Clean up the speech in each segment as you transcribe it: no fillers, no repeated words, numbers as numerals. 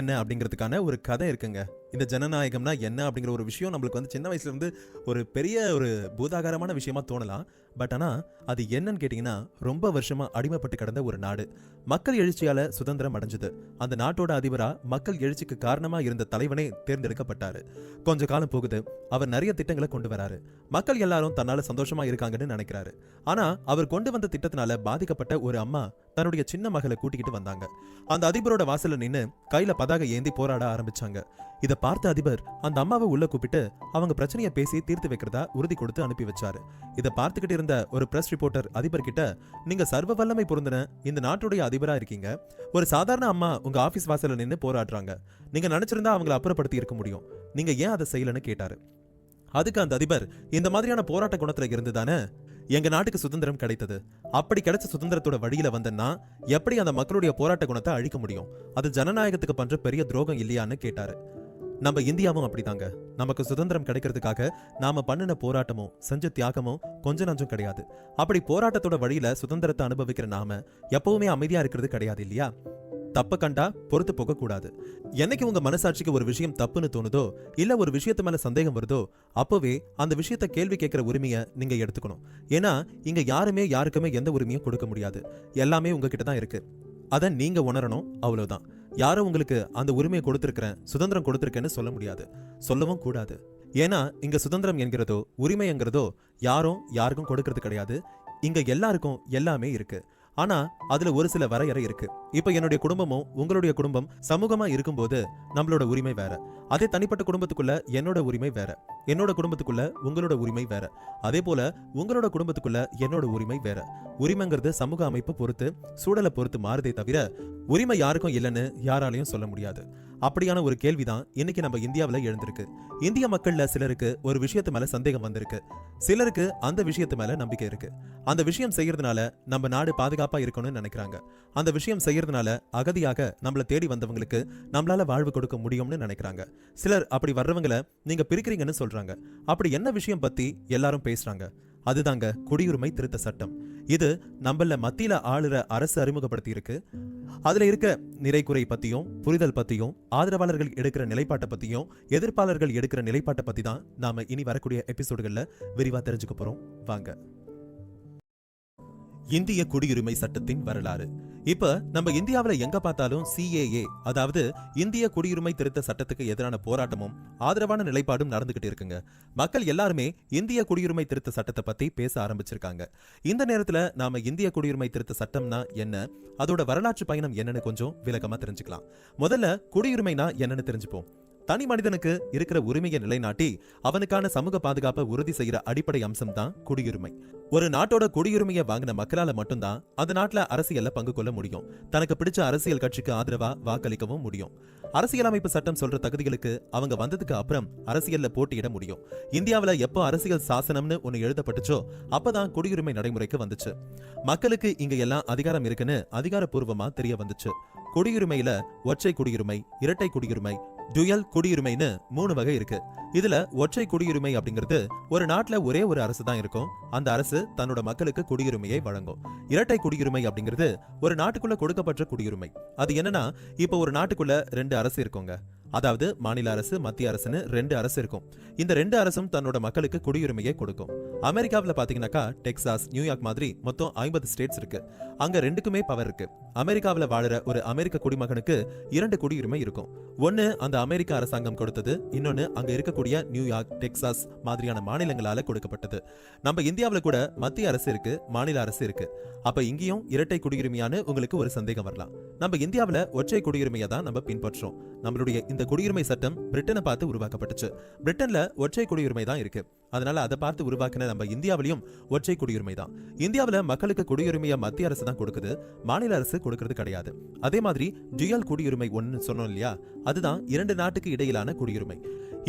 என்ன அப்படிங்கிறதுக்கான ஒரு கதை இருக்குங்க. இந்த ஜனநாயகம்னா என்ன அப்படிங்கிற ஒரு விஷயம் நம்மளுக்கு வந்து சின்ன வயசுல இருந்து ஒரு பெரிய ஒரு பூதாகாரமான விஷயமா தோணலாம். பட் ஆனா அது என்னன்னு கேட்டீங்கன்னா, ரொம்ப வருஷமா அடிமைப்பட்டு கிடந்த ஒரு நாடு. மக்கள் எழுச்சியால சுதந்திரம் அடைஞ்சது. அந்த நாட்டோட அதிபரா மக்கள் எழுச்சிக்கு காரணமா இருந்த தலைவனே தேர்ந்தெடுக்கப்பட்டாரு. கொஞ்ச காலம் போகுது. அவர் நிறைய திட்டங்களை கொண்டு வராரு. மக்கள் எல்லாரும் தன்னால சந்தோஷமா இருக்காங்கன்னு நினைக்கிறாரு. ஆனா அவர் கொண்டு வந்த திட்டத்தினால பாதிக்கப்பட்ட ஒரு அம்மா தன்னுடைய சின்ன மகளை கூட்டிக்கிட்டு வந்தாங்க. அந்த அதிபரோட வாசல்ல நின்னு கையில பதாகை ஏந்தி போராட ஆரம்பிச்சாங்க. இத பார்த்த அதிபர் அந்த அம்மாவை உள்ள கூப்பிட்டு அவங்க பிரச்சனையை பேசி தீர்த்து வைக்கிறதா உறுதி கொடுத்து அனுப்பி வச்சாரு. இத பார்த்துக்கிட்டு இருந்த ஒரு பிரஸ் ரிப்போர்ட்டர் அதிபர் கிட்ட, நீங்க சர்வ வல்லமை பொருந்தின இந்த நாட்டுடைய அதிபரா இருக்கீங்க. ஒரு சாதாரண அம்மா உங்க ஆபீஸ் வாசல்ல நின்னு போராடுறாங்க. நீங்க நினைச்சிருந்தா அவங்களை அப்புறப்படுத்தி இருக்க முடியும். நீங்க ஏன் அதை செய்யலன்னு கேட்டாரு. அதுக்கு அந்த அதிபர், இந்த மாதிரியான போராட்ட குணத்துல இருந்துதானே எங்க நாட்டுக்கு சுதந்திரம் கிடைத்தது. அப்படி கிடைச்ச சுதந்திரத்தோட வழியில வந்தேன்னா எப்படி அந்த மக்களுடைய போராட்ட குணத்தை அழிக்க முடியும்? அது ஜனநாயகத்துக்கு பண்ற பெரிய துரோகம் இல்லையான்னு கேட்டாரு. நம்ம இந்தியாவும் அப்படிதாங்க. நமக்கு சுதந்திரம் கிடைக்கிறதுக்காக நாம பண்ணின போராட்டமும் செஞ்ச தியாகமும் கொஞ்ச நஞ்சம் கிடையாது. அப்படி போராட்டத்தோட வழியில சுதந்திரத்தை அனுபவிக்கிற நாம எப்பவுமே அமைதியா இருக்கிறது கிடையாது இல்லையா? தப்ப கண்டா பொறுத்து போக கூடாது. என்னைக்கு உங்க மனசாட்சிக்கு ஒரு விஷயம் தப்புன்னு தோணுதோ, இல்ல ஒரு விஷயத்து மேல சந்தேகம் வருதோ, அப்பவே அந்த விஷயத்த கேள்வி கேட்கிற உரிமையை நீங்க எடுத்துக்கணும். ஏன்னா இங்க யாருமே யாருக்குமே எந்த உரிமையும் கொடுக்க முடியாது. எல்லாமே உங்ககிட்ட தான் இருக்கு. அதை நீங்க உணரணும், அவ்வளவுதான். யாரும் உங்களுக்கு அந்த உரிமையை கொடுத்திருக்கிறேன், சுதந்திரம் கொடுத்திருக்கேன்னு சொல்ல முடியாது, சொல்லவும் கூடாது. ஏன்னா இங்க சுதந்திரம் என்கிறதோ உரிமை என்கிறதோ யாரும் யாருக்கும் கொடுக்கறது கிடையாது. இங்க எல்லாருக்கும் எல்லாமே இருக்கு. ஆனா அதுல ஒரு சில வரையறை இருக்கு. இப்ப என்னுடைய குடும்பமும் உங்களுடைய குடும்பம் சமூகமா இருக்கும்போது நம்மளோட உரிமை வேற. அதே தனிப்பட்ட குடும்பத்துக்குள்ள என்னோட உரிமை வேற. என்னோட குடும்பத்துக்குள்ள உங்களோட உரிமை வேற. அதே போல உங்களோட குடும்பத்துக்குள்ள என்னோட உரிமை வேற. உரிமைங்கிறது சமூக அமைப்பு பொறுத்து, சூழலை பொறுத்து மாறுதே தவிர உரிமை யாருக்கும் இல்லைன்னு யாராலையும் சொல்ல முடியாது. அப்படியான ஒரு கேள்விதான் இன்னைக்கு நம்ம இந்தியாவில எழுந்திருக்கு. இந்திய மக்கள்ல சிலருக்கு ஒரு விஷயத்து மேல சந்தேகம் வந்திருக்கு. சிலருக்கு அந்த விஷயத்து மேல நம்பிக்கை இருக்கு. அந்த விஷயம் செய்யறதுனால நம்ம நாடு பாதுகாப்பா இருக்கணும்னு நினைக்கிறாங்க. அந்த விஷயம் செய்யறதுனால அகதியாக நம்மள தேடி வந்தவங்களுக்கு நம்மளால வாழ்வு கொடுக்க முடியும்னு நினைக்கிறாங்க. சிலர் அப்படி வர்றவங்களை நீங்க பிரிக்கிறீங்கன்னு சொல்றாங்க. அப்படி என்ன விஷயம் பத்தி எல்லாரும் பேசுறாங்க? அதுதாங்க குடியுரிமை திருத்த சட்டம். இது நம்மள மத்தியில ஆளுற அரசு அறிமுகப்படுத்தி இருக்கு. அதுல இருக்க நிறை குறை பத்தியும், புரிதல் பத்தியும், ஆதரவாளர்கள் எடுக்கிற நிலைப்பாட்டை பத்தியும், எதிர்ப்பாளர்கள் எடுக்கிற நிலைப்பாட்டை பத்தி தான் நாம இனி வரக்கூடிய எபிசோடுகள்ல விரிவா தெரிஞ்சுக்க போறோம். வாங்க. இந்திய குடியுரிமை சட்டத்தின் வரலாறு. இப்ப நம்ம இந்தியாவில எங்க பார்த்தாலும் CAA, அதாவது இந்திய குடியுரிமை திருத்த சட்டத்துக்கு எதிரான போராட்டமும் ஆதரவான நிலைப்பாடும் நடந்துகிட்டு இருக்குங்க. மக்கள் எல்லாருமே இந்திய குடியுரிமை திருத்த சட்டத்தை பத்தி பேச ஆரம்பிச்சிருக்காங்க. இந்த நேரத்துல நாம இந்திய குடியுரிமை திருத்த சட்டம்னா என்ன, அதோட வரலாற்று பயணம் என்னன்னு கொஞ்சம் விளக்கமா தெரிஞ்சுக்கலாம். முதல்ல குடியுரிமைனா என்னன்னு தெரிஞ்சுப்போம். தனி மனிதனுக்கு இருக்கிற உரிமையை நிலைநாட்டி அவனுக்கான சமூக பாதுகாப்பை உறுதி செய்யற அடிப்படை அம்சம் தான் குடியுரிமை. ஒரு நாட்டோட குடியுரிமையை வாங்கின மக்களால மட்டும்தான் அந்த நாட்டுல அரசியல்ல பங்கு கொள்ள முடியும். தனக்கு பிடிச்ச அரசியல் கட்சிக்கு ஆதரவா வாக்களிக்கவும் முடியும். அரசியலமைப்பு சட்டம் சொல்ற தகுதிகளுக்கு அவங்க வந்ததுக்கு அப்புறம் அரசியல்ல போட்டியிட முடியும். இந்தியாவில எப்போ அரசியல் சாசனம்னு ஒன்னு எழுதப்பட்டுச்சோ அப்பதான் குடியுரிமை நடைமுறைக்கு வந்துச்சு. மக்களுக்கு இங்க எல்லாம் அதிகாரம் இருக்குன்னு அதிகாரப்பூர்வமா தெரிய வந்துச்சு. குடியுரிமையில ஒற்றை குடியுரிமை, இரட்டை குடியுரிமை, டுயல் குடியுரிமைன்னு 3 வகை இருக்கு. இதுல ஒற்றை குடியுரிமை அப்படிங்கிறது ஒரு நாட்டுல ஒரே ஒரு அரசு தான் இருக்கும். அந்த அரசு தன்னோட மக்களுக்கு குடியுரிமையை வழங்கும். இரட்டை குடியுரிமை அப்படிங்கிறது ஒரு நாட்டுக்குள்ள கொடுக்கப்பட்ட குடியுரிமை. அது என்னன்னா, இப்ப ஒரு நாட்டுக்குள்ள 2 அரசு இருக்குங்க. அதாவது மாநில அரசு, மத்திய அரசுன்னு 2 அரசு இருக்கும். இந்த 2 அரசும் தன்னோட மக்களுக்கு குடியுரிமையை கொடுக்கும். அமெரிக்காவில் பாத்தீங்கன்னாக்கா டெக்சாஸ், நியூயார்க் மாதிரி மொத்தம் 50 ஸ்டேட்ஸ் இருக்கு. அங்க 2க்குமே பவர் இருக்கு. அமெரிக்காவில் வாழற ஒரு அமெரிக்க குடிமகனுக்கு 2 குடியுரிமை இருக்கும். ஒன்னு அந்த அமெரிக்க அரசாங்கம் கொடுத்தது, இன்னொன்னு அங்க இருக்கக்கூடிய நியூயார்க், டெக்சாஸ் மாதிரியான மாநிலங்களால கொடுக்கப்பட்டது. நம்ம இந்தியாவில் கூட மத்திய அரசு இருக்கு, மாநில அரசு இருக்கு. அப்ப இங்கேயும் இரட்டை குடியுரிமையானு உங்களுக்கு ஒரு சந்தேகம் வரலாம். நம்ம இந்தியாவில் ஒற்றை குடியுரிமையை தான் நம்ம பின்பற்றோம். நம்மளுடைய இந்த குடியுரிமை சட்டம் பிரிட்டனை பார்த்து உருவாக்கப்பட்டுச்சு. பிரிட்டன்ல ஒற்றை குடியுரிமை தான் இருக்கு. அதனால அதை பார்த்து உருவாக்கின நம்ம இந்தியாவிலையும் ஒற்றை குடியுரிமை தான். இந்தியாவில மக்களுக்கு குடியுரிமையை மத்திய அரசு தான் கொடுக்குது, மாநில அரசு கொடுக்கறது கிடையாது. அதே மாதிரி டுயல் குடியுரிமை ஒன்னு சொன்னோம் இல்லையா, அதுதான் 2 நாட்டுக்கு இடையிலான குடியுரிமை.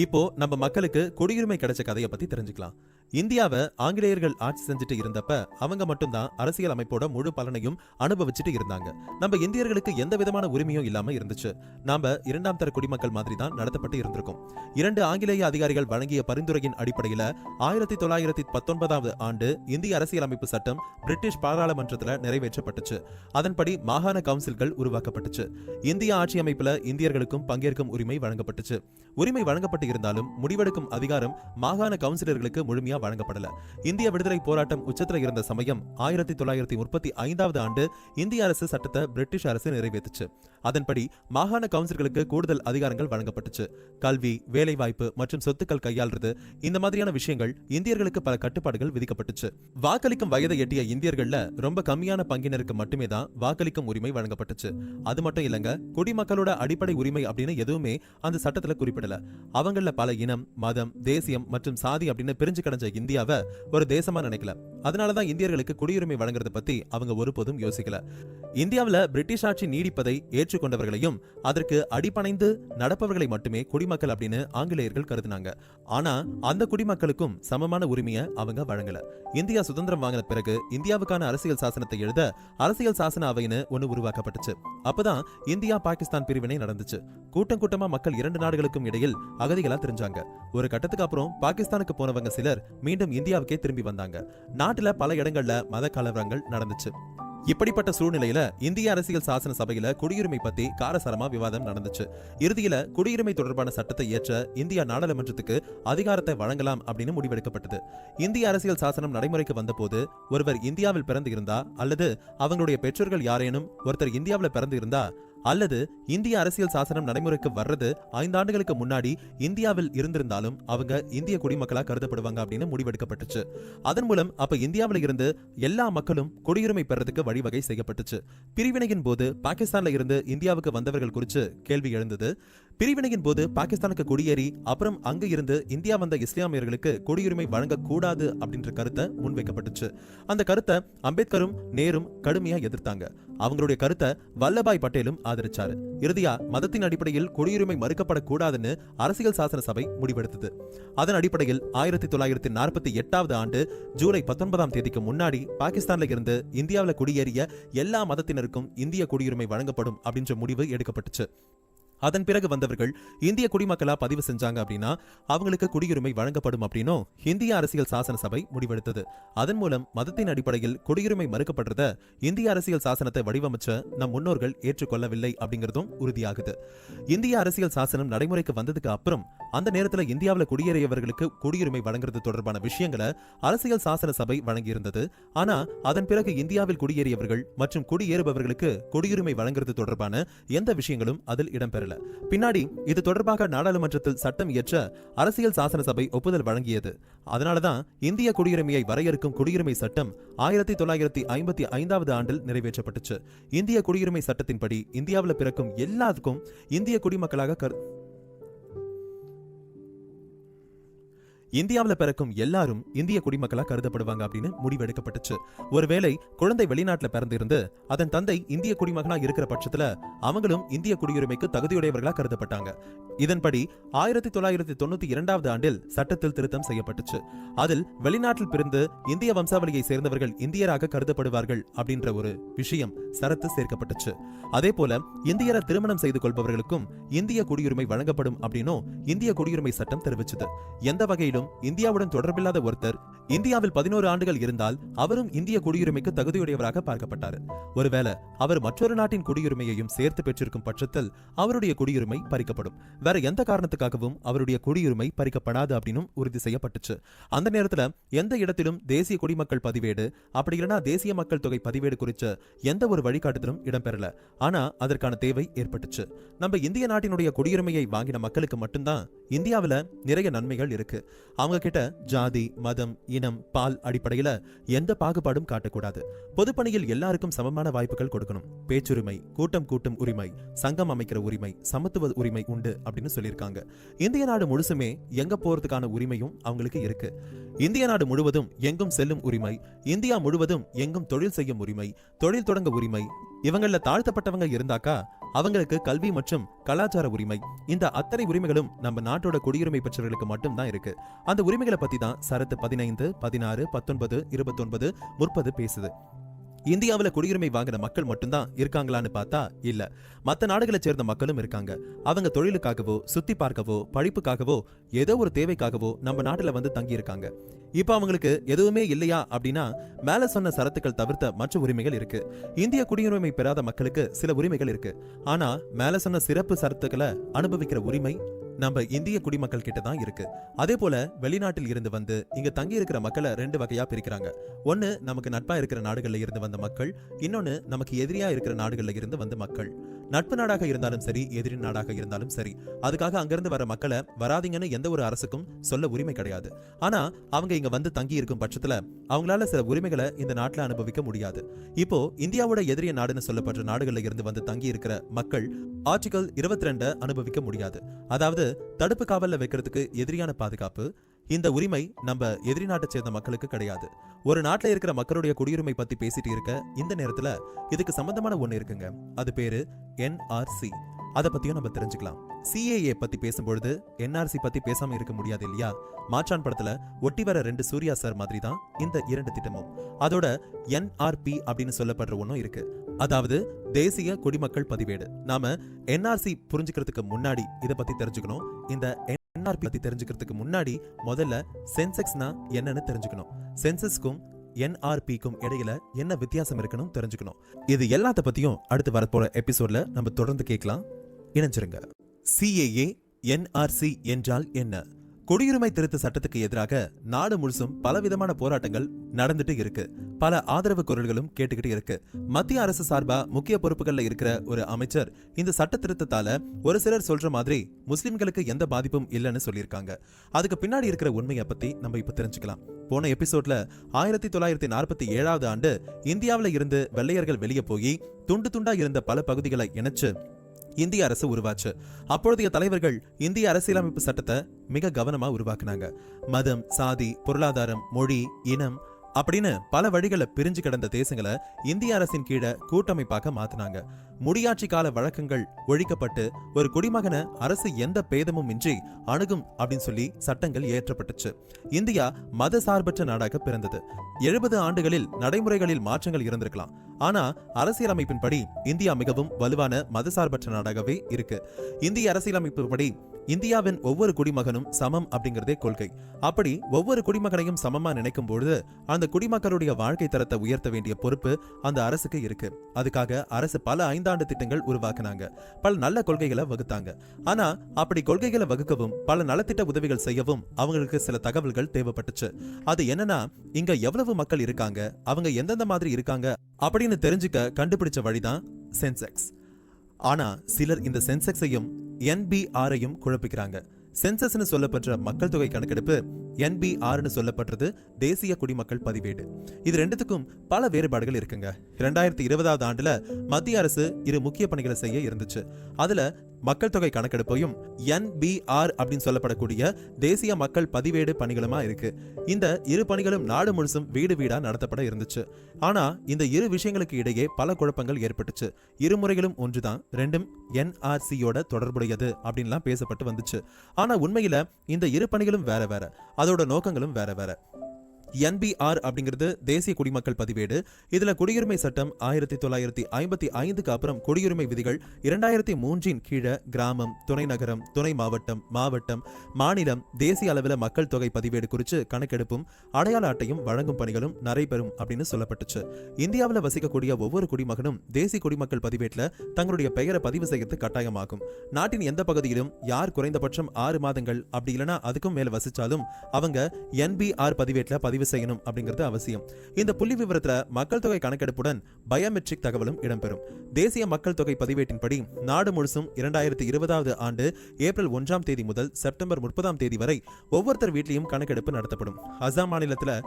இப்போ நம்ம மக்களுக்கு குடியுரிமை கிடைச்ச கதையை பத்தி தெரிஞ்சுக்கலாம். இந்தியாவை ஆங்கிலேயர்கள் ஆட்சி செஞ்சுட்டு இருந்தப்ப அவங்க மட்டும்தான் அரசியல் அமைப்போட முழு பலனையும் அனுபவிச்சுட்டு இருந்தாங்க. நம்ம இந்தியர்களுக்கு எந்த விதமான உரிமையும் இல்லாம இருந்துச்சு. நாம இரண்டாம் தர குடிமக்கள் மாதிரி தான் நடத்தப்பட்டு இருந்திருக்கும். 2 ஆங்கிலேய அதிகாரிகள் வழங்கிய பரிந்துரையின் அடிப்படையில 1919 ஆண்டு இந்திய அரசியலமைப்பு சட்டம் பிரிட்டிஷ் பாராளுமன்றத்தில் நிறைவேற்றப்பட்டுச்சு. அதன்படி மாகாண கவுன்சில்கள் உருவாக்கப்பட்டுச்சு. இந்திய ஆட்சி அமைப்புல இந்தியர்களுக்கும் பங்கேற்கும் உரிமை வழங்கப்பட்டுச்சு. உரிமை வழங்கப்பட்டு இருந்தாலும் முடிவெடுக்கும் அதிகாரம் மாகாண கவுன்சிலர்களுக்கு முழுமையா வழங்கப்படல. இந்திய விடுதலை போராட்டம் உச்சத்துல இருந்த சமயம் 1935 ஆண்டு இந்திய அரசு சட்டத்தை பிரிட்டிஷ் அரசு நிறைவேற்றுச்சு. அதன்படி மாகாண கவுன்சில்களுக்கு கூடுதல் அதிகாரங்கள் வழங்கப்பட்டுச்சு. கல்வி, வேலைவாய்ப்பு மற்றும் சொத்துக்கள் கையாள்றது, இந்த மாதிரியான விஷயங்கள் இந்தியர்களுக்கு பல கட்டுப்பாடுகள் விதிக்கப்பட்டுச்சு. வாக்களிக்கும் வயதை எட்டிய இந்தியர்கள்ல ரொம்ப கம்மியான பங்கினருக்கு மட்டுமே தான் வாக்களிக்கும் உரிமை வழங்கப்பட்டுச்சு. அது மட்டும் இல்லங்க, குடிமக்களோட அடிப்படை உரிமை அப்படின்னு எதுவுமே அந்த சட்டத்துல குறிப்பிடல. அவங்கள பல இனம், மதம், தேசியம் மற்றும் சாதி அப்படின்னு பிரிஞ்சு கிடஞ்ச இந்தியாவை ஒரு தேசமா நினைக்கல. அதனாலதான் இந்தியர்களுக்கு குடியுரிமை வழங்குறத பத்தி அவங்க ஒருபோதும் யோசிக்கல. இந்தியாவில் பிரிட்டிஷ் ஆட்சி நீடிப்பதை ஏற்றுக்கொண்டவர்களையும் அதற்கு அடிபணிந்து நடப்பவர்களை மட்டுமே குடிமக்கள் அப்படின்னு ஆங்கிலேயர்கள் கருதினாங்க. ஆனா அந்த குடிமக்களுக்கும் சமமான உரிமையை அவங்க வழங்கல. இந்தியா சுதந்திரம் வாங்கின பிறகு இந்தியாவுக்கான அரசியல் சாசனத்தை எழுத அரசியல் சாசன அவைன்னு ஒன்னு உருவாக்கப்பட்டுச்சு. அப்பதான் இந்தியா பாகிஸ்தான் பிரிவினை நடந்துச்சு. கூட்டம் கூட்டமா மக்கள் 2 நாடுகளுக்கும் இடையில் அகதிகளா தெரிஞ்சாங்க. ஒரு கட்டத்துக்கு அப்புறம் பாகிஸ்தானுக்கு போனவங்க சிலர் மீண்டும் இந்தியாவுக்கே திரும்பி வந்தாங்க. நாட்டுல பல இடங்கள்ல மத கலவரங்கள் நடந்துச்சு. இப்படிப்பட்ட சூழ்நிலையில இந்திய அரசியல் சாசன சபையில குடியுரிமை பத்தி காரசாரமா விவாதம் நடந்துச்சு. இறுதியில குடியுரிமை தொடர்பான சட்டத்தை இயற்ற இந்தியா நாடாளுமன்றத்துக்கு அதிகாரத்தை வழங்கலாம் அப்படின்னு முடிவெடுக்கப்பட்டது. இந்திய அரசியல் சாசனம் நடைமுறைக்கு வந்தபோது ஒருவர் இந்தியாவில் பிறந்து இருந்தா அல்லது அவங்களுடைய பெற்றோர்கள் யாரேனும் ஒருத்தர் இந்தியாவில் பிறந்து இருந்தா அல்லது இந்திய அரசியல் சாசனம் நடைமுறைக்கு வர்றது 5 ஆண்டுகளுக்கு முன்னாடி இந்தியாவில் இருந்திருந்தாலும் அவங்க இந்திய குடிமக்களா கருதப்படுவாங்க அப்படின்னு முடிவெடுக்கப்பட்டுச்சு. அதன் மூலம் அப்ப இந்தியாவில் இருந்து எல்லா மக்களும் குடியுரிமை பெறதுக்கு வழிவகை செய்யப்பட்டுச்சு. பிரிவினையின் போது பாகிஸ்தான்ல இருந்து இந்தியாவுக்கு வந்தவர்கள் குறித்து கேள்வி எழுந்தது. பிரிவினையின் போது பாகிஸ்தானுக்கு குடியேறி அப்புறம் அங்கு இருந்து இந்தியா வந்த இஸ்லாமியர்களுக்கு குடியுரிமை வழங்கக்கூடாது அப்படின்ற கருத்தை முன்வைக்கப்பட்டுச்சு. அந்த கருத்தை அம்பேத்கரும் நேரும் கடுமையா எதிர்த்தாங்க. அவங்களுடைய கருத்தை வல்லபாய் பட்டேலும் ஆதரிச்சாரு. இறுதியா மதத்தின் அடிப்படையில் குடியுரிமை மறுக்கப்படக்கூடாதுன்னு அரசியல் சாசன சபை முடிவெடுத்தது. அதன் அடிப்படையில் 1948 ஆண்டு ஜூலை 19ஆம் தேதிக்கு முன்னாடி பாகிஸ்தான்ல இருந்து இந்தியாவில் குடியேறிய எல்லா மதத்தினருக்கும் இந்திய குடியுரிமை வழங்கப்படும் அப்படின்ற முடிவு எடுக்கப்பட்டுச்சு. அதன் பிறகு வந்தவர்கள் இந்திய குடிமக்களா பதிவு செஞ்சாங்க அப்படின்னா அவங்களுக்கு குடியுரிமை வழங்கப்படும் அப்படின்னும் இந்திய அரசியல் சாசன சபை முடிவெடுத்தது. அதன் மூலம் மதத்தின் அடிப்படையில் குடியுரிமை மறுக்கப்படுறத இந்திய அரசியல் சாசனத்தை வடிவமைச்ச நம் முன்னோர்கள் ஏற்றுக்கொள்ளவில்லை அப்படிங்கிறதும் உறுதியாகுது. இந்திய அரசியல் சாசனம் நடைமுறைக்கு வந்ததுக்கு அப்புறம் அந்த நேரத்தில் இந்தியாவில் குடியேறியவர்களுக்கு குடியுரிமை வழங்குறது தொடர்பான விஷயங்களை அரசியல் சாசன சபை வழங்கியிருந்தது. ஆனா அதன் பிறகு இந்தியாவில் குடியேறியவர்கள் மற்றும் குடியேறுபவர்களுக்கு குடியுரிமை வழங்குறது தொடர்பான எந்த விஷயங்களும் அதில் இடம்பெறல. பின்னாடி இது தொடர்பாக நாடாளுமன்றத்தில் சட்டம் இயற்ற அரசியல் சாசன சபை ஒப்புதல் வழங்கியது. அதனாலதான் இந்திய குடியுரிமையை வரையறுக்கும் குடியுரிமை சட்டம் 1955 ஆண்டில் நிறைவேற்றப்பட்டுச்சு. இந்திய குடியுரிமை சட்டத்தின்படி இந்தியாவில் பிறக்கும் எல்லாருக்கும் இந்திய குடிமக்களாக இந்தியாவில் பிறக்கும் எல்லாரும் இந்திய குடிமக்களா கருதப்படுவாங்க அப்படின்னு முடிவெடுக்கப்பட்டுச்சு. ஒருவேளை குழந்தை வெளிநாட்டுல பிறந்திருந்து அதன் தந்தை இந்திய குடிமகனா இருக்கிற பட்சத்துல அவங்களும் இந்திய குடியுரிமைக்கு தகுதியுடையவர்களா கருதப்பட்டாங்க. இதன்படி 1992 ஆண்டில் சட்டத்தில் திருத்தம் செய்யப்பட்டுச்சு. அதில் வெளிநாட்டில் பிறந்து இந்திய வம்சாவளியை சேர்ந்தவர்கள் இந்தியராக கருதப்படுவார்கள் அப்படின்ற ஒரு விஷயம் சரத்து சேர்க்கப்பட்டுச்சு. அதே போல இந்தியரை திருமணம் செய்து கொள்பவர்களுக்கும் இந்திய குடியுரிமை வழங்கப்படும் அப்படின்னும் இந்திய குடியுரிமை சட்டம் தெரிவிச்சது. எந்த வகையிலும் இந்தியாவுடன் தொடர்பில்லாத ஒருத்தர் இந்தியாவில் 11 ஆண்டுகள் இருந்தால் அவரும் இந்திய குடியுரிமைக்கு தகுதியுடையவராக பார்க்கப்பட்டார். ஒருவேளை அவர் மற்றொரு நாட்டின் குடியுரிமையையும் சேர்த்து பெற்றிருக்கும் பட்சத்தில் அவருடைய குடியுரிமை பறிக்கப்படும். வேற எந்த காரணத்துக்காகவும் அவருடைய குடியுரிமை பறிக்கப்படாது அப்படின்னு உறுதி செய்யப்பட்டுச்சு. அந்த நேரத்தில் எந்த இடத்திலும் தேசிய குடிமக்கள் பதிவேடு அப்படி இல்லைன்னா தேசிய மக்கள் தொகை பதிவேடு குறித்த எந்த ஒரு வழிகாட்டுதலும் இடம்பெறல. ஆனா அதற்கான தேவை ஏற்பட்டுச்சு. நம்ம இந்திய நாட்டினுடைய குடியுரிமையை வாங்கின மக்களுக்கு மட்டும்தான் இந்தியாவில் நிறைய நன்மைகள் இருக்கு. அவங்க கிட்ட ஜாதி, மதம், இனம், பால் அடிப்படையில எந்த பாகுபாடும் காட்டக்கூடாது. பொதுப்பணியில் எல்லாருக்கும் சமமான வாய்ப்புகள் கொடுக்கணும். பேச்சுரிமை, கூட்டும் உரிமை, சங்கம் அமைக்கிற உரிமை, சமத்துவ உரிமை உண்டு அப்படின்னு சொல்லியிருக்காங்க. இந்திய நாடு முழுசுமே எங்க போறதுக்கான உரிமையும் அவங்களுக்கு இருக்கு. இந்திய நாடு முழுவதும் எங்கும் செல்லும் உரிமை, இந்தியா முழுவதும் எங்கும் தொழில் செய்யும் உரிமை, தொழில் தொடங்க உரிமை. இவங்கள தாழ்த்தப்பட்டவங்க இருந்தாக்கா அவங்களுக்கு கல்வி மற்றும் கலாச்சார உரிமை, இந்த அத்தனை உரிமைகளும் நம்ம நாட்டோட குடியுரிமை பெற்றவர்களுக்கு மட்டும் தான் இருக்கு. அந்த உரிமைகளை பத்தி தான் சரத்து 15, 16, 19, 29, 30 பேசுது. இந்தியாவில் குடியுரிமை வாங்கின மக்கள் மட்டும்தான் இருக்காங்களான்னு பார்த்தா இல்ல, மற்ற நாடுகளை சேர்ந்த மக்களும் இருக்காங்க. அவங்க தொழிலுக்காகவோ, சுத்தி பார்க்கவோ, படிப்புக்காகவோ, ஏதோ ஒரு தேவைக்காகவோ நம்ம நாட்டில் வந்து தங்கி இருக்காங்க. இப்ப அவங்களுக்கு எதுவுமே இல்லையா அப்படின்னா, மேல சொன்ன சரத்துக்கள் தவிர்த்த மற்ற உரிமைகள் இருக்கு. இந்திய குடியுரிமை பெறாத மக்களுக்கு சில உரிமைகள் இருக்கு. ஆனா மேல சொன்ன சிறப்பு சரத்துக்களை அனுபவிக்கிற உரிமை நம்ம இந்திய குடிமக்கள் கிட்ட தான் இருக்கு. அதே போல வெளிநாட்டில் இருந்து வந்து இங்க தங்கி இருக்கிற மக்களை 2 வகையா பிரிக்கிறாங்க. ஒன்னு நமக்கு நட்பா இருக்கிற நாடுகள்ல இருந்து வந்த மக்கள், இன்னொன்னு நமக்கு எதிரியா இருக்கிற நாடுகள்ல இருந்து வந்த மக்கள். நட்பு நாடாக இருந்தாலும் சரி, எதிரி நாடாக இருந்தாலும் சரி, அதுக்காக அங்கிருந்து வர மக்களை வராதிங்கன்னு எந்த ஒரு அரசுக்கும் சொல்ல உரிமை கிடையாது. ஆனா அவங்க இங்க வந்து தங்கி இருக்கும் பட்சத்துல அவங்களால சில உரிமைகளை இந்த நாட்டுல அனுபவிக்க முடியாது. இப்போ இந்தியாவோட எதிரிய நாடுன்னு சொல்லப்படுற நாடுகள்ல இருந்து வந்து தங்கி இருக்கிற மக்கள் ஆர்டிகல் 22 அனுபவிக்க முடியாது. அதாவது தடுப்பு காவல்ல வைக்கிறதுக்கு எதிரியான பாதுகாப்பு, இந்த உரிமை நம்ம எதிரி நாட்டை சேர்ந்த மக்களுக்கு கிடையாது. ஒரு நாட்டில் இருக்கிற மக்களுடைய குடியுரிமை பத்தி பேசிட்டு இருக்க இந்த நேரத்துல இதுக்கு சம்பந்தமான ஒண்ணு இருக்குங்க. அது பேரு NRC. அதை பத்தியும் நம்ம தெரிஞ்சுக்கலாம். CAA பத்தி பேசும்பொழுது NRC பத்தி பேசாம இருக்க முடியாது இல்லையா? மாற்றான் படத்துல ஒட்டி வர 2 சூர்யா சார் மாதிரி தான் இந்த 2 திட்டமும். அதோட NRP அப்படின்னு சொல்லப்படுற ஒன்றும் இருக்கு. அதாவது தேசிய குடிமக்கள் பதிவேடு. நாம NRC புரிஞ்சுக்கிறதுக்கு முன்னாடி இதை பத்தி தெரிஞ்சுக்கணும். இந்த NRP பத்தி தெரிஞ்சுக்கிறதுக்கு முன்னாடி முதல்ல சென்செக்ஸ்னா என்னன்னு தெரிஞ்சுக்கணும். சென்சஸ்க்கும் NRPக்கும் இடையில என்ன வித்தியாசம் இருக்குன்னு தெரிஞ்சுக்கணும். இது எல்லாத்த பத்தியும் அடுத்து வரப்போற எபிசோட்ல நம்ம தொடர்ந்து கேட்கலாம். இணைஞ்சிருங்க. CAA NRC என்றால் என்ன? குடியுரிமை திருத்த சட்டத்துக்கு எதிராக நாடு முழுசும் பலவிதமான போராட்டங்கள் நடந்துட்டு இருக்கு. பல ஆதரவு குரல்களும் கேட்டுக்கிட்டு இருக்கு. மத்திய அரசு சார்பா முக்கிய பொறுப்புகள்ல இருக்கிற ஒரு அமைச்சர் இந்த சட்ட திருத்தத்தால ஒரு சிலர் சொல்ற மாதிரி முஸ்லிம்களுக்கு எந்த பாதிப்பும் இல்லைன்னு சொல்லியிருக்காங்க. அதுக்கு பின்னாடி இருக்கிற உண்மையை பத்தி நம்ம இப்ப தெரிஞ்சுக்கலாம். போன எபிசோட்ல 1947 ஆண்டு இந்தியாவில இருந்து வெள்ளையர்கள் வெளியே போய் துண்டு துண்டா இருந்த பல பகுதிகளை இணைச்சு இந்திய அரசு உருவாச்சு. அப்பொழுதைய தலைவர்கள் இந்திய அரசியலமைப்பு சட்டத்தை மிக கவனமா உருவாக்குனாங்க. மதம், சாதி, பொருளாதாரம், மொழி, இனம் அப்படின்னு பல வழிகளை பிரிஞ்சு கிடந்த தேசங்களை இந்திய அரசின் கீழே கூட்டமைப்பாக மாத்தினாங்க. முடியாட்சி கால வழக்கங்கள் ஒழிக்கப்பட்டு ஒரு குடிமகனை அரசு எந்த பேதமும் இன்றி அணுகும் அப்படின்னு சொல்லி சட்டங்கள் இயற்றப்பட்டுச்சு. இந்தியா மத சார்பற்ற நாடாக பிறந்தது. 70 ஆண்டுகளில் நடைமுறைகளில் மாற்றங்கள் இருந்திருக்கலாம். ஆனா அரசியலமைப்பின்படி இந்தியா மிகவும் வலுவான மதசார்பற்ற நாடாகவே இருக்கு. இந்திய அரசியலமைப்பு படி இந்தியாவின் ஒவ்வொரு குடிமகனும் சமம் அப்படிங்கிறதே கொள்கை. அப்படி ஒவ்வொரு குடிமகனையும் சமமா நினைக்கும் பொழுது அந்த குடிமக்களுடைய வாழ்க்கை தரத்தை உயர்த்த வேண்டிய பொறுப்பு அந்த அரசுக்கு இருக்கு. அதுக்காக அரசு பல 5 ஆண்டு திட்டங்கள் உருவாக்குனாங்க. பல நல்ல கொள்கைகளை வகுத்தாங்க. ஆனா அப்படி கொள்கைகளை வகுக்கவும் பல நலத்திட்ட உதவிகள் செய்யவும் அவங்களுக்கு சில தகவல்கள் தேவைப்பட்டுச்சு. அது என்னன்னா, இங்க எவ்வளவு மக்கள் இருக்காங்க, அவங்க எந்தெந்த மாதிரி இருக்காங்க அப்படின்னு தெரிஞ்சுக்க கண்டுபிடிச்ச வழிதான் சென்செக்ஸ். ஆனா சிலர் இந்த சென்செக்ஸையும் NBRஐயும் குழப்பிக்கிறாங்க. சென்சஸ்னு சொல்லப்படுற மக்கள் தொகை கணக்கெடுப்பு, NBRன்னு சொல்லப்படுறது தேசிய குடிமக்கள் பதிவேடு. இது ரெண்டுத்துக்கும் பல வேறுபாடுகள் இருக்குங்க. 2020 ஆண்டுல மத்திய அரசு 2 முக்கிய பணிகளை செய்ய இருந்துச்சு. அதுல மக்கள் தொகை கணக்கெடுப்பையும் NBR அப்படின்னு சொல்லப்படக்கூடிய தேசிய மக்கள் பதிவேடு பணிகளுமா இருக்கு. இந்த 2 பணிகளும் நாடு முழுசும் வீடு வீடா நடத்தப்பட இருந்துச்சு. ஆனா இந்த 2 விஷயங்களுக்கு இடையே பல குழப்பங்கள் ஏற்பட்டுச்சு. 2 முறைகளும் ஒன்றுதான், ரெண்டும் NRCயோட தொடர்புடையது அப்படின்லாம் பேசப்பட்டு வந்துச்சு. ஆனா உண்மையில இந்த 2 பணிகளும் வேற வேற, அதோட நோக்கங்களும் வேற வேற. NBR அப்படிங்கிறது தேசிய குடிமக்கள் பதிவேடு. இதுல குடியுரிமை சட்டம் 1955க்கு அப்புறம் குடியுரிமை விதிகள் 2003 கீழே கிராமம், துணை நகரம், துணை மாவட்டம், மாவட்டம், மாநிலம், தேசிய அளவில் மக்கள் தொகை பதிவேடு குறித்து கணக்கெடுப்பும் அடையாள அட்டையும் வழங்கும் பணிகளும் நடைபெறும் அப்படின்னு சொல்லப்பட்டுச்சு. இந்தியாவில் வசிக்கக்கூடிய ஒவ்வொரு குடிமகனும் தேசிய குடிமக்கள் பதிவேட்டில் தங்களுடைய பெயரை பதிவு செய்யறது கட்டாயமாகும். நாட்டின் எந்த பகுதியிலும் யார் குறைந்தபட்சம் 6 மாதங்கள் அப்படி இல்லைன்னா அதுக்கும் மேல வசிச்சாலும் அவங்க NBR பதிவேட்டில் பதிவு செய்யணும் அப்படிங்கிறது அவசியம். இந்த புள்ளி விவரத்துல மக்கள் தொகை கணக்கெடுப்புடன் பயோமெட்ரிக் தகவலும் இடம்பெறும். தேசிய மக்கள் தொகை பதிவேட்டின்படி நாடு முழுசும் 2020 ஆண்டு ஏப்ரல் 1ஆம் தேதி முதல் செப்டம்பர் 30ஆம் தேதி வரை ஒவ்வொருத்தர் வீட்லயும் கணக்கெடுப்பு நடத்தப்படும். அசாம் மாநிலத்துல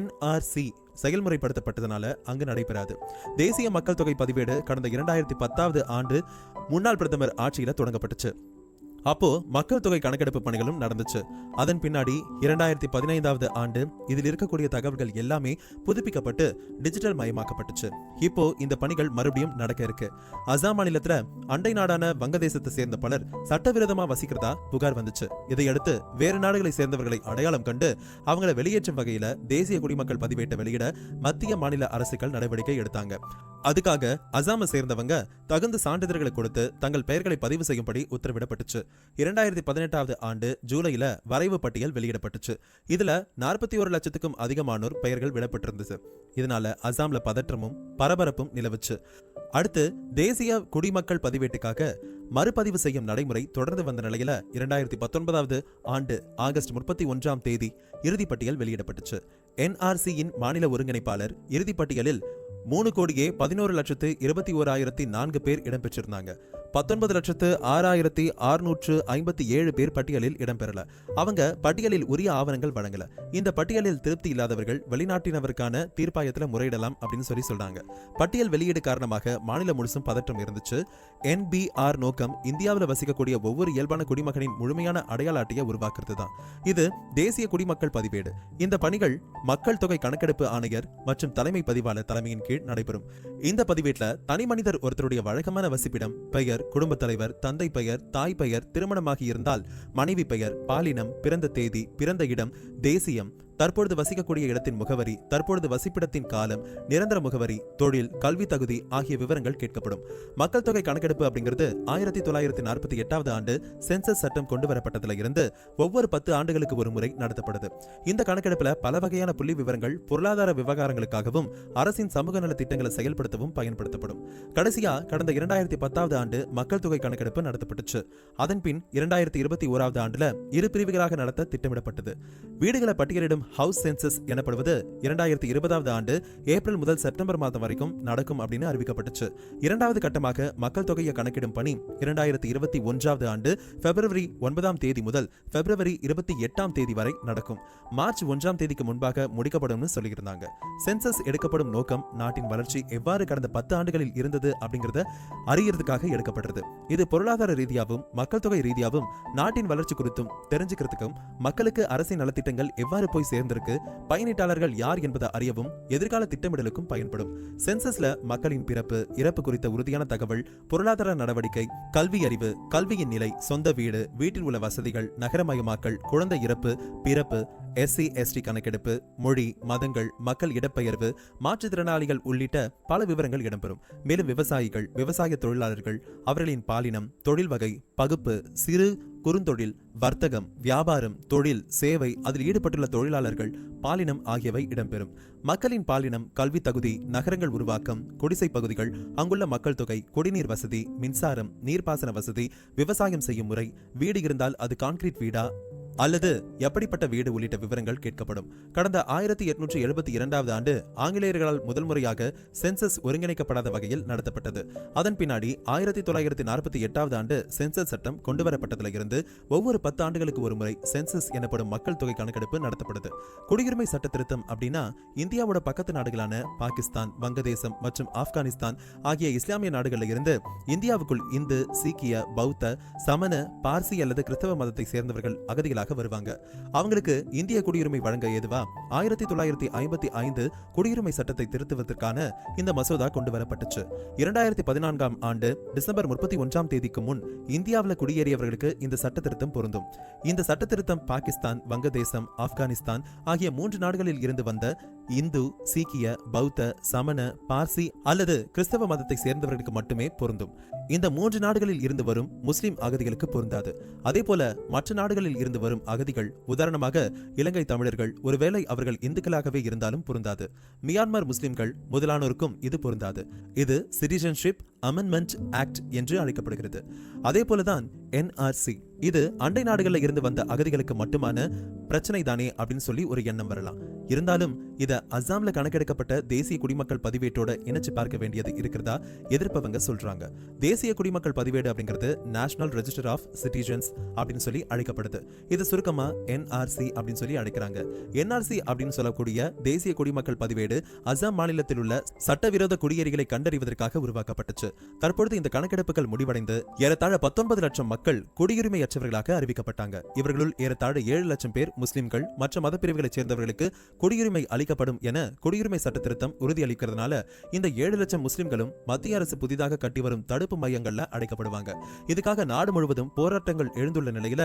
NRC செயல்முறைப்படுத்தப்பட்டதனால அங்கு நடைபெறாது. தேசிய மக்கள் தொகை பதிவேடு கடந்த 2010 ஆண்டு முன்னாள் பிரதமர் ஆட்சியில தொடங்கப்பட்டுச்சு. அப்போ மக்கள் தொகை கணக்கெடுப்பு பணிகளும் நடந்துச்சு. அதன் பின்னாடி 2015 ஆண்டு இதில் இருக்கக்கூடிய தகவல்கள் எல்லாமே புதுப்பிக்கப்பட்டு டிஜிட்டல் மயமாக்கப்பட்டுச்சு. இப்போ இந்த பணிகள் மறுபடியும் நடக்க இருக்கு. அசாம் மாநிலத்துல அண்டை நாடான வங்கதேசத்தை சேர்ந்த பலர் சட்டவிரோதமா வசிக்கிறதா புகார் வந்துச்சு. இதையடுத்து வேறு நாடுகளை சேர்ந்தவர்களை அடையாளம் கண்டு அவங்களை வெளியேற்றும் வகையில தேசிய குடிமக்கள் பதிவேட்டை வெளியிட மத்திய மாநில அரசுகள் நடவடிக்கை எடுத்தாங்க. அதுக்காக அசாமை சேர்ந்தவங்க தகுந்த சான்றிதழ்களை கொடுத்து தங்கள் பெயர்களை பதிவு செய்யும்படி உத்தரவிடப்பட்டுச்சு. 2018 ஆண்டு ஜூலைல வரைவு பட்டியல் வெளியிடப்பட்டுச்சு. இதுல 41 லட்சத்துக்கும் அதிகமானோர் பெயர்கள் விடப்பட்டிருந்தது. இதனால அசாம்ல பதற்றமும் பரபரப்பும் நிலவுச்சு. அடுத்து தேசிய குடிமக்கள் பதிவேட்டுக்காக மறுபதிவு செய்யும் நடைமுறை தொடர்ந்து வந்த நிலையில 2019 ஆண்டு ஆகஸ்ட் 31 இறுதிப்பட்டியல் வெளியிடப்பட்டுச்சு. NRCயின் மாநில ஒருங்கிணைப்பாளர் இறுதிப்பட்டியலில் 3,11,21,024 பேர் இடம்பெற்றிருந்தாங்க. 19,06,657 பேர் பட்டியலில் இடம்பெறல. அவங்க பட்டியலில் உரிய ஆவணங்கள் வழங்கல. இந்த பட்டியலில் திருப்தி இல்லாதவர்கள் வெளிநாட்டினருக்கான தீர்ப்பாயத்தில் முறையிடலாம் அப்படின்னு சொல்றாங்க. பட்டியல் வெளியீடு காரணமாக மாநிலம் முழுசும் பதற்றம் இருந்துச்சு. NBR நோக்கம் இந்தியாவில் வசிக்கக்கூடிய ஒவ்வொரு இயல்பான குடிமகனின் முழுமையான அடையாள அட்டையை உருவாக்குறது தான். இது தேசிய குடிமக்கள் பதிவேடு. இந்த பணிகள் மக்கள் தொகை கணக்கெடுப்பு ஆணையர் மற்றும் தலைமை பதிவாளர் தலைமையின் கீழ் நடைபெறும். இந்த பதிவேட்டில் தனி மனிதர் ஒருத்தருடைய வழக்கமான வசிப்பிடம், பெயர், குடும்பத் தலைவர், தந்தை பெயர், தாய் பெயர், திருமணமாகி இருந்தால் மனைவி பெயர், பாலினம், பிறந்த தேதி, பிறந்த இடம், தேசியம், தற்பொழுது வசிக்கக்கூடிய இடத்தின் முகவரி, தற்பொழுது வசிப்பிடத்தின் காலம், நிரந்தர முகவரி, தொழில், கல்வி தகுதி ஆகிய விவரங்கள் கேட்கப்படும். மக்கள் தொகை கணக்கெடுப்பு அப்படிங்கிறது 1948 ஆண்டு சென்சஸ் சட்டம் கொண்டு வரப்பட்டதுல இருந்து ஒவ்வொரு 10 ஆண்டுகளுக்கு ஒரு முறை நடத்தப்படுது. இந்த கணக்கெடுப்புல பல வகையான புள்ளி விவரங்கள் பொருளாதார விவகாரங்களுக்காகவும் அரசின் சமூக நல திட்டங்களை செயல்படுத்தவும் பயன்படுத்தப்படும். கடைசியா கடந்த 2010 ஆண்டு மக்கள் தொகை கணக்கெடுப்பு நடத்தப்பட்டுச்சு. அதன் பின் 2021 ஆண்டுல இரு பிரிவுகளாக நடத்த திட்டமிடப்பட்டது. வீடுகளை பட்டியலிடும் ஹவுஸ் சென்சஸ் எனப்படுவது 2020 ஆண்டு ஏப்ரல் முதல் செப்டம்பர் மாதம் வரைக்கும் நடக்கும் அப்படின்னு அறிவிக்கப்பட்டுச்சு. இரண்டாவது கட்டமாக மக்கள் தொகையை கணக்கிடும் பணி 2021 ஆண்டு பிப்ரவரி 9 முதல் பிப்ரவரி 28 வரை நடக்கும். மார்ச் 1 முன்பாக முடிக்கப்படும் சொல்லியிருந்தாங்க. சென்சஸ் எடுக்கப்படும் நோக்கம் நாட்டின் வளர்ச்சி எவ்வாறு கடந்த 10 ஆண்டுகளில் இருந்தது அப்படிங்கறத அறியறதுக்காக எடுக்கப்பட்டது. இது பொருளாதார ரீதியாகவும் மக்கள் தொகை ரீதியாகவும் நாட்டின் வளர்ச்சி குறித்தும் தெரிஞ்சுக்கிறதுக்கும் மக்களுக்கு அரசின் நலத்திட்டங்கள் எவ்வாறு போய் சேர்ந்திருக்கு, பயனீட்டாளர்கள் யார் என்பதை அறியவும் எதிர்கால திட்டமிடலுக்கும் பயன்படும். சென்சஸ்ல மக்களின் பிறப்பு, இறப்பு குறித்த உறுதியான தகவல், பொருளாதார நடவடிக்கை, கல்வி அறிவு, கல்வியின் நிலை, சொந்த வீடு, வீட்டில் உள்ள வசதிகள், நகரமயமாக்கல், குழந்தை இறப்பு, பிறப்பு, SC/ST கணக்கெடுப்பு, மொழி, மதங்கள், மக்கள் இடப்பெயர்வு, மாற்றுத்திறனாளிகள் உள்ளிட்ட பல விவரங்கள் இடம்பெறும். மேலும் விவசாயிகள், விவசாய தொழிலாளர்கள், அவர்களின் பாலினம், தொழில் வகை, பகுப்பு, சிறு குறுந்தொழில், வர்த்தகம், வியாபாரம், தொழில், சேவை, அதில் ஈடுபட்டுள்ள தொழிலாளர்கள், பாலினம் ஆகியவை இடம்பெறும். மக்களின் பாலினம், கல்வி தகுதி, நகரங்கள் உருவாக்கம், குடிசை பகுதிகள், அங்குள்ள மக்கள் தொகை, குடிநீர் வசதி, மின்சாரம், நீர்ப்பாசன வசதி, விவசாயம் செய்யும் முறை, வீடு இருந்தால் அது கான்கிரீட் வீடா அல்லது எப்படிப்பட்ட வீடு உள்ளிட்ட விவரங்கள் கேட்கப்படும். கடந்த 1872 ஆண்டு ஆங்கிலேயர்களால் முதல் முறையாக சென்சஸ் ஒருங்கிணைக்கப்படாத வகையில் நடத்தப்பட்டது. அதன் பின்னாடி 1948 ஆண்டு சென்சஸ் சட்டம் கொண்டுவரப்பட்டதில் இருந்து ஒவ்வொரு 10 ஆண்டுகளுக்கு ஒரு முறை சென்சஸ் எனப்படும் மக்கள் தொகை கணக்கெடுப்பு நடத்தப்படுது. குடியுரிமை சட்ட திருத்தம் அப்படின்னா இந்தியாவோட பக்கத்து நாடுகளான பாகிஸ்தான், வங்கதேசம் மற்றும் ஆப்கானிஸ்தான் ஆகிய இஸ்லாமிய நாடுகளில் இருந்து இந்தியாவுக்குள் இந்து, சீக்கிய, பௌத்த, சமண, பார்சி அல்லது கிறிஸ்தவ மதத்தை சேர்ந்தவர்கள் அகதிகளாக வருவாங்க. அவங்களுக்கு இந்திய குடியுரிமை வழங்க ஏதுவா 1955 குடியுரிமை சட்டத்தை திருத்துவதற்கான இந்த மசோதா கொண்டு வரப்பட்டுச்சு. 2014 ஆண்டு டிசம்பர் 31 முன் இந்தியாவில் குடியேறியவர்களுக்கு இந்த சட்ட திருத்தம் பொருந்தும். இந்த சட்ட திருத்தம் பாகிஸ்தான், வங்கதேசம், ஆப்கானிஸ்தான் ஆகிய 3 நாடுகளில் இருந்து வந்த இந்து, சீக்கிய, பௌத்த, சமண, பார்சி அல்லது கிறிஸ்தவ மதத்தை சேர்ந்தவர்களுக்கு மட்டுமே பொருந்தும். இந்த 3 நாடுகளில் இருந்து வரும் முஸ்லிம் அகதிகளுக்கு பொருந்தாது. அதே போல மற்ற நாடுகளில் இருந்து வரும் அகதிகள், உதாரணமாக இலங்கை தமிழர்கள், ஒருவேளை அவர்கள் இந்துக்களாகவே இருந்தாலும் பொருந்தாது. மியான்மர் முஸ்லிம்கள் முதலானோருக்கும் இது பொருந்தாது. இது சிட்டிசன்ஷிப் அமெண்ட்மெண்ட் ஆக்ட் என்று அழைக்கப்படுகிறது. அதே போலதான் NRC. இது அண்டை நாடுகளில் இருந்து வந்த அகதிகளுக்கு மட்டுமான பிரச்சனை தானே அப்படின்னு சொல்லி ஒரு எண்ணம் வரலாம். இருந்தாலும் இத அசாம்ல கணக்கெடுக்கப்பட்ட தேசிய குடிமக்கள் பதிவேட்டோட இணைச்சு பார்க்க வேண்டியது இருக்கிறதா எதிர்ப்பவங்க சொல்றாங்க. தேசிய குடிமக்கள் பதிவேடு அப்படிங்கிறது நேஷனல் ரெஜிஸ்டர் ஆஃப் சிட்டிசன்ஸ் அப்படின்னு சொல்லி அழைக்கப்படுது. இது சுருக்கமா NRC அப்படின்னு சொல்லி அழைக்கிறாங்க. NRC அப்படின்னு சொல்லக்கூடிய தேசிய குடிமக்கள் பதிவேடு அசாம் மாநிலத்தில் உள்ள சட்டவிரோத குடியேறிகளை கண்டறிவதற்காக உருவாக்கப்பட்டுச்சு. நடந்துச்சு. தற்பொழுது இந்த கணக்கெடுப்புகள் முடிவடைந்து ஏறத்தாழ 19 லட்சம் மக்கள் குடியுரிமையற்றவர்களாக அறிவிக்கப்பட்டாங்க. இவர்களுள் ஏறத்தாழ 7 லட்சம் பேர் முஸ்லிம்கள். மற்ற மதப்பிரிவுகளைச் சேர்ந்தவர்களுக்கு குடியுரிமை அளிக்கப்படும் என குடியுரிமை சட்ட திருத்தம் உறுதியளிக்கிறதுனால இந்த 7 லட்சம் முஸ்லிம்களும் மத்திய அரசு புதிதாக கட்டி வரும் தடுப்பு மையங்கள்ல அடைக்கப்படுவாங்க. இதுக்காக நாடு முழுவதும் போராட்டங்கள் எழுந்துள்ள நிலையில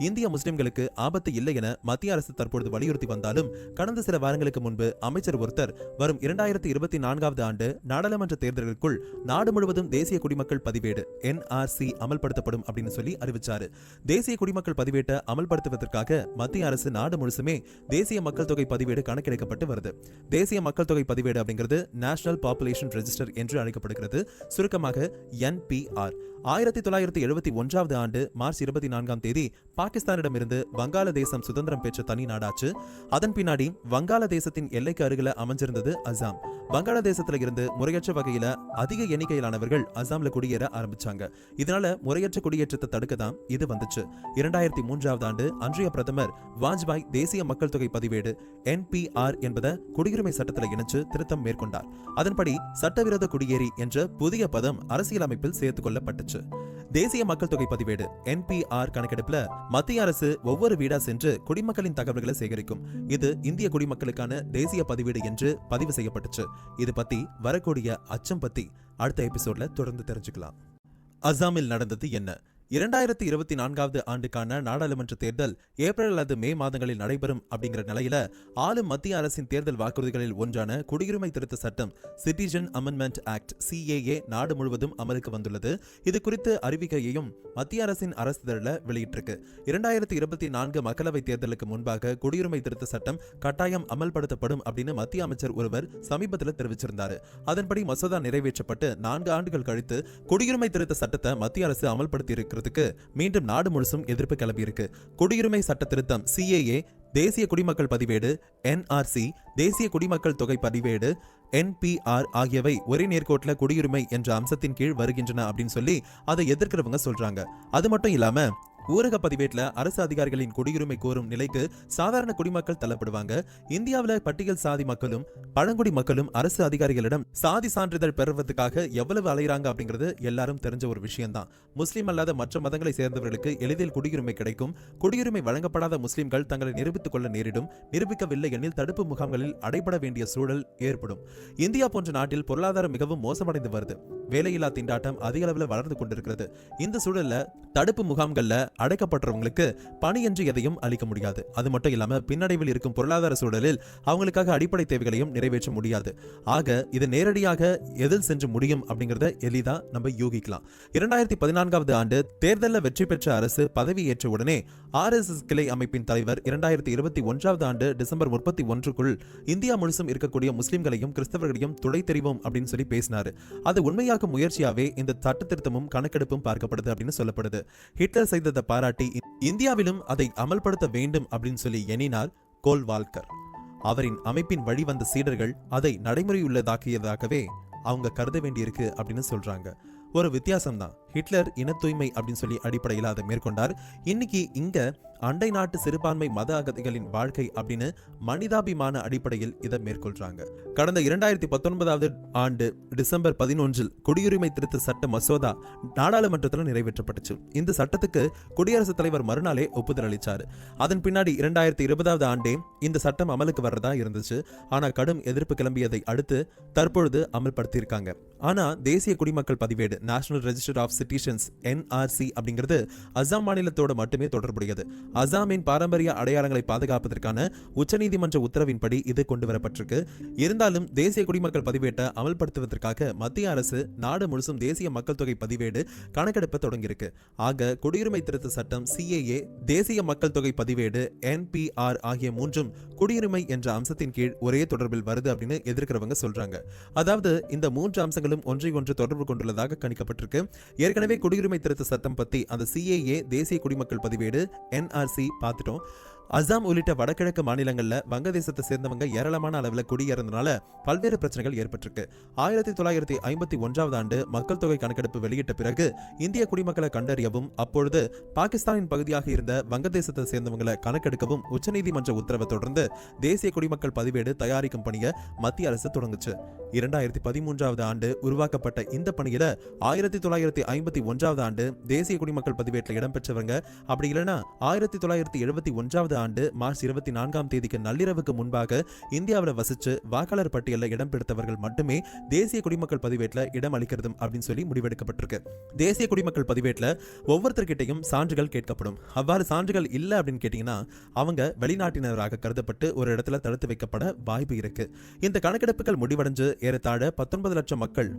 இந்திய முஸ்லிம்களுக்கு ஆபத்து இல்லை என மத்திய அரசு தற்பொழுது வலியுறுத்தி வந்தாலும் கடந்த சில வாரங்களுக்கு முன்பு அமைச்சர் ஒருத்தர் வரும் 2024 ஆண்டு நாடாளுமன்ற தேர்தல்களுக்குள் நாடு முழுவதும் தேசிய குடிமக்கள் பதிவேடு NRC அமல்படுத்தப்படும் அப்படின்னு சொல்லி அறிவிச்சாரு. தேசிய குடிமக்கள் பதிவேட்டை அமல்படுத்துவதற்காக மத்திய அரசு நாடு முழுசுமே தேசிய மக்கள் தொகை பதிவேடு கணக்கெடுக்கப்பட்டு வருது. தேசிய மக்கள் தொகை பதிவேடு அப்படிங்கிறது நேஷனல் பாப்புலேஷன் ரெஜிஸ்டர் என்று அழைக்கப்படுகிறது. சுருக்கமாக NPR. 1971 ஆண்டு மார்ச் 24ஆம் தேதி பாகிஸ்தானிடமிருந்து வங்காளதேசம் சுதந்திரம் பெற்ற தனி நாடாச்சு. அதன் பின்னாடி வங்காளதேசத்தின் எல்லைக்கு அருகில அமைஞ்சிருந்தது அசாம். வங்காளதேசத்துல இருந்து முறையற்ற வகையில அதிக எண்ணிக்கையிலானவர்கள் அசாம்ல குடியேற ஆரம்பிச்சாங்க. இதனால முறையற்ற குடியேற்றத்தை தடுக்க தான் இது வந்துச்சு. 2003 ஆண்டு அன்றைய பிரதமர் வாஜ்பாய் தேசிய மக்கள் தொகை பதிவேடு NPR என்பதை குடியுரிமை சட்டத்தில் இணைச்சு திருத்தம் மேற்கொண்டார். அதன்படி சட்டவிரோத குடியேறி என்ற புதிய பதம் அரசியலமைப்பில் சேர்த்துக் கொள்ளப்பட்டுச்சு. தேசிய மக்கள் தொகை பதிவேடு NPR கணக்கெடுப்புல மத்திய அரசு ஒவ்வொரு வீடா சென்று குடிமக்களின் தகவல்களை சேகரிக்கும். இது இந்திய குடிமக்களுக்கான தேசிய பதிவேடு என்று பதிவு செய்யப்பட்டுச்சு. இது பத்தி வரக்கூடிய அச்சம் பத்தி அடுத்த எபிசோட்ல தொடர்ந்து தெரிஞ்சுக்கலாம். அசாமில் நடந்தது என்ன? 2024 ஆண்டுக்கான நாடாளுமன்ற தேர்தல் ஏப்ரல் அல்லது மே மாதங்களில் நடைபெறும் அப்படிங்கிற நிலையில ஆளும் மத்திய அரசின் தேர்தல் வாக்குறுதிகளில் ஒன்றான குடியுரிமை திருத்த சட்டம் சிட்டிசன் அமெண்ட்மெண்ட் ஆக்ட் CAA நாடு முழுவதும் அமலுக்கு வந்துள்ளது. இது குறித்து அறிவிக்கையையும் மத்திய அரசின் அரசிதழில் வெளியிட்டிருக்கு. 2024 மக்களவை தேர்தலுக்கு முன்பாக குடியுரிமை திருத்த சட்டம் கட்டாயம் அமல்படுத்தப்படும் அப்படின்னு மத்திய அமைச்சர் ஒருவர் சமீபத்தில் தெரிவிச்சிருந்தாரு. அதன்படி மசோதா நிறைவேற்றப்பட்டு 4 ஆண்டுகள் கழித்து குடியுரிமை திருத்த சட்டத்தை மத்திய அரசு அமல்படுத்தி மீண்டும் நாடு முழுசும் எதிர்ப்பு கிளம்பியிருக்கு. குடியுரிமை சட்ட திருத்தம் CAA, தேசிய குடிமக்கள் பதிவேடு NRC, தேசிய குடிமக்கள் தொகை பதிவேடு NPR ஆகியவை ஒரே நேர்கோட்டில் குடியுரிமை என்ற அம்சத்தின் கீழ் வருகின்றன அப்படின்னு சொல்லி அதை எதிர்க்கிறவங்க சொல்றாங்க. அது மட்டும் இல்லாம ஊரக பதிவேட்டில் அரசு அதிகாரிகளின் குடியுரிமை கோரும் நிலைக்கு சாதாரண குடிமக்கள் தள்ளப்படுவாங்க. இந்தியாவில் பட்டியல் சாதி மக்களும் பழங்குடி மக்களும் அரசு அதிகாரிகளிடம் சாதி சான்றிதழ் பெறுவதற்காக எவ்வளவு அலைகிறாங்க அப்படிங்கிறது எல்லாரும் தெரிஞ்ச ஒரு விஷயம்தான். முஸ்லீம் அல்லாத மற்ற மதங்களை சேர்ந்தவர்களுக்கு எளிதில் குடியுரிமை கிடைக்கும். குடியுரிமை வழங்கப்படாத முஸ்லிம்கள் தங்களை நிரூபித்துக் கொள்ள நேரிடும். நிரூபிக்கவில்லை எனில் தடுப்பு முகாம்களில் அடைபட வேண்டிய சூழல் ஏற்படும். இந்தியா போன்ற நாட்டில் பொருளாதாரம் மிகவும் மோசமடைந்து வருது. வேலையில்லா திண்டாட்டம் அதிக அளவில் வளர்ந்து கொண்டிருக்கிறது. இந்த சூழல்ல தடுப்பு முகாம்கள்ல அடைக்கப்பட்டவங்களுக்கு பணி என்று எதையும் அளிக்க முடியாது. அது மட்டும் இல்லாம பின்னடைவில் இருக்கும் பொருளாதார சூழலில் அவங்களுக்காக அடிப்படை தேவைகளையும் நிறைவேற்ற முடியாது. ஆக இது நேரடியாக எதில் சென்று முடியும் அப்படிங்கறத எளிதா நம்ம யூகிக்கலாம். 2014 ஆண்டு தேர்தலில் வெற்றி பெற்ற அரசு பதவி ஏற்ற உடனே RSS கிளை அமைப்பின் தலைவர் 2021 ஆண்டு டிசம்பர் 31க்குள் இந்தியா முழுசும் இருக்கக்கூடிய முஸ்லிம்களையும் கிறிஸ்தவர்களையும் துடை தெரிவோம் அப்படின்னு சொல்லி பேசினாரு. அது உண்மையாக்கும் முயற்சியாவே இந்த சட்ட திருத்தமும் கணக்கெடுப்பும் பார்க்கப்படுது அப்படின்னு சொல்லப்படுது. ஹிட்லர் செய்ததை பாராட்டி இந்தியாவிலும் அதை அமல்படுத்த வேண்டும் அப்படின்னு சொல்லி எண்ணினார் கோல்வால்கர். அவரின் அமைப்பின் வழி வந்த சீடர்கள் அதை நடைமுறையுள்ளதாக்கியதாகவே அவங்க கருத வேண்டியிருக்கு அப்படின்னு சொல்றாங்க. ஒரு வித்தியாசம் தான். ஹிட்லர் இன தூய்மை அப்படின்னு சொல்லி அடிப்படையில் அதை மேற்கொண்டார். இன்னைக்கு இங்க அண்டை நாட்டு சிறுபான்மை மத அகதிகளின் வாழ்க்கை அப்படின்னு மனிதாபிமான அடிப்படையில் இதை மேற்கொள்றாங்க. கடந்த 2019 ஆண்டு டிசம்பர் 11 குடியுரிமை திருத்த சட்ட மசோதா நாடாளுமன்றத்தில் நிறைவேற்றப்பட்டுச்சு. இந்த சட்டத்துக்கு குடியரசுத் தலைவர் மறுநாளே ஒப்புதல் அளிச்சாரு. அதன் பின்னாடி 2020 ஆண்டே இந்த சட்டம் அமலுக்கு வர்றதா இருந்துச்சு. ஆனா கடும் எதிர்ப்பு கிளம்பியதை அடுத்து தற்பொழுது அமல்படுத்தியிருக்காங்க. ஆனா தேசிய குடிமக்கள் பதிவேடு national register of citizens NRC அப்படிங்கிறது அசாம் மாநிலத்தோட மட்டுமே தொடர்புடையது. அசாமின் பாரம்பரிய அடையாளங்களை பாதுகாப்பதற்கான உச்சநீதிமன்ற உத்தரவின்படி இது கொண்டு வரப்பட்டிருக்கு. இருந்தாலும் தேசிய குடிமக்கள் பதிவேட்டை அமல்படுத்துவதற்காக மத்திய அரசு நாடு முழுசும் தேசிய மக்கள் தொகை பதிவேடு கணக்கெடுப்பை தொடங்கியிருக்கு. ஆக குடியுரிமை திருத்த சட்டம் CAA, தேசிய மக்கள் தொகை பதிவேடு NPR ஆகிய மூன்றும் குடியுரிமை என்ற அம்சத்தின் கீழ் ஒரே தொடர்பில் வருது அப்படின்னு எதிர்க்கிறவங்க சொல்றாங்க. அதாவது இந்த 3 அம்சங்களும் ஒன்றை ஒன்று தொடர்பு கொண்டுள்ளதாக கணிக்கப்பட்டிருக்கு. ஏற்கனவே குடியுரிமை திருத்த சட்டம் பத்தி அந்த CAA, தேசிய குடிமக்கள் பதிவேடு NRC பார்த்துட்டோம். அசாம் உள்ளிட்ட வடகிழக்கு மாநிலங்கள்ல வங்கதேசத்தை சேர்ந்தவங்க ஏராளமான அளவில் குடியேறதுனால பல்வேறு பிரச்சனைகள் ஏற்பட்டிருக்கு. 1951 ஆண்டு மக்கள் தொகை கணக்கெடுப்பு வெளியிட்ட பிறகு இந்திய குடிமக்களை கண்டறியவும் அப்பொழுது பாகிஸ்தானின் பகுதியாக இருந்த வங்கதேசத்தை சேர்ந்தவங்களை கணக்கெடுக்கவும் உச்சநீதிமன்ற உத்தரவை தொடர்ந்து தேசிய குடிமக்கள் பதிவேடு தயாரிக்கும் பணியை மத்திய அரசு தொடங்குச்சு. 2013 ஆண்டு உருவாக்கப்பட்ட இந்த பணியில 1951 ஆண்டு தேசிய குடிமக்கள் பதிவேட்டில் இடம்பெற்றவங்க, அப்படி இல்லைன்னா 1971 ஆண்டு மார்ச் 24 தேதிக்கு நள்ளிரவுக்கு முன்பாக இந்தியாவில் வசிச்சு வாக்காளர் பட்டியலில் இடம் பிடித்தவர்கள் மட்டுமே தேசிய குடிமக்கள் பதிவேட்டில் இடம் அளிக்கிறது அப்படின்னு சொல்லி முடிவெடுக்கப்பட்டிருக்கு. தேசிய குடிமக்கள் பதிவேட்டில் ஒவ்வொருத்தர்கிட்டையும் சான்றுகள் கேட்கப்படும். அவ்வாறு சான்றுகள் இல்லை அப்படின்னு கேட்டீங்கன்னா அவங்க வெளிநாட்டினராக கருதப்பட்டு ஒரு இடத்துல தடுத்து வைக்கப்பட வாய்ப்பு இருக்கு. இந்த கணக்கெடுப்புகள் முடிவடைஞ்சு ஏறத்தாழ 19 லட்சம் மக்கள்,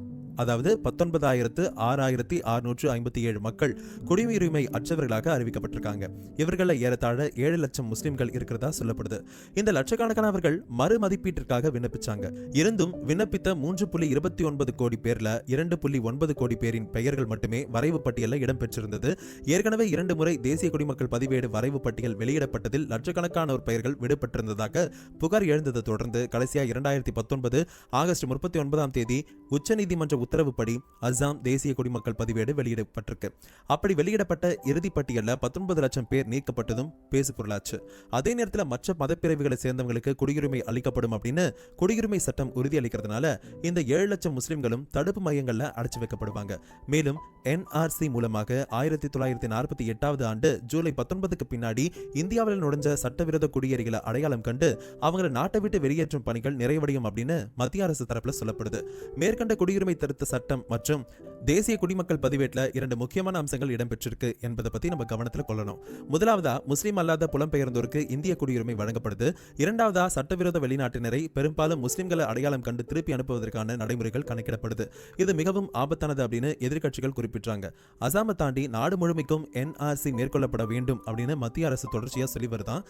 அதாவது 19,657 மக்கள் குடியுரிமை அற்றவர்களாக அறிவிக்கப்பட்டிருக்காங்க. இவர்களில் ஏறத்தாழ 7 லட்சம் முஸ்லிம்கள் இருக்கிறதா சொல்லப்படுது. இந்த லட்சக்கணக்கானவர்கள் மறுமதிப்பீட்டிற்காக விண்ணப்பிச்சாங்க. இருந்தும் விண்ணப்பித்த 3.29 கோடி பேர்ல 2.9 கோடி பேரின் பெயர்கள் மட்டுமே வரைவு பட்டியலில் இடம்பெற்றிருந்தது. ஏற்கனவே 2 முறை தேசிய குடிமக்கள் பதிவேடு வரைவு பட்டியல் வெளியிடப்பட்டதில் லட்சக்கணக்கானோர் பெயர்கள் விடுபட்டிருந்ததாக புகார் எழுந்ததை தொடர்ந்து கடைசியா 2019 ஆகஸ்ட் 39 தேதி உச்சநீதிமன்ற உத்தரவுப்படி அசாம் தேசிய குடிமக்கள் பதிவேடு வெளியிடப்பட்டிருக்கு. அப்படி வெளியிடப்பட்ட இறுதி பட்டியலில் 19 லட்சம் பேர் நீக்கப்பட்டதும் பேசு பொருளாச்சு. அதே நேரத்தில் மற்ற மதப்பிரிவுகளை சேர்ந்தவங்களுக்கு குடியுரிமை அளிக்கப்படும் அப்படின்னு குடியுரிமை சட்டம் உறுதி அளிக்கிறதுனால இந்த 7 லட்சம் முஸ்லிம்களும் தடுப்பு மையங்கள்ல அடைச்சு வைக்கப்படுவாங்க. மேலும் NRC மூலமாக 1948 ஆண்டு ஜூலை 19க்கு பின்னாடி இந்தியாவில் நுழைஞ்ச சட்டவிரோத குடியேறிகளை அடையாளம் கண்டு அவங்களை நாட்டை விட்டு வெளியேற்றும் பணிகள் நிறைவடையும் அப்படின்னு மத்திய அரசு தரப்புல சொல்லப்படுது. மேற்கண்ட குடியுரிமை திருத்த சட்டம் மற்றும் தேசிய குடிமக்கள் பதிவேட்டில் 2 முக்கியமான அம்சங்கள் இடம்பெற்றிருக்கு என்பதை பத்தி நம்ம கவனத்தில் கொள்ளணும். முதலாவதா முஸ்லீம் அல்லாத புலம்பெயர்ந்தோருக்கு இந்திய குடியுரிமை வழங்கப்படுது. இரண்டாவதா சட்டவிரோத வெளிநாட்டினரை பெரும்பாலும் முஸ்லிம்களை அடையாளம் கண்டு திருப்பி அனுப்புவதற்கான நடைமுறைகள் கணக்கிடப்படுது. இது மிகவும் ஆபத்தானது அப்படின்னு எதிர்க்கட்சிகள் குறிப்பிட்டாங்க. அசாமை தாண்டி நாடு முழுமைக்கும் NRC மேற்கொள்ளப்பட வேண்டும் அப்படின்னு மத்திய அரசு தொடர்ச்சியா சொல்லி வருதான்.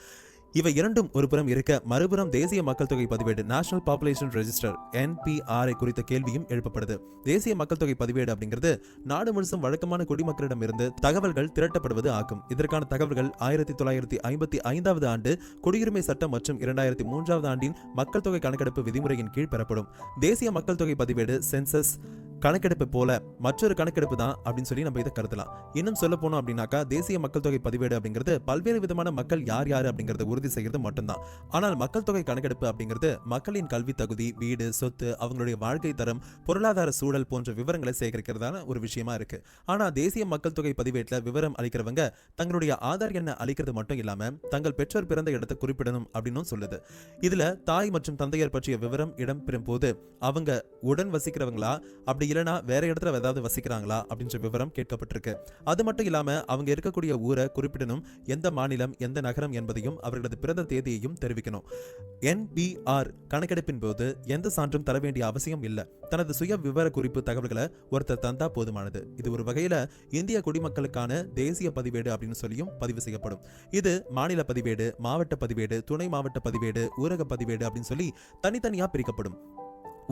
இவை இரண்டும் ஒரு புறம் இருக்க, மறுபுறம் தேசிய மக்கள் தொகை பதிவேடு நேஷனல் பாப்புலேஷன் ரெஜிஸ்டர் NPR குறித்த கேள்வியும் எழுப்பப்படுது. தேசிய மக்கள் தொகை பதிவேடு அப்படிங்கிறது நாடு முழுசும் வழக்கமான குடிமக்களிடம் இருந்து தகவல்கள் திரட்டப்படுவது ஆகும். இதற்கான தகவல்கள் 1955 ஆண்டு குடியுரிமை சட்டம் மற்றும் 2003 ஆண்டின் மக்கள் தொகை கணக்கெடுப்பு விதிமுறையின் கீழ் பெறப்படும். தேசிய மக்கள் தொகை பதிவேடு சென்சஸ் கணக்கெடுப்பு போல மற்றொரு கணக்கெடுப்பு தான் அப்படின்னு சொல்லி நம்ம இதை கருதலாம். இன்னும் சொல்ல போனோம் அப்படின்னாக்கா தேசிய மக்கள் தொகை பதிவேடு அப்படிங்கிறது பல்வேறு விதமான மக்கள் யார் யார் அப்படிங்கறத உறுதி செய்யறது மட்டும்தான். ஆனால் மக்கள் தொகை கணக்கெடுப்பு அப்படிங்கிறது மக்களின் கல்வி தகுதி, வீடு, சொத்து, அவங்களுடைய வாழ்க்கை தரம், பொருளாதார சூழல் போன்ற விவரங்களை சேகரிக்கிறதான ஒரு விஷயமா இருக்கு. ஆனா தேசிய மக்கள் தொகை பதிவேட்டில் விவரம் அளிக்கிறவங்க தங்களுடைய ஆதார் எண்ணை அளிக்கிறது மட்டும் இல்லாம தங்கள் பெற்றோர் பிறந்த இடத்தை குறிப்பிடணும் அப்படின்னு சொல்லுது. இதுல தாய் மற்றும் தந்தையர் பற்றிய விவரம் இடம்பெறும் போது அவங்க உடன் வசிக்கிறவங்களா, அப்படி இல்லைனா வேற இடத்துல ஏதாவது வசிக்கிறாங்களா அப்படின்ற விவரம் கேட்கப்பட்டிருக்கு. அது மட்டும் இல்லாம அவங்க இருக்கக்கூடிய ஊரை குறிப்பிடணும், எந்த மாநிலம், எந்த நகரம் என்பதையும் அவர்களது பிறந்த தேதியையும் தெரிவிக்கணும். NPR கணக்கெடுப்பின் போது எந்த சான்றும் தர வேண்டிய அவசியம் இல்லை. தனது சுய விவர குறிப்பு தகவல்களை ஒருத்தர் தந்தா போதுமானது. இது ஒரு வகையில இந்திய குடிமக்களுக்கான தேசிய பதிவேடு அப்படின்னு சொல்லியும் பதிவு செய்யப்படும். இது மாநில பதிவேடு, மாவட்ட பதிவேடு, துணை மாவட்ட பதிவேடு, ஊரக பதிவேடு அப்படின்னு சொல்லி தனித்தனியா பிரிக்கப்படும்.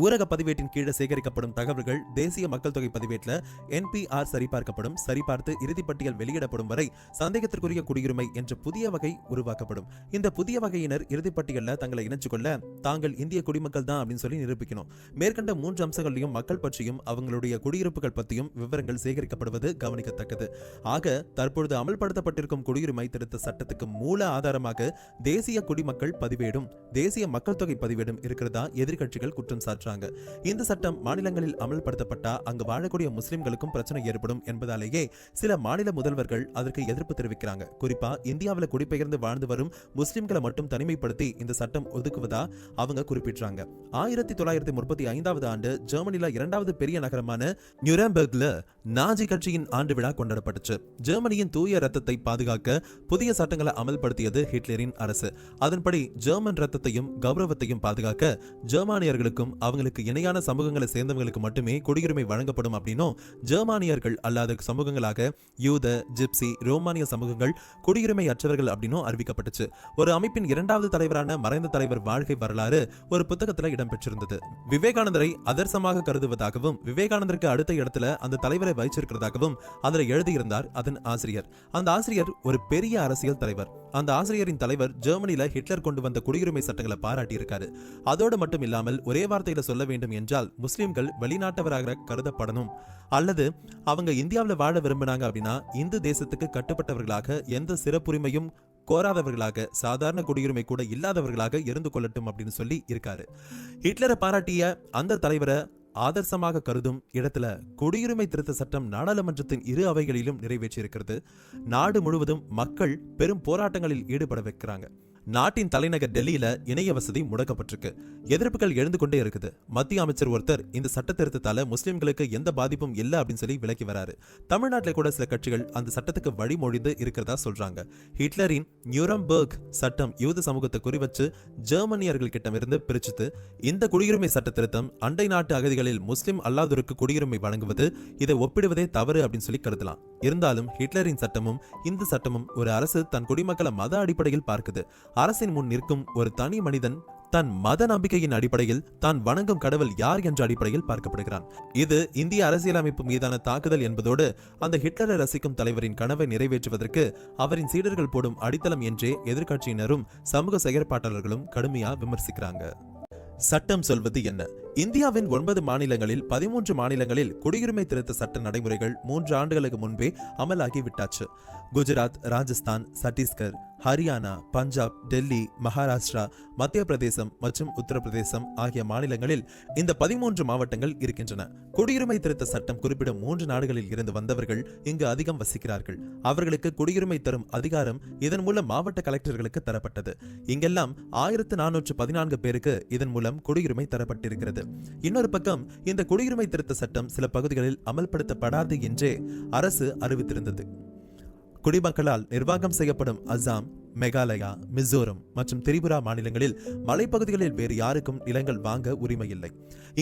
ஊரக பதிவேட்டின் கீழே சேகரிக்கப்படும் தகவல்கள் தேசிய மக்கள் தொகை பதிவேட்டில் NPR சரிபார்க்கப்படும். சரிபார்த்து இறுதிப்பட்டியல் வெளியிடப்படும் வரை சந்தேகத்திற்குரிய குடியுரிமை என்ற புதிய வகை உருவாக்கப்படும். இந்த புதிய வகையினர் இறுதிப்பட்டியலில் தங்களை இணைச்சு கொள்ள தாங்கள் இந்திய குடிமக்கள் தான் அப்படின்னு சொல்லி நிரூபிக்கணும். மேற்கண்ட 3 அம்சங்களையும் மக்கள் பற்றியும் அவங்களுடைய குடியிருப்புகள் பற்றியும் விவரங்கள் சேகரிக்கப்படுவது கவனிக்கத்தக்கது. ஆக தற்பொழுது அமல்படுத்தப்பட்டிருக்கும் குடியுரிமை திருத்த சட்டத்துக்கு மூல ஆதாரமாக தேசிய குடிமக்கள் பதிவேடும் தேசிய மக்கள் தொகை பதிவேடும் இருக்கிறதா எதிர்க்கட்சிகள் குற்றம் சாட்டு. இந்த சட்டம் மாநிலங்களில் அமல்படுத்தப்பட்டா அங்கு வாழக்கூடிய முஸ்லிம்களுக்கும் பிரச்சனை ஏற்படும் என்பதாலேயே சில மாநில முதல்வர்கள் அதற்கு எதிர்ப்பு தெரிவிக்கிறாங்க. குறிப்பா இந்தியாவில் குடிபெயர்ந்து வாழ்ந்து வரும் முஸ்லிம்களை மட்டும் தனிமைப்படுத்தி இந்த சட்டம் ஒதுக்குவதா அவங்க குறிப்பிட்டாங்க. 1935 ஆண்டு ஜெர்மனில 2வது பெரிய நகரமான நியூரம்பெர்க்ல நாஜி கட்சியின் ஆண்டு விழா கொண்டாடப்பட்டுச்சு. ஜெர்மனியின் தூய ரத்தத்தை பாதுகாக்க புதிய சட்டங்களை அமல்படுத்தியது ஹிட்லரின் அரசு. அதன்படி ஜெர்மன் ரத்தத்தையும் கௌரவத்தையும் பாதுகாக்க ஜெர்மானியர்களுக்கும் அவங்களுக்கு இணையான சமூகங்களை சேர்ந்தவங்களுக்கு மட்டுமே குடியுரிமை வழங்கப்படும் அப்படின்னும், ஜெர்மானியர்கள் அல்லாத சமூகங்களாக யூத, ஜிப்சி, ரோமானிய சமூகங்கள் குடியுரிமை அற்றவர்கள் அப்படின்னும் அறிவிக்கப்பட்டுச்சு. ஒரு அமைப்பின் இரண்டாவது தலைவரான மறைந்த தலைவர் வாழ்க்கை வரலாறு ஒரு புத்தகத்துல இடம்பெற்றிருந்தது. விவேகானந்தரை அதர்சமாக கருதுவதாகவும், விவேகானந்தருக்கு அடுத்த இடத்துல அந்த தலைவரை வைச்சிருக்கிறதாகவும் அதில் எழுதியிருந்தார் அதன் ஆசிரியர். அந்த ஆசிரியர் ஒரு பெரிய அரசியல் தலைவர். அந்த ஆசிரியரின் தலைவர் ஜெர்மனில ஹிட்லர் கொண்டு வந்த குடியுரிமை சட்டங்களை பாராட்டி இருக்காரு. அதோடு மட்டும் இல்லாமல் ஒரே வார்த்தையில சொல்ல வேண்டும் என்றால், முஸ்லிம்கள் வெளிநாட்டவராக கருதப்படணும் அல்லது அவங்க இந்தியாவில் வாழ விரும்பினாங்க அப்படின்னா இந்து தேசத்துக்கு கட்டுப்பட்டவர்களாக, எந்த சிறப்புரிமையும் கோராதவர்களாக, சாதாரண குடியுரிமை கூட இல்லாதவர்களாக இருந்து கொள்ளட்டும் அப்படின்னு சொல்லி இருக்காரு. ஹிட்லரை பாராட்டிய அந்த தலைவரை ஆதர்சமாக கருதும் இடத்துல குடியுரிமை திருத்த சட்டம் நாடாளுமன்றத்தின் இரு அவைகளிலும் நிறைவேற்றியிருக்கிறது. நாடு முழுவதும் மக்கள் பெரும் போராட்டங்களில் ஈடுபட வைக்கிறாங்க. நாட்டின் தலைநகர் டெல்லியில இணைய வசதி முடக்கப்பட்டிருக்கு. எதிர்ப்புகள் எழுந்து கொண்டே இருக்குது. மத்திய அமைச்சர் ஒருத்தர் இந்த சட்ட திருத்தத்தால முஸ்லிம்களுக்கு எந்த பாதிப்பும் இல்லை அப்படின்னு சொல்லி விளக்கி வராரு. தமிழ்நாட்டில் கூட சில கட்சிகள் அந்த சட்டத்துக்கு வழிமொழிந்து இருக்கிறதா சொல்றாங்க. ஹிட்லரின் நியூரம்பர்க் சட்டம் யூத சமூகத்தை குறிவச்சு ஜெர்மனியர்கள் கிட்டமிருந்து பிரிச்சுது. இந்த குடியுரிமை சட்ட திருத்தம் அண்டை நாட்டு அகதிகளில் முஸ்லிம் அல்லாதோருக்கு குடியுரிமை வழங்குவது, இதை ஒப்பிடுவதே தவறு அப்படின்னு சொல்லி கருதலாம். இருந்தாலும் ஹிட்லரின் சட்டமும் இந்த சட்டமும் ஒரு அரசு தன் குடிமக்களை மத அடிப்படையில் பார்க்குது. அரசின் முன் நிற்கும் ஒரு தனி மனிதன் தன் மத நம்பிக்கையின் அடிப்படையில் தான் வணங்கும் கடவுள் யார் என்ற அடிப்படையில் பார்க்கப்படுகிறான். இது இந்திய அரசியலமைப்பு மீதான தாக்குதல் என்பதோடு அந்த ஹிட்லரை ரசிக்கும் தலைவரின் கனவை நிறைவேற்றுவதற்கு அவரின் சீடர்கள் போடும் அடித்தளம் என்றே எதிர்க்கட்சியினரும் சமூக செயற்பாட்டாளர்களும் கடுமையா விமர்சிக்கிறாங்க. சட்டம் சொல்வது என்ன? இந்தியாவின் 9 மாநிலங்களில் 13 மாநிலங்களில் குடியுரிமை திருத்த சட்ட நடைமுறைகள் 3 ஆண்டுகளுக்கு முன்பே அமலாகி விட்டாச்சு. குஜராத், ராஜஸ்தான், சத்தீஸ்கர், ஹரியானா, பஞ்சாப், டெல்லி, மகாராஷ்டிரா, மத்திய பிரதேசம் மற்றும் உத்தரப்பிரதேசம் ஆகிய மாநிலங்களில் இந்த 13 மாவட்டங்கள் இருக்கின்றன. குடியுரிமை திருத்த சட்டம் குறிப்பிடும் 3 நாடுகளில் இருந்து வந்தவர்கள் இங்கு அதிகம் வசிக்கிறார்கள். அவர்களுக்கு குடியுரிமை தரும் அதிகாரம் இதன் மூலம் மாவட்ட கலெக்டர்களுக்கு தரப்பட்டது. இங்கெல்லாம் 1414 பேருக்கு இதன் மூலம் குடியுரிமை தரப்பட்டிருக்கிறது. இன்னொரு பக்கம் இந்த குடியுரிமை திருத்த சட்டம் சில பகுதிகளில் அமல்படுத்தப்படாது என்றே அரசு அறிவித்திருந்தது. குடிமக்களால் நிர்வாகம் செய்யப்படும் அசாம், மேகாலயா, மிசோரம் மற்றும் திரிபுரா மாநிலங்களில் மலைப்பகுதிகளில் வேறு யாருக்கும் நிலங்கள் வாங்க உரிமை இல்லை.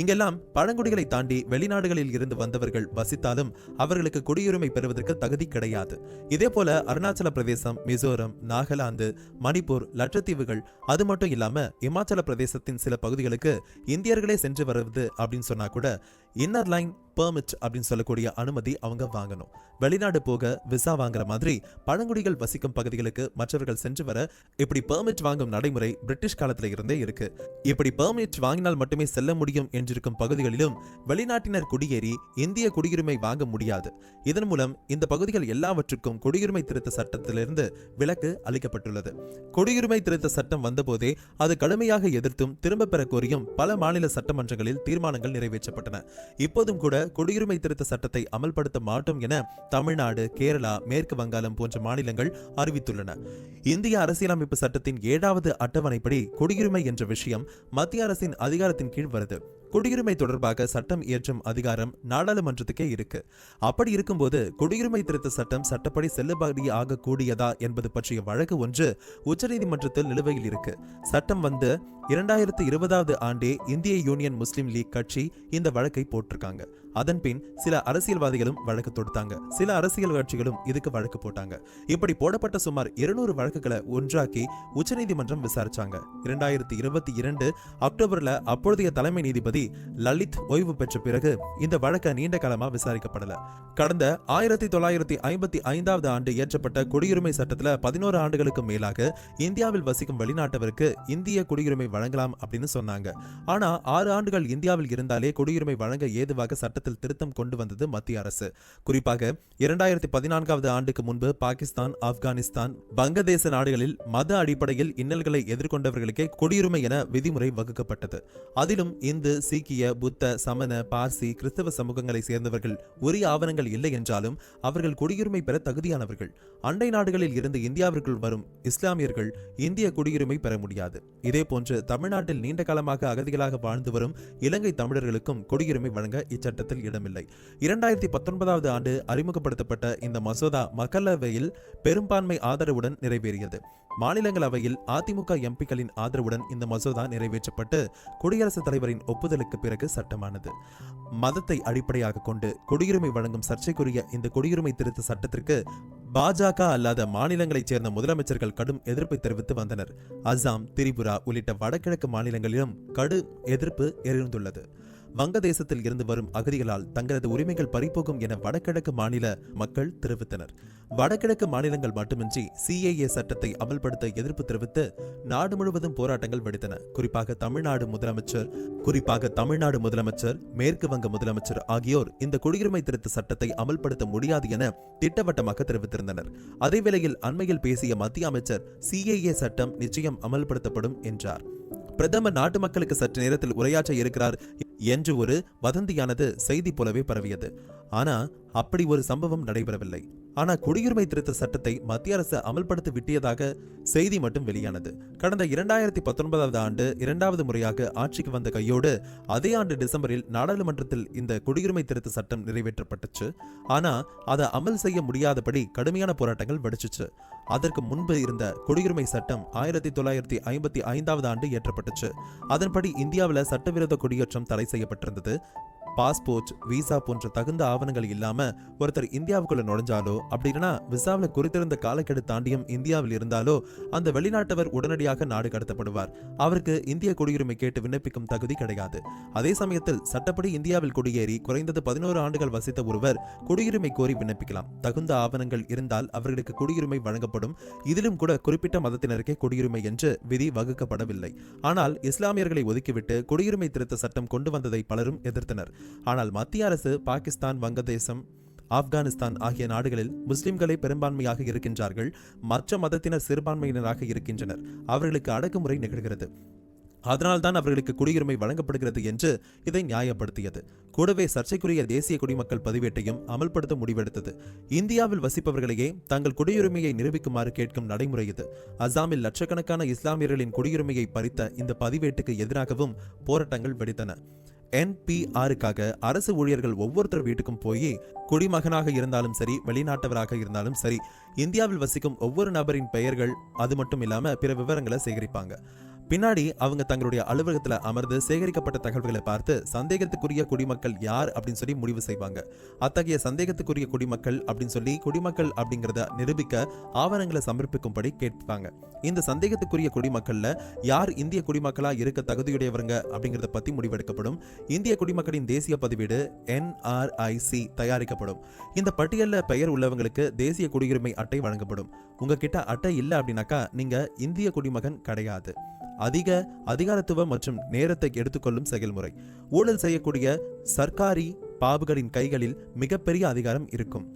இங்கெல்லாம் பழங்குடிகளை தாண்டி வெளிநாடுகளில் இருந்து வந்தவர்கள் வசித்தாலும் அவர்களுக்கு குடியுரிமை பெறுவதற்கு தகுதி கிடையாது. இதே போல அருணாச்சல பிரதேசம், மிசோரம், நாகாலாந்து, மணிப்பூர், லட்சத்தீவுகள், அது மட்டும் இல்லாம இமாச்சல பிரதேசத்தின் சில பகுதிகளுக்கு இந்தியர்களே சென்று வருவது அப்படின்னு சொன்னா கூட இன்னர் லைன் பெர்மிட் அப்படின்னு சொல்லக்கூடிய அனுமதி அவங்க வாங்கணும். வெளிநாடு போக விசா வாங்குற மாதிரி பழங்குடிகள் வசிக்கும் பகுதிகளுக்கு மற்றவர்கள் சென்று வர இப்படி பெர்மிட் வாங்கும் நடைமுறை பிரிட்டிஷ் காலத்துல இருந்தே இருக்கு. இப்படி பெர்மிட் வாங்கினால் மட்டுமே செல்ல முடியும் என்றிருக்கும் பகுதிகளிலும் வெளிநாட்டினர் குடியேறி இந்திய குடியுரிமை வாங்க முடியாது. இதன் மூலம் இந்த பகுதிகள் எல்லாவற்றுக்கும் குடியுரிமை திருத்த சட்டத்திலிருந்து விலக்கு அளிக்கப்பட்டுள்ளது. குடியுரிமை திருத்த சட்டம் வந்தபோதே அது கடுமையாக எதிர்த்தும் திரும்ப பெற கோரியும் பல மாநில சட்டமன்றங்களில் தீர்மானங்கள் நிறைவேற்றப்பட்டன. இப்போதும் கூட குடியுரிமை திருத்த சட்டத்தை அமல்படுத்த மாட்டோம் என தமிழ்நாடு, கேரளா, மேற்கு வங்காளம் போன்ற மாநிலங்கள் அறிவித்துள்ளன. இந்திய அரசியலமைப்பு சட்டத்தின் 7வது அட்டவணைப்படி குடியுரிமை என்ற விஷயம் மத்திய அரசின் அதிகாரத்தின் கீழ் வருது. குடியுரிமை தொடர்பாக சட்டம் இயற்றும் அதிகாரம் நாடாளுமன்றத்துக்கே இருக்கு. அப்படி இருக்கும்போது குடியுரிமை திருத்த சட்டம் சட்டப்படி செல்லுபடி ஆக கூடியதா என்பது பற்றிய வழக்கு ஒன்று உச்சநீதிமன்றத்தில் நிலுவையில் இருக்கு. சட்டம் வந்து 2020 ஆண்டே இந்திய யூனியன் முஸ்லிம் லீக் கட்சி இந்த வழக்கை போட்டிருக்காங்க. அதன் பின் சில அரசியல்வாதிகளும் வழக்கு தொடுத்தாங்க. சில அரசியல் கட்சிகளும் இதுக்கு வழக்கு போட்டாங்க. இப்படி போடப்பட்ட சுமார் 200 வழக்குகளை ஒன்றாக்கி உச்சநீதிமன்றம் விசாரிச்சாங்க. 2022 அக்டோபர்ல அப்பொழுதைய தலைமை நீதிபதி லலித் ஓய்வு பெற்ற பிறகு இந்த வழக்க நீண்ட காலமா விசாரிக்கப்படல. கடந்த 1955 ஆண்டு இயற்றப்பட்ட குடியுரிமை சட்டத்துல 11 ஆண்டுகளுக்கு மேலாக இந்தியாவில் வசிக்கும் வெளிநாட்டவருக்கு இந்திய குடியுரிமை வழங்கலாம் அப்படின்னு சொன்னாங்க. ஆனா 6 ஆண்டுகள் இந்தியாவில் இருந்தாலே குடியுரிமை வழங்க ஏதுவாக சட்டத்தில் திருத்தம் கொண்டு வந்தது மத்திய அரசு. குறிப்பாக 2014 ஆண்டுக்கு முன்பு பாகிஸ்தான், ஆப்கானிஸ்தான், வங்கதேச நாடுகளில் மத அடிப்படையில் இன்னல்களை எதிர்கொண்டவர்களுக்கே குடியுரிமை என விதிமுறை வகுக்கப்பட்டது. அதிலும் இந்து, சீக்கிய, புத்த, சமண, பார்சி, கிறிஸ்தவ சமூகங்களை சேர்ந்தவர்கள் உரிய ஆவணங்கள் இல்லை என்றாலும் அவர்கள் குடியுரிமை பெற தகுதியானவர்கள். அண்டை நாடுகளில் இருந்து இந்தியாவிற்குள் வரும் இஸ்லாமியர்கள் இந்திய குடியுரிமை பெற முடியாது. இதேபோன்று தமிழ்நாட்டில் நீண்ட காலமாக அகதிகளாக வாழ்ந்து வரும் இலங்கை தமிழர்களுக்கும் குடியுரிமை வழங்க இச்சட்டத்தில் சட்டத்தில் இடமில்லை. 2019 ஆண்டு அறிமுகப்படுத்தப்பட்ட இந்த மசோதா மக்களவையில் பெரும்பான்மை ஆதரவுடன் நிறைவேறியது. மாநிலங்களவையில் அதிமுக எம்பிக்களின் ஆதரவுடன் இந்த மசோதா நிறைவேற்றப்பட்டு குடியரசுத் தலைவரின் ஒப்புதலுக்கு பிறகு சட்டமானது. மதத்தை அடிப்படையாக கொண்டு குடியுரிமை வழங்கும் சர்ச்சைக்குரிய இந்த குடியுரிமை திருத்த சட்டத்திற்கு பாஜக அல்லாத மாநிலங்களைச் சேர்ந்த முதலமைச்சர்கள் கடும் எதிர்ப்பை தெரிவித்து வந்தனர். அசாம், திரிபுரா உள்ளிட்ட வடகிழக்கு மாநிலங்களிலும் கடும் எதிர்ப்பு எழுந்துள்ளது. வங்கதேசத்தில் இருந்து வரும் அகதிகளால் தங்களது உரிமைகள் பறிபோகும் என வடகிழக்கு மாநில மக்கள் தெரிவித்தனர். வடகிழக்கு மாநிலங்கள் மட்டுமின்றி CAA சட்டத்தை அமல்படுத்த எதிர்ப்பு தெரிவித்து நாடு முழுவதும் போராட்டங்கள் வெடித்தன. குறிப்பாக தமிழ்நாடு முதலமைச்சர், மேற்கு வங்க முதலமைச்சர் ஆகியோர் இந்த குடியுரிமை திருத்த சட்டத்தை அமல்படுத்த முடியாது என திட்டவட்டமாக தெரிவித்திருந்தனர். அதேவேளையில் அண்மையில் பேசிய மத்திய அமைச்சர் CAA சட்டம் நிச்சயம் அமல்படுத்தப்படும் என்றார். பிரதமர் நாட்டு மக்களுக்கு சற்று நேரத்தில் உரையாற்ற இருக்கிறார் என்று ஒரு வதந்தியானது செய்தி போலவே பரவியது. ஆனா அப்படி ஒரு சம்பவம் நடைபெறவில்லை. ஆனா குடியுரிமை திருத்த சட்டத்தை மத்திய அரசு அமல்படுத்தி விட்டியதாக செய்தி மட்டும் வெளியானது. கடந்த 2019 ஆண்டு 2வது முறையாக ஆட்சிக்கு வந்த கையோடு அதே ஆண்டு டிசம்பரில் நாடாளுமன்றத்தில் இந்த குடியுரிமை திருத்த சட்டம் நிறைவேற்றப்பட்டுச்சு. ஆனா அதை அமல் செய்ய முடியாதபடி கடுமையான போராட்டங்கள் வெடிச்சுச்சு. அதற்கு முன்பு இருந்த குடியுரிமை சட்டம் 1955 ஆண்டு இயற்றப்பட்டுச்சு. அதன்படி இந்தியாவில் சட்டவிரோத குடியேற்றம் தடை செய்யப்பட்டிருந்தது. பாஸ்போர்ட், விசா போன்ற தகுந்த ஆவணங்கள் இல்லாம ஒருத்தர் இந்தியாவுக்குள்ள நுழைஞ்சாலோ அப்படி இல்லைனா விசாவில் குறித்திருந்த காலக்கெடு தாண்டியும் இந்தியாவில் இருந்தாலோ அந்த வெளிநாட்டவர் உடனடியாக நாடு கடத்தப்படுவார். அவருக்கு இந்திய குடியுரிமை கேட்டு விண்ணப்பிக்கும் தகுதி கிடையாது. அதே சமயத்தில் சட்டப்படி இந்தியாவில் குடியேறி குறைந்தது 11 ஆண்டுகள் வசித்த ஒருவர் குடியுரிமை கோரி விண்ணப்பிக்கலாம். தகுந்த ஆவணங்கள் இருந்தால் அவர்களுக்கு குடியுரிமை வழங்கப்படும். இதிலும் கூட குறிப்பிட்ட மதத்தினருக்கே குடியுரிமை என்று விதி வகுக்கப்படவில்லை. ஆனால் இஸ்லாமியர்களை ஒதுக்கிவிட்டு குடியுரிமை திருத்த சட்டம் கொண்டு வந்ததை பலரும் எதிர்த்தனர். ஆனால் மத்திய அரசு பாகிஸ்தான், வங்கதேசம், ஆப்கானிஸ்தான் ஆகிய நாடுகளில் முஸ்லிம்களே பெரும்பான்மையாக இருக்கின்றார்கள். மற்ற மதத்தினர் சிறுபான்மையினராக இருக்கின்றனர். அவர்களுக்கு அடக்குமுறை நிகழ்கிறது. அதனால்தான் அவர்களுக்கு குடியுரிமை வழங்கப்படுகிறது என்று இதை நியாயப்படுத்தியது. கூடவே சர்ச்சைக்குரிய தேசிய குடிமக்கள் பதிவேட்டையும் அமல்படுத்த முடிவெடுத்தது. இந்தியாவில் வசிப்பவர்களையே தங்கள் குடியுரிமையை நிரூபிக்குமாறு கேட்கும் நடைமுறை இது. அசாமில் லட்சக்கணக்கான இஸ்லாமியர்களின் குடியுரிமையை பறித்த இந்த பதிவேட்டுக்கு எதிராகவும் போராட்டங்கள் வெடித்தன. NPRக்காக அரசு ஊழியர்கள் ஒவ்வொருத்தர் வீட்டுக்கும் போய் குடிமகனாக இருந்தாலும் சரி, வெளிநாட்டவராக இருந்தாலும் சரி, இந்தியாவில் வசிக்கும் ஒவ்வொரு நபரின் பெயர்கள் அது மட்டும் இல்லாம பிற விவரங்களை சேகரிப்பாங்க. பின்னாடி அவங்க தங்களுடைய அலுவலகத்தில் அமர்ந்து சேகரிக்கப்பட்ட தகவல்களை பார்த்து சந்தேகத்துக்குரிய குடிமக்கள் யார் அப்படின்னு சொல்லி முடிவு செய்வாங்க. அத்தகைய சந்தேகத்துக்குரிய குடிமக்கள் அப்படின்னு சொல்லி குடிமக்கள் அப்படிங்கிறத நிரூபிக்க ஆவணங்களை சமர்ப்பிக்கும்படி கேட்பாங்க. இந்த சந்தேகத்துக்குரிய குடிமக்கள்ல யார் இந்திய குடிமக்களா இருக்க தகுதியுடையவங்க அப்படிங்கிறத பத்தி முடிவெடுக்கப்படும். இந்திய குடிமக்களின் தேசிய பதிவேடு NRIC தயாரிக்கப்படும். இந்த பட்டியலில் பெயர் உள்ளவங்களுக்கு தேசிய குடியுரிமை அட்டை வழங்கப்படும். உங்ககிட்ட அட்டை இல்லை அப்படின்னாக்கா நீங்க இந்திய குடிமகன் கிடையாது. அதிகாரத்துவ மற்றும் நேரத்தை எடுத்துக்கொள்ளும் செயல்முறை. ஊழல் செய்யக்கூடிய சர்க்காரி பாபுகளின் கைகளில் மிகப்பெரிய அதிகாரம் இருக்கும்.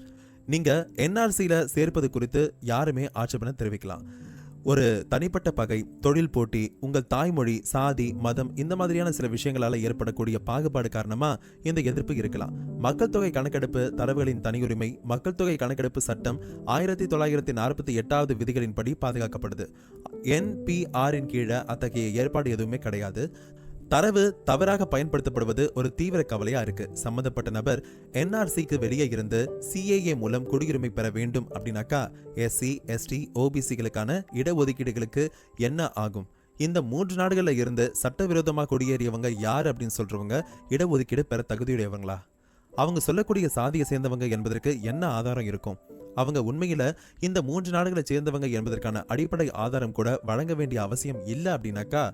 நீங்க NRCல சேர்ப்பது குறித்து யாருமே ஆட்சேபனை தெரிவிக்கலாம். ஒரு தனிப்பட்ட பகை, தொழில் போட்டி, உங்கள் தாய்மொழி, சாதி, மதம் இந்த மாதிரியான சில விஷயங்களால ஏற்படக்கூடிய பாகுபாடு காரணமா இந்த எதிர்ப்பு இருக்கலாம். மக்கள் தொகை கணக்கெடுப்பு தரவுகளின் தனியுரிமை மக்கள் தொகை கணக்கெடுப்பு சட்டம் 1948 விதிகளின்படி பாதுகாக்கப்படுது. NPRின் கீழே அத்தகைய ஏற்பாடு எதுவுமே கிடையாது. தரவு தவறாக பயன்படுத்தப்படுவது ஒரு தீவிர கவலையா இருக்கு. சம்பந்தப்பட்ட நபர் NRCக்கு வெளியே இருந்து CAA மூலம் குடியுரிமை பெற வேண்டும் அப்படின்னாக்கா SC, ST, OBCகளுக்கான இடஒதுக்கீடுகளுக்கு என்ன ஆகும்? இந்த 3 நாடுகளில் இருந்து சட்டவிரோதமாக குடியேறியவங்க யார் அப்படின்னு சொல்றவங்க இடஒதுக்கீடு பெற தகுதியுடையவங்களா? அவங்க சொல்லக்கூடிய சாதியை சேர்ந்தவங்க என்பதற்கு என்ன ஆதாரம் இருக்கும்? அவங்க உண்மையில இந்த 3 நாடுகளை சேர்ந்தவங்க என்பதற்கான அடிப்படை ஆதாரம் கூட வழங்க வேண்டிய அவசியம் இல்லை அப்படின்னாக்கா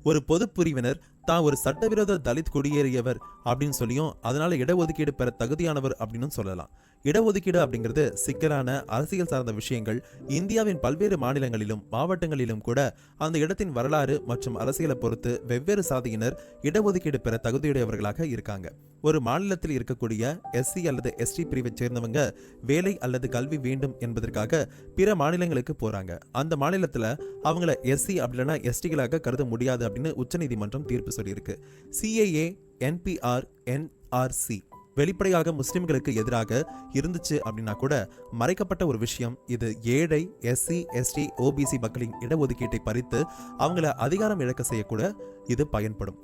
ஒரு பொது பிரிவினர் தான் ஒரு சட்டவிரோத தலித் குடியேறியவர் அப்படின்னு சொல்லியும் அதனால இடஒதுக்கீடு பெற தகுதியானவர் அப்படின்னு சொல்லலாம். இடஒதுக்கீடு அப்படிங்கிறது சிக்கலான அரசியல் சார்ந்த விஷயங்கள். இந்தியாவின் பல்வேறு மாநிலங்களிலும் மாவட்டங்களிலும் கூட அந்த இடத்தின் வரலாறு மற்றும் அரசியலை பொறுத்து வெவ்வேறு சாதியினர் இடஒதுக்கீடு பெற தகுதியுடையவர்களாக இருக்காங்க. ஒரு மாநிலத்தில் இருக்கக்கூடிய SC அல்லது ST பிரிவை சேர்ந்தவங்க வேலை அல்லது கல்வி வேண்டும் என்பதற்காக பிற மாநிலங்களுக்கு போறாங்க. அந்த மாநிலத்துல அவங்கள SC அப்படின்னா STகளாக கருத முடியாது அப்படின்னு உச்சநீதிமன்றம் தீர்ப்பு சொல்லியிருக்கு. CAA, NPR, NRC வெளிப்படையாக முஸ்லிம்களுக்கு எதிராக இருந்துச்சு அப்படின்னா கூட மறைக்கப்பட்ட ஒரு விஷயம் இது. ஏழை SC, ST, OBC மக்களின் இடஒதுக்கீட்டை பறித்து அவங்கள அதிகாரம் இழக்க செய்யக்கூட இது பயன்படும்.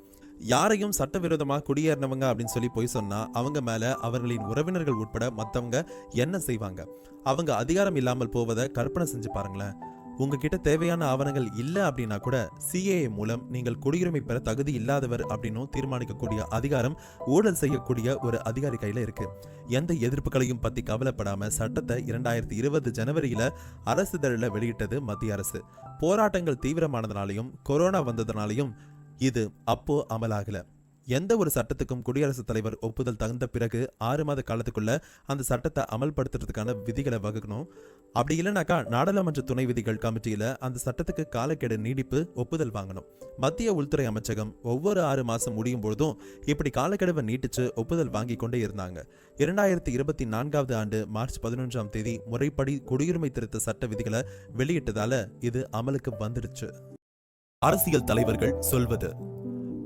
யாரையும் சட்டவிரோதமா குடியேறினவங்க அப்படின்னு சொல்லி போய் சொன்னா அவங்க மேல அவர்களின் உறவினர்கள் உட்பட மத்தவங்க என்ன செய்வாங்க? அவங்க அதிகாரம் இல்லாமல் போவதை கற்பனை செஞ்சு பாருங்களேன். உங்ககிட்ட தேவையான ஆவணங்கள் இல்ல அப்படின்னா கூட சிஏஏ மூலம் நீங்கள் குடியுரிமை பெற தகுதி இல்லாதவர் அப்படின்னும் தீர்மானிக்கக்கூடிய அதிகாரம் ஊழல் செய்யக்கூடிய ஒரு அதிகாரி கையில இருக்கு. எந்த எதிர்ப்புகளையும் பத்தி கவலைப்படாம சட்டத்தை 2020 ஜனவரியில அரசிதழில் வெளியிட்டது மத்திய அரசு. போராட்டங்கள் தீவிரமானதுனாலையும் கொரோனா வந்ததுனாலையும் இது அப்போ அமலாகல. எந்த ஒரு சட்டத்துக்கும் குடியரசுத் தலைவர் ஒப்புதல் தகுந்த பிறகு 6 மாத காலத்துக்குள்ள அந்த சட்டத்தை அமல்படுத்துறதுக்கான விதிகளை வகுக்கணும். அப்படி இல்லைனாக்கா நாடாளுமன்ற துணை விதிகள் கமிட்டியில அந்த சட்டத்துக்கு காலக்கெடு நீடிப்பு ஒப்புதல் வாங்கணும். மத்திய உள்துறை அமைச்சகம் ஒவ்வொரு 6 மாசம் முடியும் பொழுதும் இப்படி காலக்கெடுவை நீட்டிச்சு ஒப்புதல் வாங்கி கொண்டே இருந்தாங்க. 2024 ஆண்டு மார்ச் 11ஆம் தேதி முறைப்படி குடியுரிமை திருத்த சட்ட விதிகளை வெளியிட்டதால இது அமலுக்கு வந்துடுச்சு. அரசியல் தலைவர்கள் சொல்வது: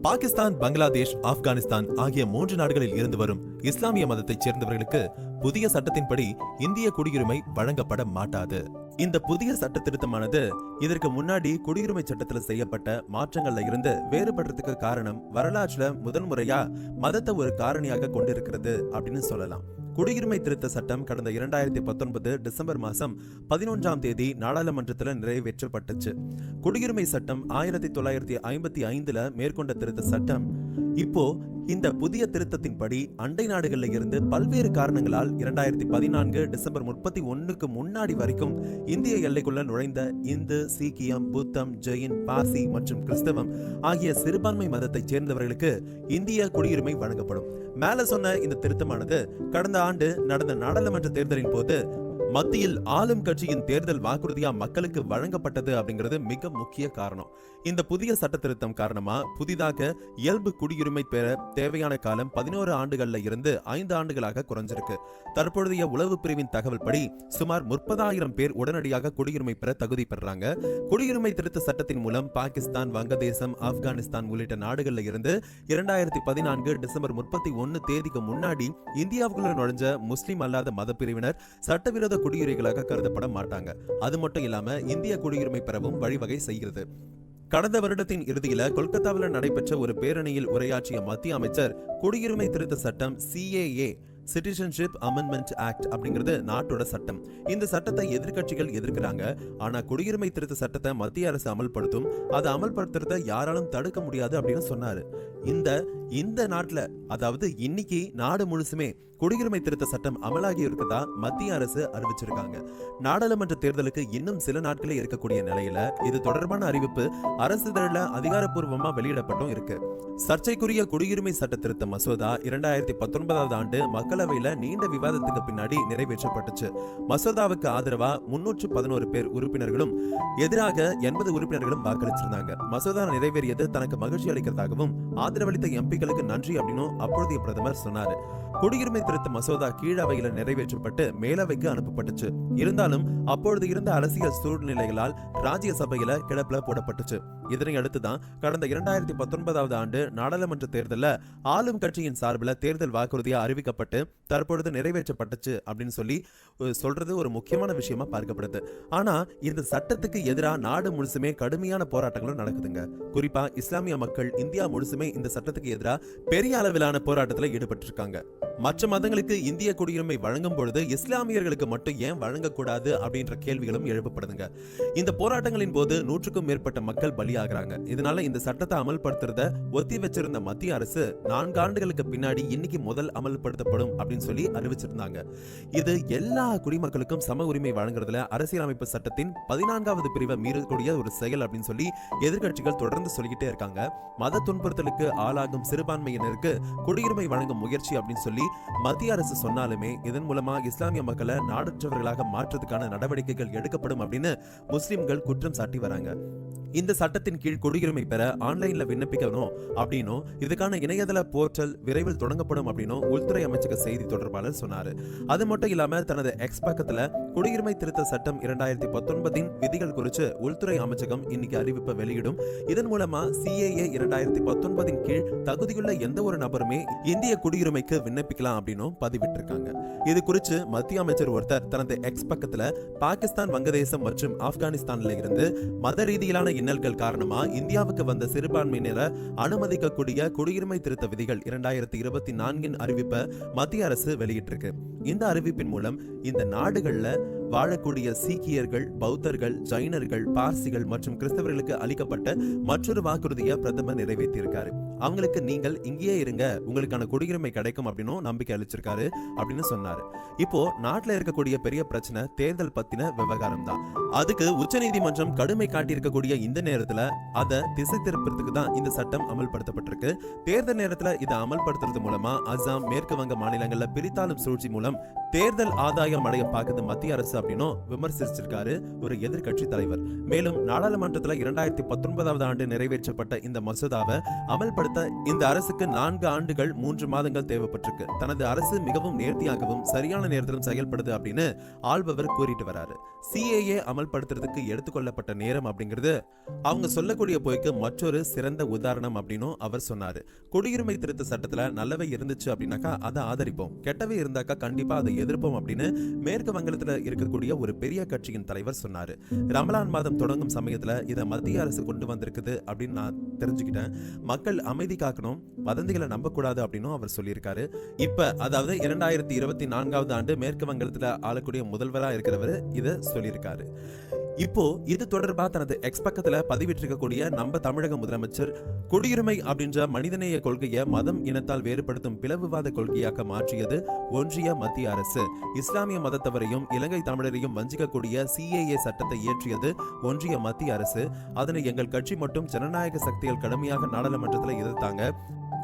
பாகிஸ்தான், பங்களாதேஷ், ஆப்கானிஸ்தான் ஆகிய 3 நாடுகளில் இருந்து வரும் இஸ்லாமிய மதத்தைச் சேர்ந்தவர்களுக்கு புதிய சட்டத்தின்படி இந்திய குடியுரிமை வழங்கப்பட மாட்டாது. இந்த புதிய சட்ட திருத்தமானது இதற்கு முன்னாடி குடியுரிமை சட்டத்துல செய்யப்பட்ட மாற்றங்கள்ல இருந்து வேறுபடுறதுக்கு காரணம் வரலாற்றுல முதன்முறையா மதத்தை ஒரு காரணியாக கொண்டிருக்கிறது அப்படின்னு சொல்லலாம். குடியுரிமை திருத்த சட்டம் கடந்த 2019 டிசம்பர் மாசம் 11ஆம் தேதி நாடாளுமன்றத்தில் நிறைவேற்றப்பட்டுச்சு. குடியுரிமை சட்டம் 1955 மேற்கொண்ட திருத்த சட்டம் இப்போ இந்த புதிய திருத்தத்தின்படி அண்டை நாடுகளில் இருந்து பல்வேறு காரணங்களால் 2014 டிசம்பர் 31க்கு முன்னாடி வரைக்கும் இந்திய எல்லைக்குள்ள நுழைந்த இந்து, சீக்கியம், புத்தம், ஜெயின், பார்சி மற்றும் கிறிஸ்தவம் ஆகிய சிறுபான்மை மதத்தைச் சேர்ந்தவர்களுக்கு இந்திய குடியுரிமை வழங்கப்படும். மேல சொன்ன இந்த திருத்தமானது கடந்த ஆண்டு நடந்த நாடாளுமன்ற தேர்தலின் போது மத்தியில் ஆளும் கட்சியின் தேர்தல் வாக்குறுதியா மக்களுக்கு வழங்கப்பட்டது அப்படிங்கிறது மிக முக்கிய காரணம். இந்த புதிய சட்ட திருத்தம் காரணமா புதிதாக இயல்பு குடியுரிமை பெற தேவையான காலம் 11 ஆண்டுகள்ல இருந்து 5 ஆண்டுகளாக குறைஞ்சிருக்கு. தற்பொழுதைய உளவு பிரிவின் தகவல் படி சுமார் 30,000 பேர் உடனடியாக குடியுரிமை பெற தகுதி பெறாங்க. குடியுரிமை திருத்த சட்டத்தின் மூலம் பாகிஸ்தான், வங்கதேசம், ஆப்கானிஸ்தான் உள்ளிட்ட நாடுகள்ல இருந்து 2014 டிசம்பர் 31 தேதிக்கு முன்னாடி இந்தியாவுக்குள்ள நுழைஞ்ச முஸ்லிம் அல்லாத மத பிரிவினர் சட்டவிரோத குடியுரிமைகளாக கருதப்பட மாட்டாங்க. அது மட்டும் இல்லாம இந்திய குடியுரிமை பெறவும் வழிவகை செய்கிறது. கடந்த வருடத்தின் இறுதியில கொல்கத்தாவில் நடைபெற்ற ஒரு பேரணியில் உரையாற்றிய மத்திய அமைச்சர், குடியுரிமை திருத்த சட்டம் சிஏஏ சிட்டிசன்ஷிப் அமெண்ட்மெண்ட் ஆக்ட் அப்படிங்கிறது நாட்டோட சட்டம். இந்த சட்டத்தை எதிர்கட்சிகள் எதிர்க்கிறாங்க. ஆனா குடியுரிமை திருத்த சட்டத்தை மத்திய அரசு அமல்படுத்தும். அதை அமல்படுத்துறத யாராலும் தடுக்க முடியாது அப்படின்னு சொன்னாரு. இந்த நாட்டுல, அதாவது இன்னைக்கு நாடு முழுசுமே குடியுரிமை திருத்த சட்டம் அமலாகி இருக்கதா மத்திய அரசு அறிவிச்சிருக்காங்க. நாடாளுமன்ற தேர்தலுக்கு இன்னும் சில நாட்களே இருக்கக்கூடிய நிலையில இது தொடர்பான அறிவிப்பு அரசிதழில் அதிகாரப்பூர்வமா வெளியிடப்பட்டும் இருக்கு. சர்ச்சைக்குரிய குடியுரிமை சட்ட திருத்த மசோதா 2019 ஆண்டு மக்களவையில நீண்ட விவாதத்துக்கு பின்னாடி நிறைவேற்றப்பட்டுச்சு. மசோதாவுக்கு ஆதரவா 311 பேர் உறுப்பினர்களும் எதிராக 80 உறுப்பினர்களும் வாக்களிச்சிருந்தாங்க. மசோதா நிறைவேறியது தனக்கு மகிழ்ச்சி அளிக்கிறதாகவும் ஆதரவளித்த எம்பிக்களுக்கு நன்றி அப்படின்னு அப்பொழுதைய பிரதமர் சொன்னாரு. குடியுரிமை திருத்த மசோதா கீழவையில நிறைவேற்றப்பட்டு மேலவைக்கு அனுப்பப்பட்டுச்சு. இருந்தாலும் அப்பொழுது இருந்த அரசியல் சூழ்நிலைகளால் ராஜ்யசபையில கிடப்புல போடப்பட்டுச்சு. இதனை அடுத்துதான் கடந்த 2019 ஆண்டு நாடாளுமன்ற தேர்தலில் ஆளும் கட்சியின் சார்பில் தேர்தல் வாக்குறுதியா அறிவிக்கப்பட்டு தற்பொழுது நிறைவேற்றப்பட்டுச்சு அப்படின்னு சொல்லி சொல்றது ஒரு முக்கியமான விஷயமா பார்க்கப்படுது. ஆனா இந்த சட்டத்துக்கு எதிராக நாடு முழுசுமே கடுமையான போராட்டங்களும் நடக்குதுங்க. குறிப்பா இஸ்லாமிய மக்கள் இந்தியா முழுசுமே இந்த சட்டத்துக்கு எதிராக பெரிய அளவிலான போராட்டத்தில் ஈடுபட்டு இருக்காங்க. மற்ற மதங்களுக்கு இந்திய குடியுரிமை வழங்கும் பொழுது இஸ்லாமியர்களுக்கு மட்டும் ஏன் வழங்கக்கூடாது அப்படின்ற கேள்விகளும் எழுப்பப்படுதுங்க. இந்த போராட்டங்களின் போது 100க்கும் மேற்பட்ட மக்கள் பலியாகிறாங்க. இதனால இந்த சட்டத்தை அமல்படுத்துறத ஒத்தி வச்சிருந்த மத்திய அரசு 4 ஆண்டுகளுக்கு பின்னாடி இன்னைக்கு முதல் அமல்படுத்தப்படும் அப்படின்னு சொல்லி அறிவிச்சிருந்தாங்க. இது எல்லா குடிமக்களுக்கும் சம உரிமை வழங்குறதுல அரசியலமைப்பு சட்டத்தின் 14வது பிரிவை மீறக்கூடிய ஒரு செயல் அப்படின்னு சொல்லி எதிர்கட்சிகள் தொடர்ந்து சொல்லிக்கிட்டே இருக்காங்க. மத துன்புறுத்தலுக்கு ஆளாகும் சிறுபான்மையினருக்கு குடியுரிமை வழங்கும் முயற்சி அப்படின்னு சொல்லி மத்திய அரசு சொன்னாலுமே இதன் மூலமா இஸ்லாமிய மக்களை நாடற்றவர்களாக மாற்றுறதுக்கான நடவடிக்கைகள் எடுக்கப்படும் அப்படின்னு முஸ்லிம்கள் குற்றம் சாட்டி வராங்க. இந்த சட்டத்தின் கீழ் குடியுரிமை பெற ஆன்லைன்ல விண்ணப்பிக்கணும் அப்படின்னும் இதுக்கான இணையதள போர்ட்டல் விரைவில் தொடங்கப்படும் அப்படின்னும் உள்துறை அமைச்சக செய்தி தொடர்பாளர் சொன்னாரு. அது மட்டும் இல்லாம தனது எக்ஸ் பக்கத்துல குடியுரிமை திருத்த சட்டம் 2019 விதிகள் குறித்து உள்துறை அமைச்சகம் இன்னைக்கு அறிவிப்பை வெளியிடும். இதன் மூலமா CAA 2019 கீழ் தகுதியுள்ள எந்த ஒரு நபருமே இந்திய குடியுரிமைக்கு விண்ணப்பிக்கலாம் அப்படின்னு பதிவிட்டிருக்காங்க. இது குறித்து மத்திய அமைச்சர் ஒருத்தர் தனது எக்ஸ் பக்கத்துல பாகிஸ்தான், வங்கதேசம் மற்றும் ஆப்கானிஸ்தான்ல இருந்து மத ரீதியிலான இன்னல்கள் காரணமா இந்தியாவுக்கு வந்த சிறுபான்மையினரை அனுமதிக்கக்கூடிய குடியுரிமை திருத்த விதிகள் 2024 அறிவிப்பை மத்திய அரசு வெளியிட்டிருக்கு. இந்த அறிவிப்பின் மூலம் இந்த நாடுகள்ல வாழக்கூடிய சீக்கியர்கள், பௌத்தர்கள், ஜைனர்கள், பார்சிகள் மற்றும் கிறிஸ்தவர்களுக்கு அளிக்கப்பட்ட மற்றொரு வாக்குறுதியை பிரதமர் நிறைவேற்றியிருக்காரு. அவங்களுக்கு நீங்கள் இங்கேயே இருங்க, உங்களுக்கான குடியுரிமை கிடைக்கும் அப்படின்னு நம்பிக்கை அளிச்சிருக்காரு அப்படின்னு சொன்னாரு. இப்போ நாட்டில் இருக்கக்கூடிய பெரிய பிரச்சனை தேர்தல் பத்தின விவகாரம் தான். அதுக்கு உச்சநீதிமன்றம் கடுமை காட்டியிருக்கக்கூடிய இந்த நேரத்துல அதை திசை திருப்பறதுக்கு தான் இந்த சட்டம் அமல்படுத்தப்பட்டிருக்கு. தேர்தல் நேரத்துல இதை அமல்படுத்துறது மூலமா அசாம், மேற்கு வங்க மாநிலங்கள்ல பிரித்தாளும் சூழ்ச்சி மூலம் தேர்தல் ஆதாயம் அடைய பார்க்குது மத்திய அரசு அப்படின்னு விமர்சிச்சிருக்காரு ஒரு எதிர்கட்சி தலைவர். மேலும் நாடாளுமன்றத்தில் 2019 ஆண்டு நிறைவேற்றப்பட்ட இந்த மசோதாவை அமல்படுத்த இந்த அரசுக்கு 4 ஆண்டுகள் 3 மாதங்கள் தேவைப்பட்டிருக்கு. தனது அரசு மிகவும் நேர்த்தியாகவும் சரியான நேரத்திலும் செயல்படுது அப்படின்னு ஆள்பவர் கூறிட்டு வராரு. CAA அமல்படுத்துறதுக்கு எடுத்துக்கொள்ளப்பட்ட நேரம் அப்படிங்கிறது அவங்க சொல்லக்கூடிய போய்க்கு மற்றொரு சிறந்த உதாரணம் அப்படின்னு அவர் சொன்னாரு. குடியுரிமை திருத்த சட்டத்துல நல்லவை இருந்துச்சு அப்படின்னாக்கா அதை ஆதரிப்போம், கெட்டவை இருந்தாக்கா கண்டிப்பா அதை எதிர்ப்போம் அப்படின்னு மேற்கு வங்கத்துல இருக்கக்கூடிய ஒரு பெரிய கட்சியின் தலைவர் சொன்னாரு. ரமலான் மாதம் தொடங்கும் சமயத்துல இதை மத்திய அரசு கொண்டு வந்திருக்குது அப்படின்னு நான் தெரிஞ்சுக்கிட்டேன். மக்கள் அமைதி காக்கணும், வதந்திகளை நம்பக்கூடாது அப்படின்னு அவர் சொல்லியிருக்காரு. இப்ப அதாவது 2024 ஆண்டு மேற்கு வங்கத்துல ஆளக்கூடிய முதல்வரா இருக்கிறவர் இதை சொல்லியிருக்காரு. இப்போ இது தொடர்பா தனது எக்ஸ் பக்கத்துல பதிவிட்டிருக்கக்கூடிய நம்ம தமிழக முதலமைச்சர் குடியுரிமை அப்படின்ற மனிதநேய கொள்கையை மதம் இனத்தால் வேறுபடுத்தும் பிளவுவாத கொள்கையாக மாற்றியது ஒன்றிய மத்திய அரசு. இஸ்லாமிய மதத்தவரையும் இலங்கை தமிழரையும் வஞ்சிக்கக்கூடிய CAA சட்டத்தை இயற்றியது ஒன்றிய மத்திய அரசு. அதனை எங்கள் கட்சி மற்றும் ஜனநாயக சக்திகள் கடுமையாக நாடாளுமன்றத்தில் எதிர்த்தாங்க.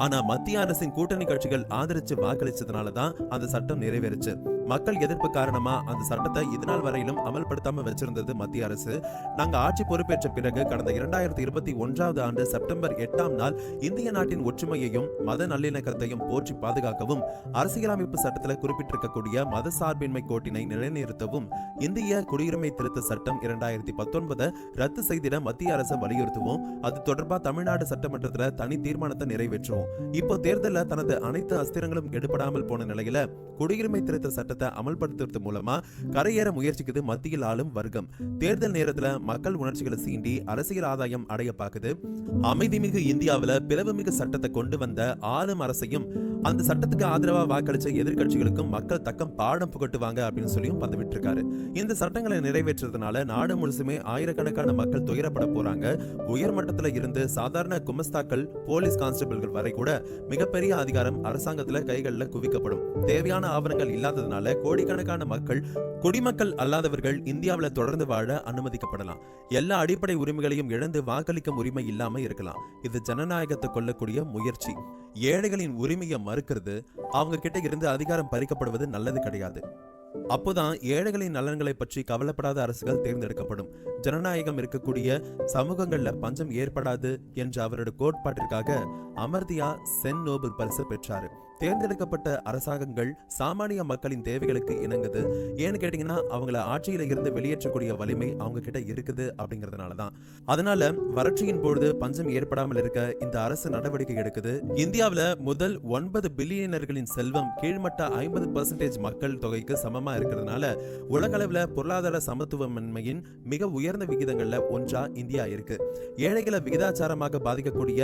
ஆனா மத்திய அரசின் கூட்டணி கட்சிகள் ஆதரிச்சு வாக்களிச்சதுனால தான் அந்த சட்டம் நிறைவேறுச்சு. மக்கள் எதிர்ப்பு காரணமா அந்த சட்டத்தை இதனால் வரையிலும் அமல்படுத்தாம வச்சிருந்தது மத்திய அரசு. நாங்க ஆட்சி பொறுப்பேற்ற பிறகு கடந்த 2021 ஆண்டு செப்டம்பர் 8ஆம் நாள் இந்திய நாட்டின் ஒற்றுமையையும் மத நல்லிணக்கத்தையும் போற்றி பாதுகாக்கவும், அரசியலமைப்பு சட்டத்தில் குறிப்பிட்டிருக்கக்கூடிய மத சார்பின்மை கோட்டினை நிலைநிறுத்தவும் இந்திய குடியுரிமை திருத்த சட்டம் 2019 ரத்து செய்திட மத்திய அரசை வலியுறுத்துவோம். அது தொடர்பா தமிழ்நாடு சட்டமன்றத்தில் தனி தீர்மானத்தை நிறைவேற்றுவோம். இப்போ தேர்தலில் தனது அனைத்து அஸ்திரங்களும் எடுபடாமல் போன நிலையில குடியுரிமை திருத்த சட்டத்தை அமல்படுத்துறது மூலமா கரையேற முயற்சிக்குது மத்தியில் ஆளும் வர்க்கம். தேர்தல் நேரத்துல மக்கள் உணர்ச்சிகளை சீண்டி அரசியல் ஆதாயம் அடைய பார்க்குது. அமைதிமிகு இந்தியாவில பிளவுமிகு சட்டத்தை கொண்டு வந்த ஆளும் அரசையும் அந்த சட்டத்துக்கு ஆதரவா வாக்களிச்ச எதிர்கட்சிகளுக்கும் மக்கள் தக்கம் பாடம் புகட்டுவாங்க அப்படின்னு சொல்லியும் பதிவிட்டு இருக்காரு. இந்த சட்டங்களை நிறைவேற்றுறதுனால நாடு முழுசுமே ஆயிரக்கணக்கான மக்கள் துயரப்பட போறாங்க. உயர்மட்டத்துல இருந்து சாதாரண குமஸ்தாக்கள், போலீஸ் கான்ஸ்டபிள்கள் வரை கூட மிகப்பெரிய அதிகாரம் அரசாங்கத்துல கைகள்ல குவிக்கப்படும். தேவையான ஆவணங்கள் இல்லாததுனால கோடிக்கணக்கான மக்கள், குடிமக்கள் அல்லாதவர்கள் இந்தியாவில் தொடர்ந்து வாழ அனுமதிக்கப்படலாம். எல்லா அடிப்படை உரிமைகளையும் இழந்து வாக்களிக்கும் உரிமை இல்லாம இருக்கலாம். இது ஜனநாயகத்தை கொள்ளக்கூடிய முயற்சி. ஏழைகளின் உரிமையை மறுக்கிறது, அவங்க கிட்ட இருந்து அதிகாரம் பறிக்கப்படுவது நல்லது கிடையாது. அப்போதான் ஏழைகளின் நலன்களை பற்றி கவலைப்படாத அரசுகள் தேர்ந்தெடுக்கப்படும். ஜனநாயகம் இருக்கக்கூடிய சமூகங்கள்ல பஞ்சம் ஏற்படாது என்ற அவரோட கோட்பாட்டிற்காக அமர்தியா சென் நோபல் பரிசு பெற்றாரு. தேர்ந்தெடுக்கப்பட்ட அரசாங்கங்கள் சாமானிய மக்களின் தேவைகளுக்கு இணங்குது. ஏன்னு கேட்டீங்கன்னா அவங்கள ஆட்சியில இருந்து வெளியேற்றக்கூடிய வலிமை அவங்க கிட்ட இருக்குது அப்படிங்கறதுனாலதான். அதனால வறட்சியின் பொழுது பஞ்சம் ஏற்படாமல் இருக்க இந்த அரசு நடவடிக்கை எடுக்குது. இந்தியாவில முதல் 9 பில்லியனர்களின் செல்வம் கீழ்மட்ட 50% மக்கள் தொகைக்கு சமமா இருக்கிறதுனால உலக அளவுல பொருளாதார சமத்துவமின்மையின் மிக உயர்ந்த விகிதங்கள்ல ஒன்றா இந்தியா இருக்கு. ஏழைகளை விகிதாச்சாரமாக பாதிக்கக்கூடிய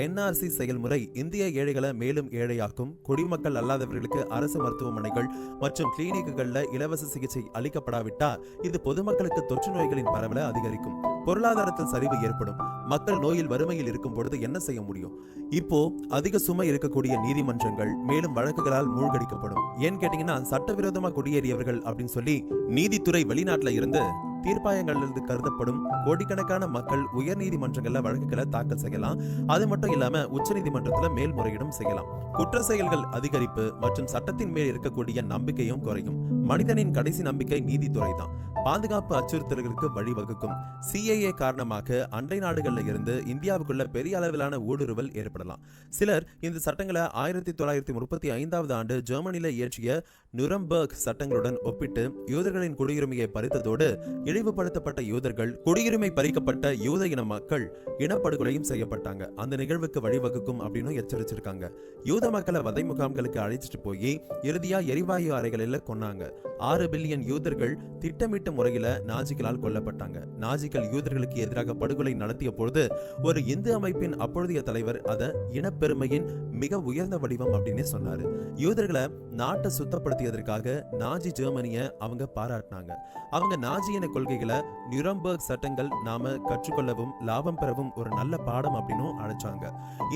NRC செயல்முறை இந்திய ஏழைகளை மேலும் ஏழையாக்கும். குடிமக்கள் அல்லாதவர்களுக்கு அரசு மருத்துவமனைகள் மற்றும் கிளினிக்குகள்ல இலவச சிகிச்சை அளிக்கப்படாவிட்டா இது பொதுமக்களுக்கு தொற்று நோய்களின் பரவலை அதிகரிக்கும். பொருளாதாரத்தில் சரிவு ஏற்படும். மக்கள் நோயில் வறுமையில் இருக்கும் பொழுது என்ன செய்ய முடியும்? இப்போ அதிக சுமை இருக்கக்கூடிய நீதிமன்றங்கள் மேலும் வழக்குகளால் மூழ்கடிக்கப்படும். ஏன்னு கேட்டீங்கன்னா சட்டவிரோதமா குடியேறியவர்கள் அப்படின்னு சொல்லி நீதித்துறை வெளிநாட்டுல இருந்து தீர்ப்பாயங்களிலிருந்து கருதப்படும் கோடிக்கணக்கான மக்கள் உயர் நீதிமன்றங்கள்ல வழக்குகளை தாக்கல் செய்யலாம். அது மட்டும் இல்லாம உச்ச நீதிமன்றத்துல மேல்முறையீடும் செய்யலாம். குற்ற செயல்கள் அதிகரிப்பு மற்றும் சட்டத்தின் மேல் இருக்கக்கூடிய நம்பிக்கையும் குறையும். மனிதனின் கடைசி நம்பிக்கை நீதித்துறை தான். பாதுகாப்பு அச்சுறுத்தல்களுக்கு வழிவகுக்கும். CAA காரணமாக அண்டை நாடுகள்ல இருந்து இந்தியாவுக்குள்ள பெரிய அளவிலான ஊடுருவல் ஏற்படலாம். சிலர் இந்த சட்டங்களை 1935 ஆண்டு ஜெர்மனியில இயற்றிய நுரம்பர்க் சட்டங்களுடன் ஒப்பிட்டு யூதர்களின் குடியுரிமையை பறித்ததோடு இழிவுபடுத்தப்பட்ட யூதர்கள், குடியுரிமை பறிக்கப்பட்ட யூத இன மக்கள் இனப்படுகொலையும் செய்யப்பட்டாங்க. அந்த நிகழ்வுக்கு வழிவகுக்கும் அப்படின்னு எச்சரிச்சிருக்காங்க. யூத மக்களை வதை முகாம்களுக்கு அழைச்சிட்டு போய் இறுதியா எரிவாயு அறைகளில் கொன்னாங்க. 6 பில்லியன் யூதர்கள் திட்டமிட்ட முறையில நாஜிகளால் கொல்லப்பட்டாங்க. நாஜிகள் யூதர்களுக்கு எதிராக படுகொலை நடத்திய பொழுது ஒரு இந்து அமைப்பின் அப்பொழுதைய தலைவர் அதை இனப்பெருமையின் மிக உயர்ந்த வடிவம் அப்படின்னு சொன்னாரு. யூதர்களை நாட்டை சுத்தப்படுத்தியதற்காக நாஜி ஜெர்மனிய அவங்க பாராட்டினாங்க. அவங்க நாஜியின கொள்கைகளை நியூரம்பர்க் சட்டங்கள் நாம கற்றுக்கொள்ளவும் லாபம் பெறவும் ஒரு நல்ல பாடம் அப்படின்னும் அழைச்சாங்க.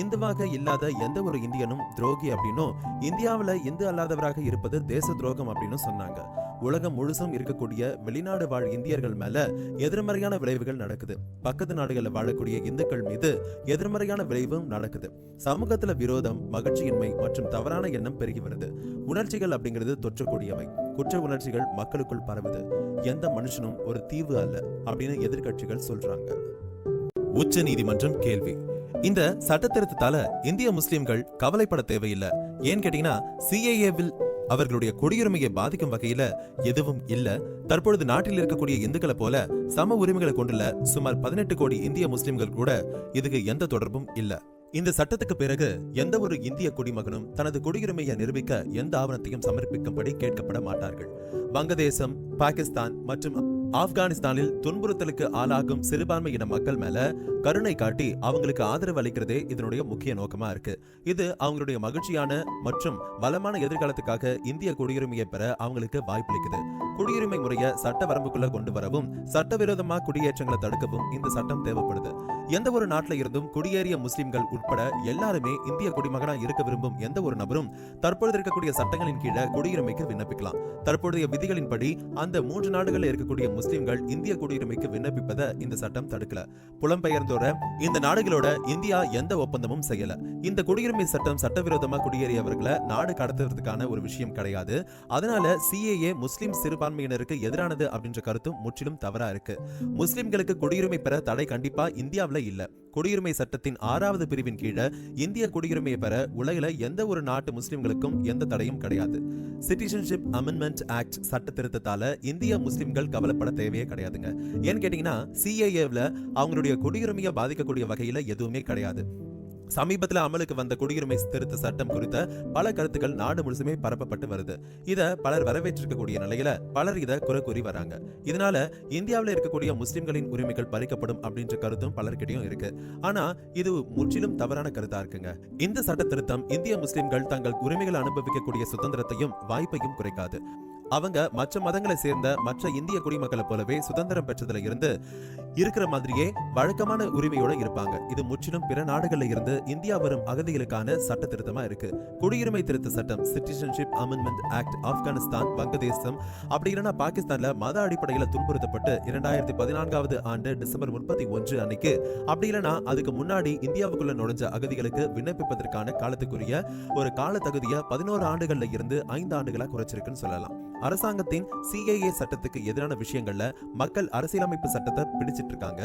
இந்துவாக இல்லாத எந்த ஒரு இந்தியனும் துரோகி அப்படின்னும், இந்தியாவில் இந்து அல்லாதவராக இருப்பது தேச துரோகம் அப்படின்னு சொன்னாங்க. உலகம் முழுசும் இருக்கக்கூடிய வெளிநாடு வாழ் இந்தியர்கள் மேல எதிர்மறையான விளைவுகள் நடக்குது. பக்கத்து நாடுகளில் வாழக்கூடிய இந்துக்கள் மீது எதிர்மறையான விளைவும் நடக்குது. சமூகத்துல விரோதம், மகிழ்ச்சியின்மை மற்றும் தவறான எண்ணம் பெருகி வருது. உணர்ச்சிகள் அப்படிங்கிறது தொற்றக்கூடியவை. குற்ற உணர்ச்சிகள் மக்களுக்குள் பரவுது. எந்த மனுஷனும் ஒரு தீவு அல்ல அப்படின்னு எதிர்கட்சிகள் சொல்றாங்க. உச்ச நீதிமன்றம் கேள்வி: இந்த சட்ட திருத்தத்தால இந்திய முஸ்லிம்கள் கவலைப்பட தேவையில்லை. ஏன்னு கேட்டீங்கன்னா, சிஏஏவில் அவர்களுடைய குடியுரிமையை பாதிக்கும் வகையில எதுவும் இல்ல. தற்பொழுது நாட்டில் இருக்கக்கூடிய இந்துக்களை போல சம உரிமைகளை கொண்டுள்ள சுமார் 18 கோடி இந்திய முஸ்லிம்கள் கூட இதுக்கு எந்த தொடர்பும் இல்ல. இந்த சட்டத்துக்கு பிறகு எந்த ஒரு இந்திய குடிமகனும் தனது குடியுரிமையை நிரூபிக்க எந்த ஆவணத்தையும் சமர்ப்பிக்கும்படி கேட்கப்பட மாட்டார்கள். வங்கதேசம், பாகிஸ்தான் மற்றும் ஆப்கானிஸ்தானில் துன்புறுத்தலுக்கு ஆளாகும் சிறுபான்மையின மக்கள் மேல கருணை காட்டி அவங்களுக்கு ஆதரவு அளிக்கிறதே இதனுடைய முக்கிய நோக்கமா இருக்கு. இது அவங்களுடைய மகிழ்ச்சியான மற்றும் வளமான எதிர்காலத்துக்காக இந்திய குடியுரிமையை பெற அவங்களுக்கு வாய்ப்பளிக்குது. குடியுரிமை முறையை சட்ட வரம்புக்குள்ள கொண்டு வரவும் சட்டவிரோதமா குடியேற்றங்களை தடுக்கவும் இந்த சட்டம் தேவைப்படுது. எந்த ஒரு நாட்டில இருந்தும் குடியேறிய முஸ்லிம்கள் உட்பட எல்லாருமே இந்திய குடிமகனா இருக்க விரும்பும் எந்த ஒரு நபரும் தற்பொழுது இருக்கக்கூடிய சட்டங்களின் கீழே குடியுரிமைக்கு விண்ணப்பிக்கலாம். தற்போதைய விதிகளின்படி அந்த 3 நாடுகளில் இருக்கக்கூடிய முஸ்லிம்கள் இந்திய குடியுரிமைக்கு விண்ணப்பிப்பதை இந்த சட்டம் தடுக்கல. புலம்பெயர்ந்தோர இந்த நாடுகளோட இந்தியா எந்த ஒப்பந்தமும் செய்யல. இந்த குடியுரிமை சட்டம் சட்டவிரோதமா குடியேறியவர்களை நாடு கடத்துறதுக்கான ஒரு விஷயம் கிடையாது. அதனால சிஏஏ முஸ்லிம் சிறுபான்மையினருக்கு எதிரானது அப்படின்ற கருத்தும் முற்றிலும் தவறா இருக்கு. முஸ்லிம்களுக்கு குடியுரிமை பெற தடை கண்டிப்பா இந்தியாவில் இல்ல. குடியுரிமை சட்டத்தின் 6வது பிரிவின் கீழே இந்திய குடியுரிமையை பெற உலகில எந்த ஒரு நாட்டு முஸ்லிம்களுக்கும் எந்த தடையும் கிடையாது. சிட்டிசன்ஷிப் அமெண்ட்மெண்ட் ஆக்ட் சட்ட திருத்தத்தால இந்திய முஸ்லிம்கள் கவலைப்பட தேவையே கிடையாதுங்க. ஏன்னு கேட்டீங்கன்னா, சிஏஏவில் அவங்களுடைய குடியுரிமையை பாதிக்கக்கூடிய வகையில எதுவுமே கிடையாது. சமீபத்தில் அமலுக்கு வந்த குடியுரிமை திருத்த சட்டம் குறித்த பல கருத்துக்கள் நாடு முழுசுமே பரப்பப்பட்டு வருது. இத பலர் வரவேற்றிருக்கக்கூடிய நிலையில பலர் இதை குறை கூறி வராங்க. இதனால இந்தியாவில் இருக்கக்கூடிய முஸ்லிம்களின் உரிமைகள் பறிக்கப்படும் அப்படின்ற கருத்தும் பலர்கிட்டையும் இருக்கு. ஆனா இது முற்றிலும் தவறான கருத்தா இருக்குங்க. இந்த சட்ட திருத்தம் இந்திய முஸ்லிம்கள் தங்கள் உரிமைகளை அனுபவிக்கக்கூடிய சுதந்திரத்தையும் வாய்ப்பையும் குறைக்காது. அவங்க மற்ற மதங்களை சேர்ந்த மற்ற இந்திய குடிமக்களை போலவே சுதந்திரம் பெற்றதுல இருந்து இருக்கிற மாதிரியே வழக்கமான உரிமையோட இருப்பாங்க. இது முற்றிலும் பிற நாடுகள்ல இருந்து இந்தியா வரும் அகதிகளுக்கான சட்ட திருத்தமா இருக்கு. குடியுரிமை திருத்த சட்டம் சிட்டிசன்ஷிப் அமெண்ட்மெண்ட் ஆக்ட் ஆப்கானிஸ்தான், வங்கதேசம் அப்படி இல்லைன்னா பாகிஸ்தான்ல மத அடிப்படையில துன்புறுத்தப்பட்டு 2014 ஆண்டு டிசம்பர் 31 அன்னைக்கு, அப்படி இல்லைன்னா அதுக்கு முன்னாடி இந்தியாவுக்குள்ள நுழைஞ்ச அகதிகளுக்கு விண்ணப்பிப்பதற்கான காலத்துக்குரிய ஒரு கால தகுதியை 11 ஆண்டுகள்ல இருந்து 5 ஆண்டுகளா குறைச்சிருக்குன்னு சொல்லலாம். அரசாங்கத்தின் சிஏஏ சட்டத்துக்கு எதிரான விஷயங்கள்ல மக்கள் அரசியலமைப்பு சட்டத்தை பிடிச்சிட்டு இருக்காங்க.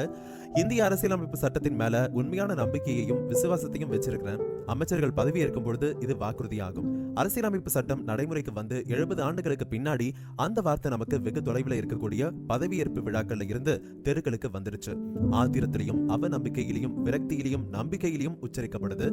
இந்திய அரசியலமைப்பு சட்டத்தின் மேல உண்மையான நம்பிக்கையையும் விசுவாசத்தையும் வச்சிருக்கிறேன். அமைச்சர்கள் பதவி ஏற்கும் பொழுது இது வாக்குறுதியாகும். அரசியலமைப்பு சட்டம் நடைமுறைக்கு வந்து 70 ஆண்டுகளுக்கு பின்னாடி அந்த வார்த்தை நமக்கு வெகு தொலைவில் இருக்கக்கூடிய பதவியேற்பு விழாக்கள்ல இருந்து தெருக்களுக்கு வந்துருச்சு. ஆத்திரத்திலையும் அவநம்பிக்கையிலையும் விரக்தியிலையும் நம்பிக்கையிலையும் உச்சரிக்கப்படுது.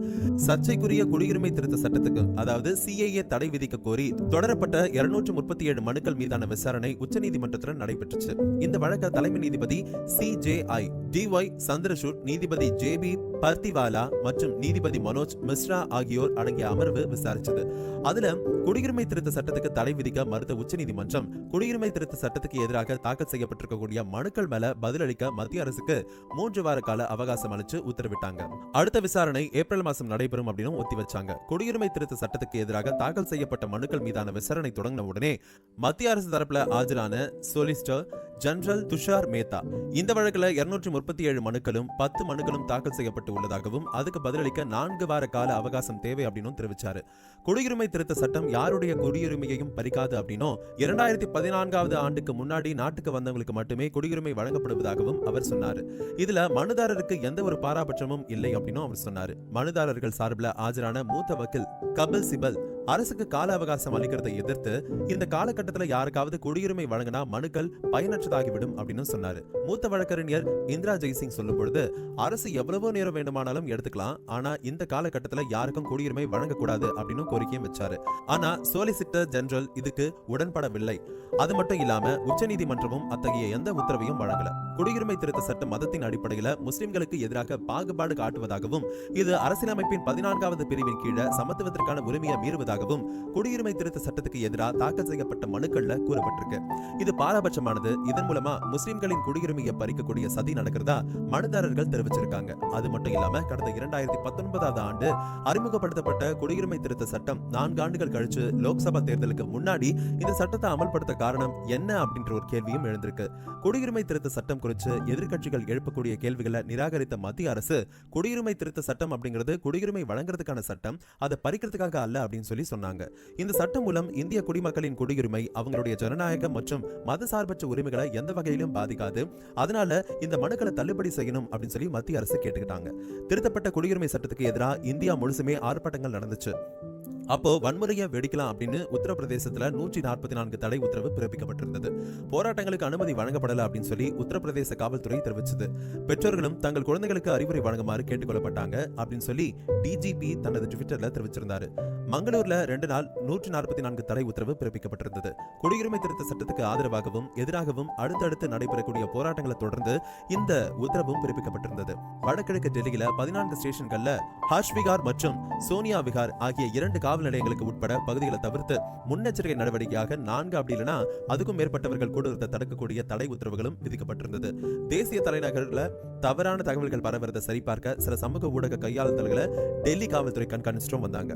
சர்ச்சைக்குரிய குடியுரிமை திருத்த சட்டத்துக்கு அதாவது சிஏஏ தடை விதிக்க கோரி தொடரப்பட்ட 237 மனுக்கள் மீதான விசாரணை உச்சநீதிமன்றத்தில் நடைபெற்றுச்சு. இந்த வழக்க தலைமை நீதிபதி CJI DY சந்திரசூட், நீதிபதி JB பர்திவாலா மற்றும் நீதிபதி மனோஜ் மிஸ்ரா ஆகியோர் அடங்கிய அமர்வு விசாரிச்சது. அதுல குடியுரிமை திருத்த சட்டத்துக்கு தடை விதிக்க மறுத்த உச்சநீதிமன்றம் குடியுரிமை திருத்த சட்டத்துக்கு எதிராக தாக்கல் செய்யப்பட்டிருக்கக்கூடிய மனுக்கள் மேல பதிலளிக்க மத்திய அரசுக்கு 3 வார கால அவகாசம் அளிச்சு உத்தரவிட்டாங்க. அடுத்த விசாரணை ஏப்ரல் மாசம் நடைபெறும் அப்படின்னு ஒத்தி வச்சாங்க. குடியுரிமை திருத்த சட்டத்துக்கு எதிராக தாக்கல் செய்யப்பட்ட மனுக்கள் மீதான விசாரணை தொடங்கின உடனே மத்திய அரசு தரப்புல ஆஜரான சொலிசிட்டர் ஜெனரல் துஷார் மேத்தா இந்த வழக்குல 237 மனுக்களும் 10 மனுக்களும் தாக்கல் செய்யப்பட்டு உள்ளதாகவும் அதுக்கு பதிலளிக்க 4 வார கால அவகாசம் தேவை அப்படின்னு தெரிவிச்சாரு. குடியுரிமை திருத்த சட்டம் யாருடைய குடியுரிமையையும் பறிக்காது அப்படின்னும் 2014 ஆண்டுக்கு முன்னாடி நாட்டுக்கு வந்தவங்களுக்கு மட்டுமே குடியுரிமை வழங்கப்படுவதாகவும் அவர் சொன்னாரு. இதுல மனுதாரருக்கு எந்த ஒரு பாராபட்சமும் இல்லை அப்படின்னு அவர் சொன்னாரு. மனுதாரர்கள் சார்பில் ஆஜரான மூத்த வக்கீல் கபில் சிபல் அரசுக்கு கால அவகாசம் அளிக்கிறதை எதிர்த்து இந்த காலகட்டத்துல யாருக்காவது குடியுரிமை வழங்கினா மனுக்கள் பயனற்றதாகிவிடும் அப்படின்னு சொன்னாரு. மூத்த வழக்கறிஞர் இந்திரா ஜெய்சிங் சொல்லும் பொழுது, அரசு எவ்வளவோ நேரம் வேண்டுமானாலும் எடுத்துக்கலாம், ஆனா இந்த காலகட்டத்துல யாருக்கும் குடியுரிமை வழங்கக்கூடாது அப்படின்னு கோரிக்கையும் வச்சாரு. ஆனா சொலிசிட்டர் ஜெனரல் இதுக்கு உடன்படவில்லை. அது மட்டும் இல்லாம உச்சநீதிமன்றமும் அத்தகைய எந்த உத்தரவையும் வழங்கல. குடியுரிமை திருத்த சட்டம் மதத்தின் அடிப்படையில் முஸ்லிம்களுக்கு எதிராக பாகுபாடு காட்டுவதாகவும், இது அரசியலமைப்பின் 14வது பிரிவின் கீழே சமத்துவத்திற்கான உரிமையை மீறுவதாகவும் குடியுரிமை திருத்த சட்டத்துக்கு எதிராக தாக்கல் செய்யப்பட்ட மனுக்கள்ல கூறப்பட்டிருக்கு. இது பாரபட்சமானது. இதன் மூலமா முஸ்லிம்களின் குடியுரிமையை பறிக்கக்கூடிய சதி நடக்கிறதா மனுதாரர்கள் தெரிவிச்சிருக்காங்க. அது மட்டும் இல்லாம கடந்த 2019 ஆண்டு அறிமுகப்படுத்தப்பட்ட குடியுரிமை திருத்த சட்டம் 4 ஆண்டுகள் கழிச்சு லோக்சபா தேர்தலுக்கு முன்னாடி இந்த சட்டத்தை அமல்படுத்த காரணம் என்ன அப்படின்ற ஒரு கேள்வியும் எழுந்திருக்கு. குடியுரிமை திருத்த சட்டம் குறித்து எதிர்க்கட்சிகள் எழுப்பக்கூடிய கேள்விகளை நிராகரித்த மத்திய அரசு, குடியுரிமை திருத்த சட்டம் அப்படிங்கிறது குடியுரிமை வழங்குறதுக்கான சட்டம், அதை பறிக்கிறதுக்காக அல்ல அப்படின்னு சொல்லி சொன்னாங்க. இந்த சட்டம் மூலம் இந்திய குடிமக்களின் குடியுரிமை அவங்களுடைய ஜனநாயகம் மற்றும் மதசார்பற்ற உரிமைகளை எந்த வகையிலும் பாதிக்காது. அதனால இந்த மனுக்களை தள்ளுபடி செய்யணும் அப்படின்னு சொல்லி மத்திய அரசு கேட்டுக்கிட்டாங்க. திருத்தப்பட்ட குடியுரிமை சட்டத்துக்கு எதிராக இந்தியா முழுசுமே ஆர்ப்பாட்டங்கள் நடந்துச்சு. அப்போ வன்முறையை வெடிக்கலாம் அப்படின்னு உத்தரப்பிரதேசத்துல 144 தடை உத்தரவு பிறப்பிக்கப்பட்டிருந்தது. போராட்டங்களுக்கு அனுமதி வழங்கப்படல அப்படின்னு சொல்லி உத்தரப்பிரதேச காவல்துறை தெரிவிச்சது. பெற்றோர்களும் தங்கள் குழந்தைகளுக்கு அறிவுரை வழங்குமாறு கேட்டுக்கொள்ளப்பட்டாங்க அப்படின்னு சொல்லி டிஜிபி தனது ட்விட்டர்ல தெரிவிச்சிருந்தாரு. மங்களூர்ல 2 நாள் 144 தடை உத்தரவு பிறப்பிக்கப்பட்டிருந்தது. குடியுரிமை திருத்த சட்டத்துக்கு ஆதரவாகவும் எதிராகவும் அடுத்தடுத்து நடைபெறக்கூடிய போராட்டங்களை தொடர்ந்து இந்த உத்தரவும் பிறப்பிக்கப்பட்டிருந்தது. வடகிழக்கு டெல்லியில 14 ஸ்டேஷன்கள்ல ஹர்ஷ் விகார் மற்றும் சோனியா விகார் ஆகிய 2 காவல் நிலையங்களுக்கு உட்பட பகுதிகளை தவிர்த்து முன்னெச்சரிக்கை நடவடிக்கையாக 4 அப்படி இல்லைனா அதுக்கும் மேற்பட்டவர்கள் கூடுவதை தடுக்கக்கூடிய தடை உத்தரவுகளும் விதிக்கப்பட்டிருந்தது. தேசிய தலைநகர்ல தவறான தகவல்கள் பரவுறதை சரிபார்க்க சில சமூக ஊடக கையாளுதல்களை டெல்லி காவல்துறை கண்காணிச்சிட்டும் வந்தாங்க.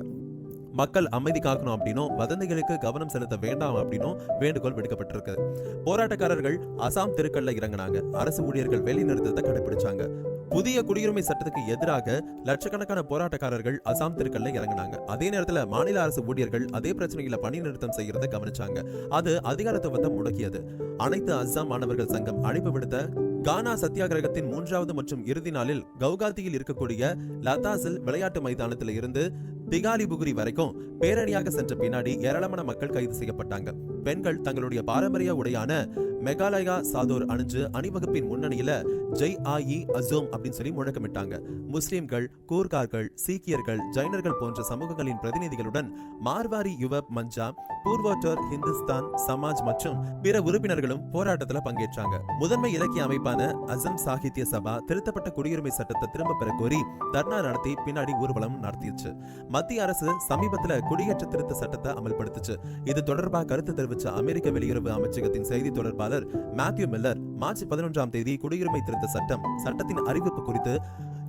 மக்கள் அமைதி காக்கணும் அப்படின்னும் வதந்திகளுக்கு கவனம் செலுத்த வேண்டாம் அப்படின்னும் வேண்டுகோள் விடுக்கப்பட்டிருக்கு. போராட்டக்காரர்கள் அசாம் தெருக்கள்ல இறங்கினாங்க. அரசு ஊழியர்கள் வேலை நிறுத்தத்தை கடைபிடிச்சாங்க. புதிய குடியுரிமை சட்டத்துக்கு எதிராக லட்சக்கணக்கான போராட்டக்காரர்கள் அசாம் தெருக்கள்ல இறங்கினாங்க. அதே நேரத்தில் மாநில அரசு ஊழியர்கள் அதே பிரச்சனைகளை பணி நிறுத்தம் செய்யறதை கவனிச்சாங்க. அது அதிகாரத்துவத்தை முடக்கியது. அனைத்து அசாம் மாணவர்கள் சங்கம் அழைப்பு விடுத்த கானா சத்தியாகிரகத்தின் 3வது மற்றும் இறுதி நாளில் கவுகாத்தியில் இருக்கக்கூடிய லதாசில் விளையாட்டு மைதானத்தில் இருந்து திகாலிபுகுரி வரைக்கும் பேரணியாக சென்ற பின்னாடி ஏராளமான மக்கள் கைது செய்யப்பட்டாங்க. பெண்கள் தங்களுடைய பாரம்பரிய உடையான மெகாலயா சாதோர் அணிஞ்சு அணிவகுப்பின் முன்னணியில ஜெய் ஆயி அசோம் அப்படின்னு சொல்லி முழக்கமிட்டாங்க. முஸ்லிம்கள், கூர்கார்கள், சீக்கியர்கள், ஜைனர்கள் போன்ற சமூகங்களின் பிரதிநிதிகளுடன் மார்வாரி யுவ மஞ்சா, பூர்வோட்டர் ஹிந்துஸ்தான் சமாஜ் மற்றும் பிற உறுப்பினர்களும் போராட்டத்தில் பங்கேற்றாங்க. முதன்மை இலக்கிய அமைப்பான அசம் சாகித்ய சபா திருத்தப்பட்ட குடியுரிமை சட்டத்தை திரும்ப பெற கோரி தர்ணா நடத்தி பின்னாடி ஊர்வலம் நடத்திடுச்சு. மத்திய அரசு சமீபத்தில் குடியேற்ற திருத்த சட்டத்தை அமல்படுத்துச்சு. இது தொடர்பாக கருத்து தெரிவித்த அமெரிக்க வெளியுறவு அமைச்சகத்தின் செய்தி தொடர்பாளர் மேத்யூ மில்லர் மார்ச் 11ஆம் தேதி குடியுரிமை திருத்த சட்டத்தின் அறிவிப்பு குறித்து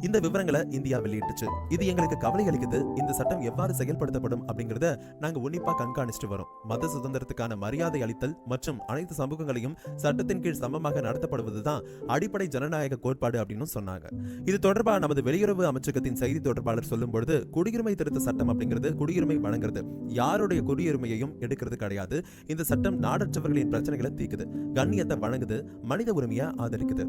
இந்த விவரங்களை இந்தியா வெளியிட்டுச்சு. இது எங்களுக்கு கவலை அளிக்குது. இந்த சட்டம் எவ்வாறு செயல்படுத்தப்படும் அப்படிங்கறத நாங்க உன்னிப்பா கண்காணிச்சுட்டு வரோம். மத சுதந்திரத்துக்கான மரியாதை அளித்தல் மற்றும் அனைத்து சமூகங்களையும் சட்டத்தின் கீழ் சமமாக நடத்தப்படுவதுதான் அடிப்படை ஜனநாயக கோட்பாடு அப்படின்னு சொன்னாங்க. இது தொடர்பாக நமது வெளியுறவு அமைச்சகத்தின் செய்தி தொடர்பாளர் சொல்லும் பொழுது, குடியுரிமை திருத்த சட்டம் அப்படிங்கிறது குடியுரிமை வழங்குறது, யாருடைய குடியுரிமையையும் எடுக்கிறது கிடையாது. இந்த சட்டம் நாடற்றவர்களின் பிரச்சனைகளை தீக்குது, கண்ணியத்தை வழங்குது, மனித உரிமையை ஆதரிக்குது.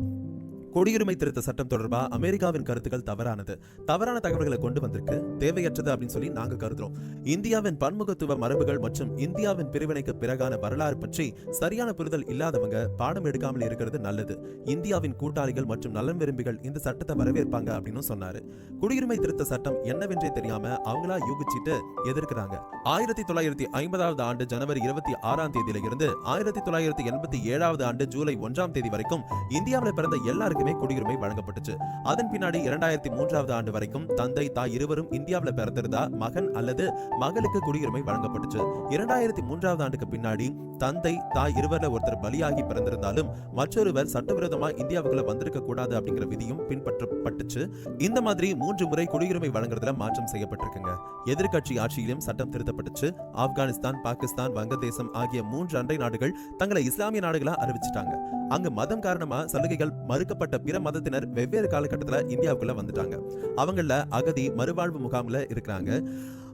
குடியுரிமை திருத்த சட்டம் தொடர்பா அமெரிக்காவின் கருத்துக்கள் தவறான தகவல்களை கொண்டு வந்திருக்கு, தேவையற்றது அப்படின்னு சொல்லி நாங்க கருதுறோம். இந்தியாவின் பன்முகத்துவ மரபுகள் மற்றும் இந்தியாவின் பிரிவினைக்கு பிறகான வரலாறு பற்றி சரியான புரிதல் இல்லாதவங்க பாடம் எடுக்காமல் இருக்கிறது நல்லது. இந்தியாவின் கூட்டாளிகள் மற்றும் நலன் விரும்பிகள் இந்த சட்டத்தை வரவேற்பாங்க அப்படின்னு சொன்னாரு. குடியுரிமை திருத்த சட்டம் என்னவென்றே தெரியாம அவங்களா யூகிச்சிட்டு எதிர்க்கிறாங்க. 1950 ஆண்டு ஜனவரி 26ஆம் தேதியில இருந்து 1987 ஆண்டு ஜூலை 1ஆம் தேதி வரைக்கும் இந்தியாவில் பிறந்த எல்லாருக்கும் குடியுரிமை வழங்கப்பட்டுச்சு. அதன் பின்னாடி 2003 ஆண்டு வரைக்கும் தந்தை தாய் இருவரும் இந்தியாவில் பிறந்திருந்தா மகன் அல்லது மகளுக்கு குடியுரிமை வழங்கப்பட்டுச்சு. 2003 ஆண்டுக்கு பின்னாடி தந்தை தாய் இருவரில் ஒருத்தர் பலியாகி பிறந்திருந்தாலும் மற்றொருவர் சட்டவிரோதமா இந்தியாவுக்குள்ள வந்திருக்க கூடாது அப்படிங்கிற விதியும் பின்பற்றப்பட்டுச்சு. இந்த மாதிரி 3 முறை குடியுரிமை வழங்குறதுல மாற்றம் செய்யப்பட்டிருக்குங்க. எதிர்கட்சி ஆட்சியிலும் சட்டம் திருத்தப்பட்டுச்சு. ஆப்கானிஸ்தான், பாகிஸ்தான், வங்கதேசம் ஆகிய 3 அண்டை நாடுகள் தங்களை இஸ்லாமிய நாடுகளா அறிவிச்சிட்டாங்க. அங்கு மதம் காரணமா சலுகைகள் மறுக்கப்பட்ட மேற்பட்ட பிற மதத்தினர் வெவ்வேறு காலகட்டத்துல இந்தியாவுக்குள்ள வந்துட்டாங்க. அவங்கள அகதி மறுவாழ்வு முகாம்ல இருக்கிறாங்க.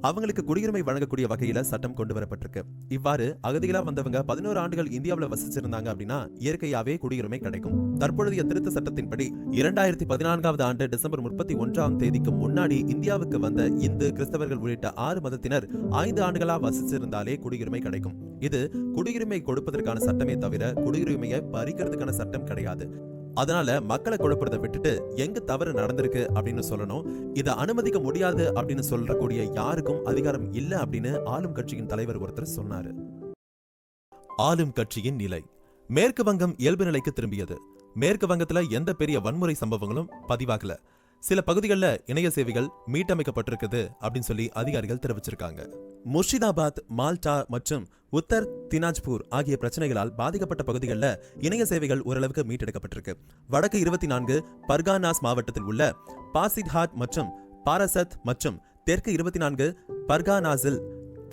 அவங்களுக்கு குடியுரிமை வழங்கக்கூடிய வகையில சட்டம் கொண்டு வரப்பட்டிருக்கு. இவ்வாறு அகதிகளா வந்தவங்க 11 ஆண்டுகள் இந்தியாவில் வசிச்சிருந்தாங்க அப்படின்னா இயற்கையாவே குடியுரிமை கிடைக்கும். தற்பொழுதைய திருத்த சட்டத்தின்படி 2014 ஆண்டு டிசம்பர் 31 தேதிக்கு முன்னாடி இந்தியாவுக்கு வந்த இந்து, கிறிஸ்தவர்கள் உள்ளிட்ட 6 மதத்தினர் 5 ஆண்டுகளா வசிச்சிருந்தாலே குடியுரிமை கிடைக்கும். இது குடியுரிமை கொடுப்பதற்கான சட்டமே தவிர குடியுரிமையை பறிக்கிறதுக்கான சட்டம் கிடையாது. அதனால மக்களை குழப்பறதை விட்டுட்டு எங்க தவறு நடந்திருக்கு அப்படின்னு சொல்லணும். இதை அனுமதிக்க முடியாது அப்படின்னு சொல்லக்கூடிய யாருக்கும் அதிகாரம் இல்ல அப்படின்னு ஆளும் கட்சியின் தலைவர் ஒருத்தர் சொன்னாரு. ஆளும் கட்சியின் நிலை. மேற்கு வங்கம் இயல்பு நிலைக்கு திரும்பியது. மேற்கு வங்கத்துல எந்த பெரிய வன்முறை சம்பவங்களும் பதிவாகல. சில பகுதிகளில் இணைய சேவைகள் மீட்டமைக்கப்பட்டிருக்குது அப்படின்னு சொல்லி அதிகாரிகள் தெரிவிச்சிருக்காங்க. முர்ஷிதாபாத், மால்டா மற்றும் உத்தர் தினாஜ்பூர் ஆகிய பிரச்சனைகளால் பாதிக்கப்பட்ட பகுதிகளில் இணைய சேவைகள் ஓரளவுக்கு மீட்டெடுக்கப்பட்டிருக்கு. வடக்கு 24 பர்கானாஸ் மாவட்டத்தில் உள்ள பாசிட்ஹாட் மற்றும் பாரசத் மற்றும் தெற்கு 24 பர்கானாஸில்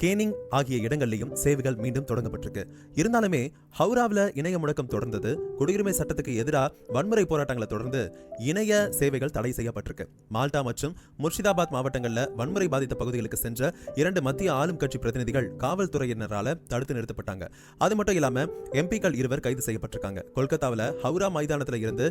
கேனிங் ஆகிய இடங்களிலும் சேவைகள் மீண்டும் தொடங்கப்பட்டிருக்கு. இருந்தாலுமே ஹவுராவில் இணைய முடக்கம் தொடர்ந்தது. குடியுரிமை சட்டத்துக்கு எதிராக வன்முறை போராட்டங்களை தொடர்ந்து இணைய சேவைகள் தடை செய்யப்பட்டிருக்கு. மால்டா மற்றும் முர்ஷிதாபாத் மாவட்டங்களில் வன்முறை பாதித்த பகுதிகளுக்கு சென்ற 2 மத்திய ஆளும் கட்சி பிரதிநிதிகள் காவல்துறையினரால தடுத்து நிறுத்தப்பட்டாங்க. அது மட்டும் இல்லாம எம்பிக்கள் 2 கைது செய்யப்பட்டிருக்காங்க. கொல்கத்தாவில் ஹவுரா மைதானத்தில் இருந்து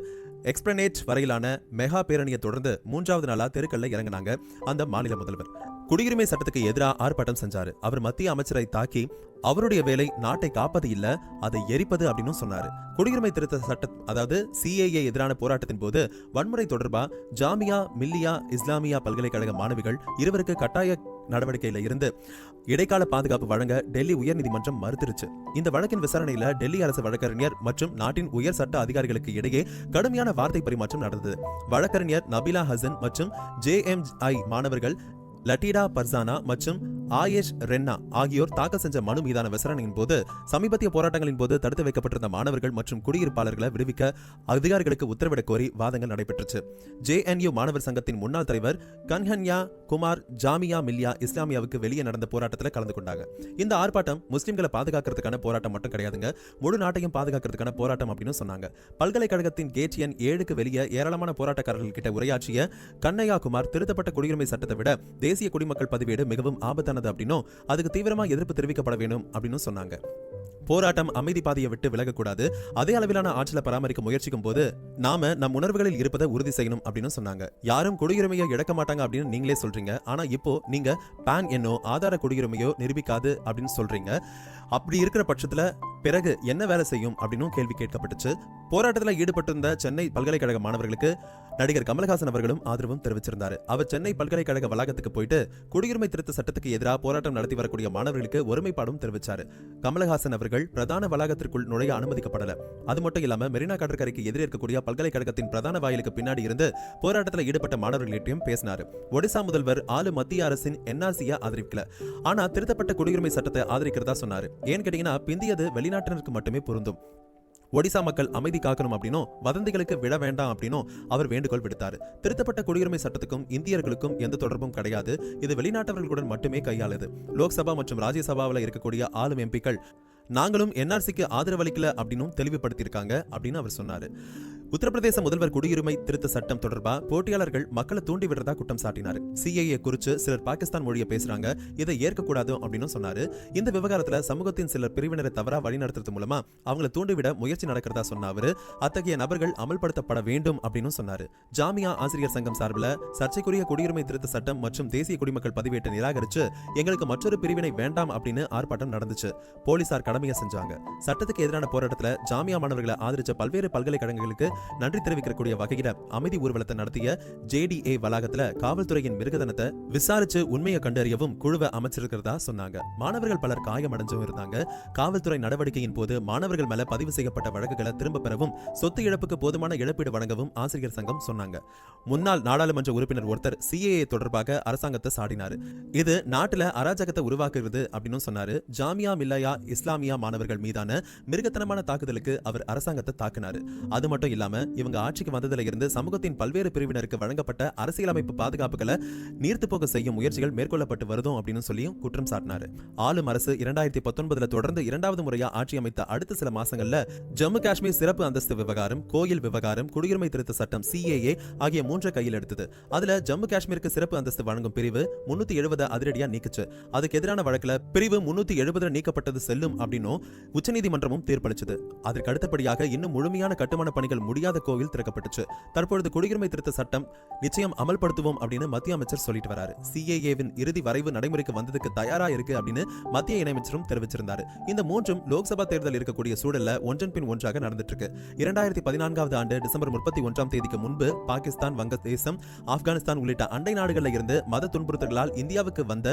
எக்ஸ்பிளனேட் வரையிலான மெகா பேரணியை தொடர்ந்து 3வது நாளா தெருக்கல்ல இறங்கினாங்க அந்த மாநில முதல்வர். குடியுரிமை சட்டத்துக்கு எதிராக ஆர்ப்பாட்டம் செஞ்சாரு. அவர் மத்திய அமைச்சரை தாக்கி அவருடைய வேலை நாட்டை காப்பது இல்ல, அதை எரிப்பது அப்படின்னு சொன்னாரு. குடியுரிமை திருத்த சட்டம் அதாவது CAA எதிரான போராட்டத்தின் போது வன்முறை தொடர்பா ஜாமியா மில்லியா இஸ்லாமியா பல்கலைக்கழக மாணவிகள் 2 கட்டாய நடவடிக்கையில இருந்து இடைக்கால பாதுகாப்பு வழங்க டெல்லி உயர்நீதிமன்றம் மறுத்துருச்சு. இந்த வழக்கின் விசாரணையில டெல்லி அரசு வழக்கறிஞர் மற்றும் நாட்டின் உயர் சட்ட அதிகாரிகளுக்கு இடையே கடுமையான வார்த்தை பரிமாற்றம் நடந்தது. வழக்கறிஞர் நபிலா ஹசன் மற்றும் JMI மாணவர்கள் லட்டிடா பர்சானா மற்றும் ஆயேஷ் ரென்னா ஆகியோர் தாக்கல் செஞ்ச மனு மீதான விசாரணையின் போது சமீபத்திய போராட்டங்களின் போது தடுத்து வைக்கப்பட்டிருந்த மாணவர்கள் மற்றும் குடியிருப்பாளர்களை விடுவிக்க அதிகாரிகளுக்கு உத்தரவிட கோரி வாதங்கள் நடைபெற்றுச்சு. JNU மாணவர் சங்கத்தின் முன்னாள் தலைவர் கன்ஹன்யா குமார் ஜாமியா மில்லியா இஸ்லாமியாவுக்கு வெளியே நடந்த போராட்டத்தில் கலந்து கொண்டாங்க. இந்த ஆர்ப்பாட்டம் முஸ்லிம்களை பாதுகாக்கிறதுக்கான போராட்டம் மட்டும் கிடையாதுங்க, முழு நாட்டையும் பாதுகாக்கிறதுக்கான போராட்டம் அப்படின்னு சொன்னாங்க. பல்கலைக்கழகத்தின் கேட் எண் 7க்கு வெளியே ஏராளமான போராட்டக்காரர்கள் கிட்ட உரையாற்றிய கண்ணையா குமார் திருத்தப்பட்ட குடியுரிமை சட்டத்தை விட தேசிய குடிமக்கள் பதிவேடு மிகவும் ஆபத்தானது அப்படின்னும் அதுக்கு தீவிரமா எதிர்ப்பு தெரிவிக்கப்பட வேண்டும் அப்படின்னு சொன்னாங்க. போராட்டம் அமைதி பாதையை விட்டு விலகக்கூடாது, அதே அளவிலான ஆற்றலை பராமரிக்க முயற்சிக்கும் போது நாம நம் உணர்வுகளில் இருப்பதை உறுதி செய்யணும் அப்படின்னு சொன்னாங்க. யாரும் குடியுரிமையை இழக்க மாட்டாங்க அப்படின்னு நீங்களே சொல்றீங்க, ஆனா இப்போ நீங்க பான் எண்ணோ ஆதார குடியுரிமையோ நிரூபிக்காது அப்படின்னு சொல்றீங்க. அப்படி இருக்கிற பட்சத்துல பிறகு என்ன வேலை செய்யும் அப்படின்னு கேள்வி கேட்கப்பட்டுச்சு. போராட்டத்தில் ஈடுபட்டிருந்த சென்னை பல்கலைக்கழக மாணவர்களுக்கு நடிகர் கமலஹாசன் அவர்களும் ஆதரவும் தெரிவிச்சிருந்தாரு. அவர் சென்னை பல்கலைக்கழக வளாகத்துக்கு போயிட்டு குடியுரிமை திருத்த சட்டத்துக்கு எதிராக போராட்டம் நடத்தி வரக்கூடிய மாணவர்களுக்கு ஒருமைப்பாடும் தெரிவிச்சாரு. கமலஹாசன் அவர்கள் பிரதான வளாகத்திற்குள் நுழைய அனுமதிக்கப்படல. அது மட்டும் இல்லாம மெரினா கடற்கரைக்கு எதிரே இருக்கக்கூடிய பல்கலைக்கழகத்தின் பிரதான வாயிலுக்கு பின்னாடி இருந்து போராட்டத்தில் ஈடுபட்ட மாணவர்களிட்டையும் பேசினாரு. ஒடிசா முதல்வர் ஆளு மத்திய அரசின் NRC ஆதரிக்கல, ஆனா திருத்தப்பட்ட குடியுரிமை சட்டத்தை ஆதரிக்கிறதா சொன்னாரு. ஏன்னு கேட்டீங்கன்னா பிந்தியது வெளிநாட்டினருக்கு மட்டுமே பொருந்தும். ஒடிசா மக்கள் அமைதி காக்கணும் அப்படின்னும் வதந்திகளுக்கு விட வேண்டாம் அப்படின்னும் அவர் வேண்டுகோள் விடுத்தார். திருத்தப்பட்ட குடியுரிமை சட்டத்துக்கும் இந்தியர்களுக்கும் எந்த தொடர்பும் கிடையாது, இது வெளிநாட்டவர்களுடன் மட்டுமே கையாளுது. லோக்சபா மற்றும் ராஜ்யசபாவில் இருக்கக்கூடிய ஆளும் எம்பிக்கள் நாங்களும் NRCக்கு ஆதரவளிக்கல அப்படின்னு தெளிவுபடுத்தியிருக்காங்க அப்படின்னு அவர் சொன்னாரு. உத்தரப்பிரதேச முதல்வர் குடியுரிமை திருத்த சட்டம் தொடர்பா போட்டியாளர்கள் மக்களை தூண்டி விடுறதா குற்றம் சாட்டினார். CAA குறித்து சிலர் பாகிஸ்தான் மொழியை பேசுறாங்க, இதை ஏற்கக்கூடாது அப்படின்னு சொன்னாரு. இந்த விவகாரத்துல சமூகத்தின் சிலர் பிரிவினரை தவறா வழிநடத்துறது மூலமா அவங்களை தூண்டிவிட முயற்சி நடக்கிறதா சொன்ன அவரு அத்தகைய நபர்கள் அமல்படுத்தப்பட வேண்டும் அப்படின்னு சொன்னாரு. ஜாமியா ஆசிரியர் சங்கம் சார்பில் சர்ச்சைக்குரிய குடியுரிமை திருத்த சட்டம் மற்றும் தேசிய குடிமக்கள் பதிவேட்டை நிராகரிச்சு எங்களுக்கு மற்றொரு பிரிவினை வேண்டாம் அப்படின்னு ஆர்ப்பாட்டம் நடந்துச்சு. போலீசார் கடமையை செஞ்சாங்க. சட்டத்துக்கு எதிரான போராட்டத்தில் ஜாமியா மாணவர்களை ஆதரிச்ச பல்வேறு பல்கலைக்கழகங்களுக்கு நன்றி தெரிவிக்கக்கூடிய வகையில அமைதி ஊர்வலத்தை நடத்திய JDA வளாகத்துல காவல்துறையின் மிருகதனத்தை விசாரிச்சு உண்மையை கண்டறியவும் குழுவை அமைச்சிருக்கிறதா சொன்னாங்க. மாணவர்கள் பலர் காயமடைஞ்சும் இருந்தாங்க. காவல்துறை நடவடிக்கையின் போது மாணவர்கள் மேல பதிவு செய்யப்பட்ட வழக்குகளை திரும்ப பெறவும் சொத்து இழப்புக்கு போதுமான இழப்பீடு வழங்கவும் ஆசிரியர் சங்கம் சொன்னாங்க. முன்னாள் நாடாளுமன்ற உறுப்பினர் ஒருத்தர் CAA தொடர்பாக அரசாங்கத்தை சாடினாரு. இது நாட்டுல அராஜகத்தை உருவாக்குறது அப்படின்னு சொன்னாரு. ஜாமியா மில்லியா இஸ்லாமியா மாணவர்கள் மீதான மிருகத்தனமான தாக்குதலுக்கு அவர் அரசாங்கத்தை தாக்கினாரு. அது மட்டும் இல்லாம இல்லாம இவங்க ஆட்சிக்கு வந்ததுல இருந்து சமூகத்தின் பல்வேறு பிரிவினருக்கு வழங்கப்பட்ட அரசியலமைப்பு பாதுகாப்புகளை நீர்த்து போக செய்யும் முயற்சிகள் மேற்கொள்ளப்பட்டு வருதும் அப்படின்னு சொல்லியும் குற்றம் சாட்டினாரு. ஆளும் அரசு 2019 தொடர்ந்து இரண்டாவது முறையா ஆட்சி அமைத்த அடுத்த சில மாசங்கள்ல ஜம்மு காஷ்மீர் சிறப்பு அந்தஸ்து விவகாரம், கோயில் விவகாரம், குடியுரிமை திருத்த சட்டம் CAA ஆகிய மூன்றை கையில் எடுத்தது. அதுல ஜம்மு காஷ்மீருக்கு சிறப்பு அந்தஸ்து வழங்கும் பிரிவு 370 அதிரடியா நீக்குச்சு. அதுக்கு எதிரான வழக்குல பிரிவு 370 நீக்கப்பட்டது செல்லும் அப்படின்னும் உச்சநீதிமன்றமும் தீர்ப்பளிச்சது. அதற்கு அடுத்தபடியாக இன்னும் முழுமையான கட்டுமான பணிகள் முடியாத கோவில் திறக்கப்பட்டுச்சு. தற்பொழுது குடியுரிமை திருத்த சட்டம் நிச்சயம் அமல்படுத்துவோம் அப்படின்னு மத்திய அமைச்சர் சொல்லிட்டு வராரு. CAA-வின் இறுதி வரைவு நடைமுறைக்கு வந்ததுக்கு தயாரா இருக்கு அப்படின்னு மத்திய இணையமைச்சரும் தெரிவிச்சிருந்தாரு. இந்த மூன்றும் லோக்சபா தேர்தல் இருக்கக்கூடிய சூழல்ல ஒன்றன் பின் ஒன்றாக நடந்துட்டு இருக்கு. 2014 ஆண்டு டிசம்பர் 31 தேதிக்கு முன்பு பாகிஸ்தான், வங்கதேசம், ஆப்கானிஸ்தான் உள்ளிட்ட அண்டை நாடுகளில் இருந்து மத துன்புறுத்தல்களால் இந்தியாவுக்கு வந்த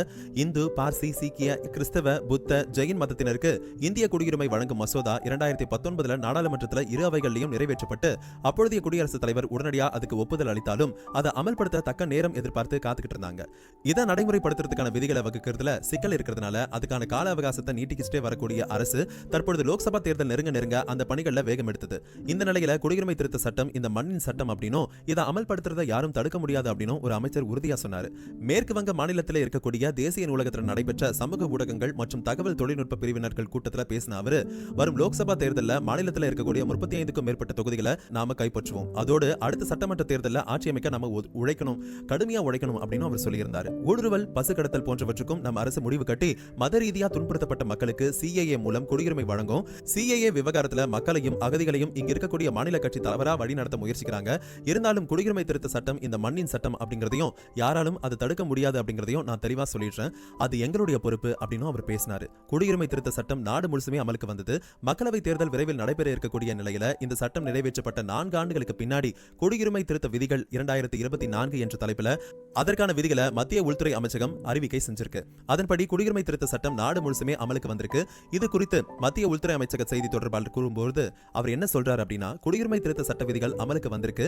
இந்து, பார்சி, சீக்கிய, கிறிஸ்தவ, புத்த, ஜெயின் மதத்தினருக்கு இந்திய குடியுரிமை வழங்கும் மசோதா 2019 நாடாளுமன்றத்தில் இரு அவைகளிலும் நிறைவேற்றப்பட்டு அப்பொழுதைய குடியரசுத் தலைவர் உடனடியாக அதுக்கு ஒப்புதல் அளித்தாலும் அதை அமல்படுத்த தக்க நேரம் எதிர்பார்த்து காத்துக்கிட்டு இருந்தாங்க. இதை நடைமுறைப்படுத்துறதுக்கான விதிகளை வகுக்கிறதுல சிக்கல் இருக்கிறதுனால அதுக்கான கால அவகாசத்தை நீட்டிக்கிட்டே வரக்கூடிய அரசு தற்பொழுது லோக்சபா தேர்தல் நெருங்க அந்த பணிகளில் வேகம் எடுத்தது. இந்த நிலையில குடியுரிமை திருத்த சட்டம் இந்த மண்ணின் சட்டம் அப்படின்னும் இதை அமல்படுத்துறதை யாரும் தடுக்க முடியாது அப்படின்னும் ஒரு அமைச்சர் உறுதியா சொன்னார். மேற்கு வங்க மாநிலத்தில் இருக்கக்கூடிய தேசிய நூலகத்தில் நடைபெற்ற சமூக ஊடகங்கள் மற்றும் தகவல் தொழில்நுட்ப பிரிவினர்கள் கூட்டத்தில் பேசின அவரு, வரும் லோக்சபா தேர்தலில் மாநிலத்தில் இருக்கக்கூடிய 35க்கும் மேற்பட்ட தொகுதிகளை நாம கைப்பற்றுவோம். அதோடு அடுத்த சட்டமன்ற தேர்தலில் ஆட்சி அமைக்க நம்ம உழைக்கணும், கடுமையா உழைக்கணும் அப்படின்னு அவர் சொல்லியிருந்தார். ஊடுருவல், பசு கடத்தல் போன்றவற்றுக்கும் நம்ம அரசு முடிவு கட்டி மத ரீதியா துன்புறுத்தப்பட்ட மக்களுக்கு CAA மூலம் குடியுரிமை வழங்கும். CAA விவகாரத்தில் மக்களையும் அகதிகளையும் இங்க இருக்கக்கூடிய மாநில கட்சி தவறா வழி நடத்த முயற்சிக்கிறாங்க. இருந்தாலும் குடியுரிமை திருத்த சட்டம் இந்த மண்ணின் சட்டம் அப்படிங்கிறதையும் யாராலும் அதை தடுக்க முடியாது அப்படிங்கிறதையும் நான் தெளிவா சொல்லிடுறேன். அது எங்களுடைய பொறுப்பு அப்படின்னு அவர் பேசினாரு. குடியுரிமை திருத்த சட்டம் நாடு முழுசுமே அமலுக்கு வந்தது. மக்களவை தேர்தல் விரைவில் நடைபெற இருக்கக்கூடிய நிலையில இந்த சட்டம் நிறைவேற்றப்பட்ட 4 ஆண்டுகளுக்கு பின்னாடி குடியுரிமை திருத்த விதிகள் 2024 என்ற தலைப்பில் அதற்கான விதிகளை மத்திய உள்துறை அமைச்சகம் அறிவிக்கை செஞ்சிருக்கு. அதன்படி குடியுரிமை திருத்த சட்டம் நாடு முழுசுமே அமலுக்கு வந்திருக்கு. இது குறித்து மத்திய உள்துறை அமைச்சக செய்தி தொடர்பாளர் கூறும்போது அவர் என்ன சொல்றாரு அப்படின்னா, குடியுரிமை திருத்த சட்ட விதிகள் அமலுக்கு வந்திருக்கு.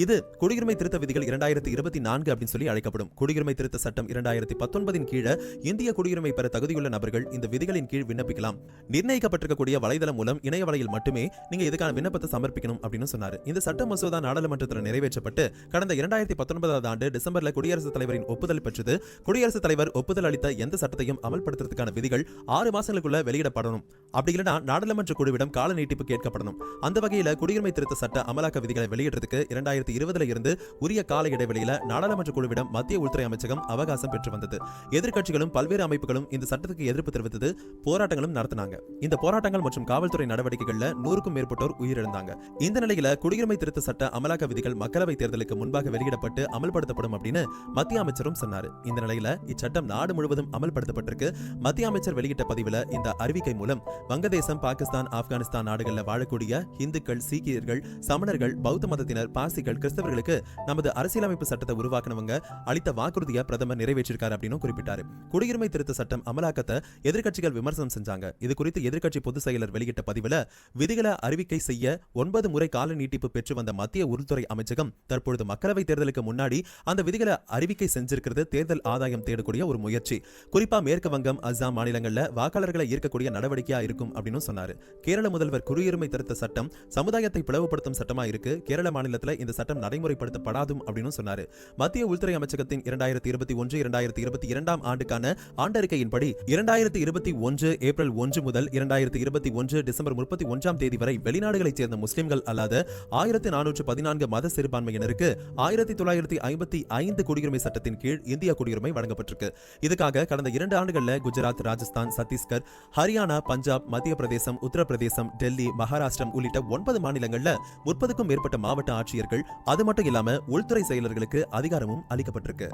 இது குடியுரிமை திருத்த விதிகள் 2024 அப்படின்னு சொல்லி அழைக்கப்படும். குடியுரிமை திருத்த சட்டம் 2019 கீழே இந்திய குடியுரிமை பெற தகுதியுள்ள நபர்கள் இந்த விதிகளின் கீழ் விண்ணப்பிக்கலாம். நிர்ணயிக்கப்பட்டிருக்கக்கூடிய வலைதளம் மூலம் இணைய வலையில் மட்டுமே நீங்க இதுக்கான விண்ணப்பத்தை சமர்ப்பிக்கணும் அப்படின்னு சொன்னாரு. இந்த சட்ட மசோதா நாடாளுமன்றத்தில் நிறைவேற்றப்பட்டு கடந்த 2019 ஆண்டு டிசம்பர்ல குடியரசுத் தலைவரின் ஒப்புதல் பெற்றது. குடியரசுத் தலைவர் ஒப்புதல் அளித்த எந்த சட்டத்தையும் அமல்படுத்துறதுக்கான விதிகள் 6 மாசங்களுக்குள்ள வெளியிடப்படணும். அப்படி இல்லைனா நாடாளுமன்ற குழுவிடம் கால நீட்டிப்பு கேட்கப்படணும். அந்த வகையில குடியுரிமை திருத்த சட்ட அமலாக்க விதிகளை வெளியிடுறதுக்கு 2020 இருந்து உரிய கால இடைவெளியில நாடாளுமன்ற குழுவிடம் மத்திய உள்துறை அமைச்சகம் அவகாசம் பெற்று வந்தது. எதிர்க்கட்சிகளும் பல்வேறு அமைப்புகளும் இந்த சட்டத்துக்கு எதிர்ப்பு தெரிவித்தது, போராட்டங்களும் நடத்தினாங்க. இந்த போராட்டங்கள் மற்றும் காவல்துறை நடவடிக்கைகள்ல 100க்கும் மேற்பட்டோர் உயிரிழந்தாங்க. இந்த நிலையில குடியுரிமை திருத்த சட்ட அமலாக்க விதிகள் மக்களவை தேர்தலுக்கு முன்பாக வெளியிடப்பட்டு அமல்படுத்தப்படும் அப்படின்னு மத்திய அமைச்சரும் சொன்னார். இந்த நிலையில இச்சட்டம் நாடு முழுவதும் அமல்படுத்தப்பட்டிருக்கு. மத்திய அமைச்சர் வெளியிட்ட பதிவுல இந்த அறிவிக்கை மூலம் வங்கதேசம், பாகிஸ்தான், ஆப்கானிஸ்தான் நாடுகளில் வாழக்கூடிய இந்துக்கள், சீக்கியர்கள், சமணர்கள், பௌத்த மதத்தினர், பார்சிகள், கிறிஸ்தவர்களுக்கு நமது அரசியலமைப்பு சட்டத்தை உருவாக்கினவங்க அளித்த வாக்குறுதியை பிரதமர் நிறைவேற்றிருக்காரு அப்படின்னு குறிப்பிட்டாரு. குடியுரிமை திருத்த சட்டம் அமலாக்கத்தை எதிர்க்கட்சிகள் விமர்சனம் செஞ்சாங்க. இது குறித்து எதிர்க்கட்சி பொதுச் செயலர் வெளியிட்ட பதிவுல, விதிகளை அறிவிக்கை செய்ய 9 முறை கால நீட்டிப்பு பெற்று வந்த மத்திய உள்துறை அமைச்சகம் தற்பொழுது மக்களவை தேர்தலுக்கு முன்னாடி அந்த விதிகளை அறிவிக்கை செஞ்சிருக்கிறது தேர்தல் ஆதாயம் தேடக்கூடிய ஒரு முயற்சி. குறிப்பா மேற்கு வங்கம், அஸ்ஸாம் மாநிலங்கள்ல வாக்காளர்களை ஈர்க்கக்கூடிய நடவடிக்கையா இருக்கும் அப்படின்னு சொன்னாரு. கேரள முதல்வர் குடியுரிமை திருத்த சட்டம் சமுதாயத்தை பிளவுபடுத்தும் சட்டமா இருக்கு. கேரள மாநிலத்தில் இந்த சட்டம் நடைமுறைப்படுத்தப்படாதும் அப்படின்னு சொன்னாரு. மத்திய உள்துறை அமைச்சகத்தின் 2021-2022 ஆண்டுக்கான ஆண்டறிக்கையின்படி 2021 ஏப்ரல் 1 முதல் 2021 டிசம்பர் 31 தேதி வரை வெளிநாடுகளைச் சேர்ந்த முஸ்லிம்கள் அல்லாத 1414 மத சிறுபான்மையினருக்கு 1955 குடியுரிமை சட்டத்தின் கீழ் இந்திய குடியுரிமை வழங்கப்பட்டிருக்கு. இதுக்காக கடந்த 2 ஆண்டுகள்ல குஜராத், ராஜஸ்தான், சத்தீஸ்கர், ஹரியானா, பஞ்சாப், மத்திய பிரதேசம், உத்தரப்பிரதேசம், டெல்லி, மகாராஷ்டிரம் உள்ளிட்ட 9 மாநிலங்கள்ல 30க்கும் மேற்பட்ட மாவட்ட ஆட்சியர்கள், அது மட்டும் இல்லாம உள்துறை செயலர்களுக்கு அதிகாரமும் அளிக்கப்பட்டிருக்கு.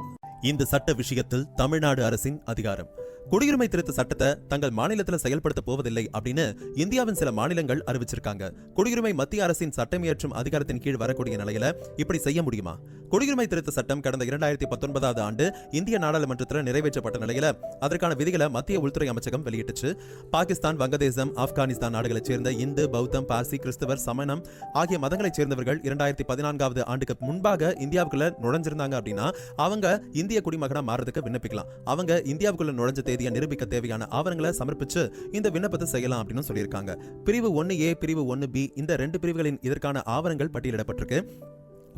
இந்த சட்ட விஷயத்தில் தமிழ்நாடு அரசின் அதிகாரம். குடியுரிமை திருத்த சட்டத்தை தங்கள் மாநிலத்தில் செயல்படுத்த போவதில்லை அப்படின்னு இந்தியாவின் சில மாநிலங்கள் அறிவிச்சிருக்காங்க. குடியுரிமை மத்திய அரசின் சட்டமியற்றும் அதிகாரத்தின் கீழ் வரக்கூடிய நிலையில இப்படி செய்ய முடியுமா? குடியுரிமை திருத்த சட்டம் கடந்த 2019 ஆண்டு இந்திய நாடாளுமன்றத்தில் நிறைவேற்றப்பட்ட நிலையில அதற்கான விதிகளை மத்திய உள்துறை அமைச்சகம் வெளியிட்டுச்சு. பாகிஸ்தான், வங்கதேசம், ஆப்கானிஸ்தான் நாடுகளைச் சேர்ந்த இந்து, பௌத்தம், பார்சி, கிறிஸ்தவர், சமணம் ஆகிய மதங்களைச் சேர்ந்தவர்கள் 2014 ஆண்டுக்கு முன்பாக இந்தியாவுக்குள்ள நுழைஞ்சிருந்தாங்க அப்படின்னா அவங்க இந்திய குடிமகனா மாறதுக்கு விண்ணப்பிக்கலாம். அவங்க இந்தியாவுக்குள்ள நுழைஞ்ச தேதியை நிரூபிக்க தேவையான ஆவணங்களை சமர்ப்பிச்சு இந்த விண்ணப்பத்தை செய்யலாம் அப்படின்னு சொல்லியிருக்காங்க. பிரிவு 1A பிரிவு 1B இந்த 2 பிரிவுகளின் இதற்கான ஆவணங்கள் பட்டியலிடப்பட்டிருக்கு.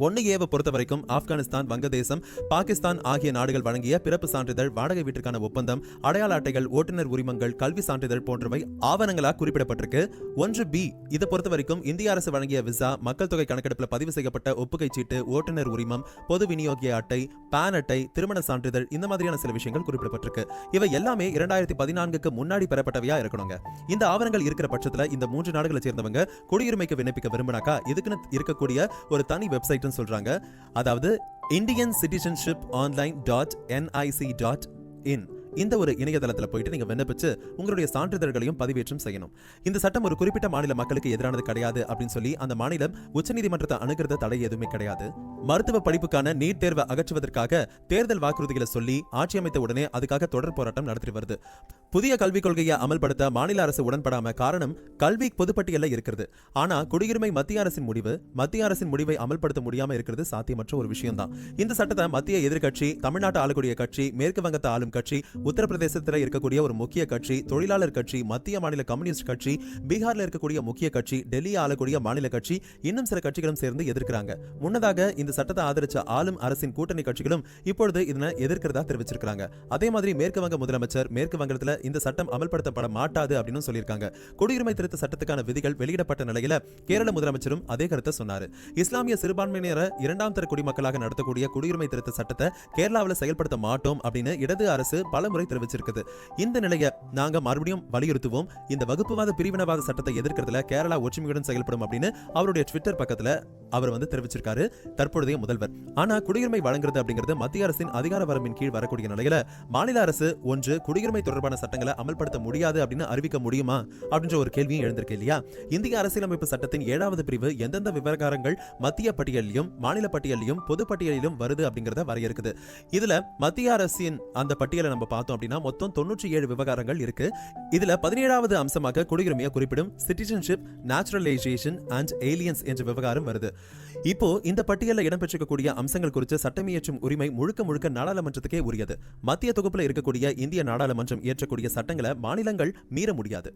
1A பொறுத்த வரைக்கும் ஆப்கானிஸ்தான், வங்கதேசம், பாகிஸ்தான் ஆகிய நாடுகள் வழங்கிய பிறப்பு சான்றிதழ், வாடகை வீட்டிற்கான ஒப்பந்தம், அடையாள அட்டைகள், ஓட்டுநர் உரிமங்கள், கல்வி சான்றிதழ் போன்றவை ஆவணங்களாக குறிப்பிடப்பட்டிருக்கு. 1B இதை பொறுத்த வரைக்கும் இந்திய அரசு வழங்கிய விசா, மக்கள் தொகை கணக்கெடுப்பில் பதிவு செய்யப்பட்ட ஒப்புகை சீட்டு, ஓட்டுநர் உரிமம், பொது விநியோகிய அட்டை, பான் அட்டை, திருமண சான்றிதழ் இந்த மாதிரியான சில விஷயங்கள் குறிப்பிடப்பட்டிருக்கு. இவை எல்லாமே 2014க்கு முன்னாடி பெறப்பட்டவையா இருக்கணுங்க. இந்த ஆவணங்கள் இருக்கிற பட்சத்தில் இந்த 3 நாடுகளை சேர்ந்தவங்க குடியுரிமைக்கு விண்ணப்பிக்க விரும்பினாக்கா இதுக்குன்னு இருக்கக்கூடிய ஒரு தனி வெப்சைட் சொல்றாங்க. அதாவது indiancitizenship.online.nic.in இந்த ஒரு இணையதளத்தில் போயிட்டு நீங்க விண்ணப்பிச்சு உங்களுடைய சான்றிதழ்களையும் பதிவேற்றம் செய்யணும். இந்த சட்டம் ஒரு குறிப்பிட்ட மாநில மக்களுக்கு எதிரானது கிடையாது அப்படின்னு சொல்லி அந்த மாநிலம் உச்சநீதிமன்றத்தை அணுகிறத தடை எதுவுமே கிடையாது. மருத்துவ படிப்புக்கான நீட் தேர்வை அகற்றுவதற்காக தேர்தல் வாக்குறுதிகளை சொல்லி ஆட்சி அமைத்த உடனே அதுக்காக தொடர் போராட்டம் நடத்தி வருது. புதிய கல்விக் கொள்கையை அமல்படுத்த மாநில அரசு உடன்படாம காரணம் கல்வி பொதுப்பட்டியல்ல இருக்கிறது. ஆனா குடியுரிமை மத்திய அரசின் முடிவு. மத்திய அரசின் முடிவை அமல்படுத்த முடியாம இருக்கிறது சாத்தியமற்ற ஒரு விஷயம் தான். இந்த சட்டத்தை மத்திய எதிர்க்கட்சி, தமிழ்நாட்டு ஆளக்கூடிய கட்சி, மேற்கு வங்கத்தை ஆளும் கட்சி, உத்தரப்பிரதேசத்தில் இருக்கக்கூடிய ஒரு முக்கிய கட்சி, தொழிலாளர் கட்சி, மத்திய மாநில கம்யூனிஸ்ட் கட்சி, பீகார்ல இருக்கக்கூடிய முக்கிய கட்சி, டெல்லி ஆளக்கூடிய மாநில கட்சி, இன்னும் சில கட்சிகளும் சேர்ந்து எதிர்க்கிறாங்க. முன்னதாக இந்த சட்டத்தை ஆதரிச்ச ஆளும் அரசின் கூட்டணி கட்சிகளும் இப்பொழுது இதனை எதிர்க்கிறதா தெரிவிச்சிருக்காங்க. அதே மாதிரி மேற்கு வங்க முதலமைச்சர் மேற்கு வங்கத்தில் இந்த சட்டம் அமல்படுத்தப்பட மாட்டாது அப்படின்னு சொல்லியிருக்காங்க. குடியுரிமை திருத்த சட்டத்துக்கான விதிகள் வெளியிடப்பட்ட நிலையில கேரள முதலமைச்சரும் அதே கருத்தை சொன்னார். இஸ்லாமிய சிறுபான்மையினரை 2ஆம் தர குடிமக்களாக நடத்தக்கூடிய குடியுரிமை திருத்த சட்டத்தை கேரளாவில் செயல்படுத்த மாட்டோம் அப்படின்னு இடது அரசு பல முறை தெரிவிச்சிருக்குது. இந்த நிலையை நாங்க மறுபடியும் வலியுறுத்துவோம். இந்த வகுப்புவாத பிரிவினவாத சட்டத்தை எதிர்க்கிறதுல கேரளா ஒற்றுமையுடன் செயல்படும் அப்படின்னு அவருடைய ட்விட்டர் பக்கத்துல அவர் தெரிவிச்சிருக்காரு தற்போதைய முதல்வர். ஆனா குடியுரிமை வழங்குறது அப்படிங்கிறது மத்திய அரசின் அதிகார வரம்பின் கீழ் வரக்கூடிய நிலையில மாநில அரசு ஒன்று குடியுரிமை தொடர்பான சட்டங்களை அமல்படுத்த முடியாது அப்படின்னு அறிவிக்க முடியுமா அப்படின்ற ஒரு கேள்வியும் எழுந்திருக்கு இல்லையா? இந்திய அரசியலமைப்பு சட்டத்தின் 7வது பிரிவு எந்தெந்த விவகாரங்கள் மத்திய பட்டியலிலும் மாநில பட்டியலிலும் பொது பட்டியலிலும் வருது அப்படிங்கறத வரையறுக்குது. இதுல மத்திய அரசின் அந்த பட்டியலை நம்ம பார்த்தோம் அப்படின்னா மொத்தம் 97 விவகாரங்கள் இருக்கு. இதுல 17வது அம்சமாக குடியுரிமையை குறிப்பிடும் சிட்டிசன்ஷிப், நேச்சுரலைசேஷன் அண்ட் ஏலியன்ஸ் என்ற விவகாரம் வருது. இப்போ இந்த பட்டியலில் இடம்பெற்றிருக்கக்கூடிய அம்சங்கள் குறித்து சட்டமியற்றும் உரிமை முழுக்க முழுக்க நாடாளுமன்றத்துக்கே உரியது. மத்திய தொகுப்புல இருக்கக்கூடிய இந்திய நாடாளுமன்றம் இயற்றக்கூடிய சட்டங்களை மாநிலங்கள் மீற முடியாது.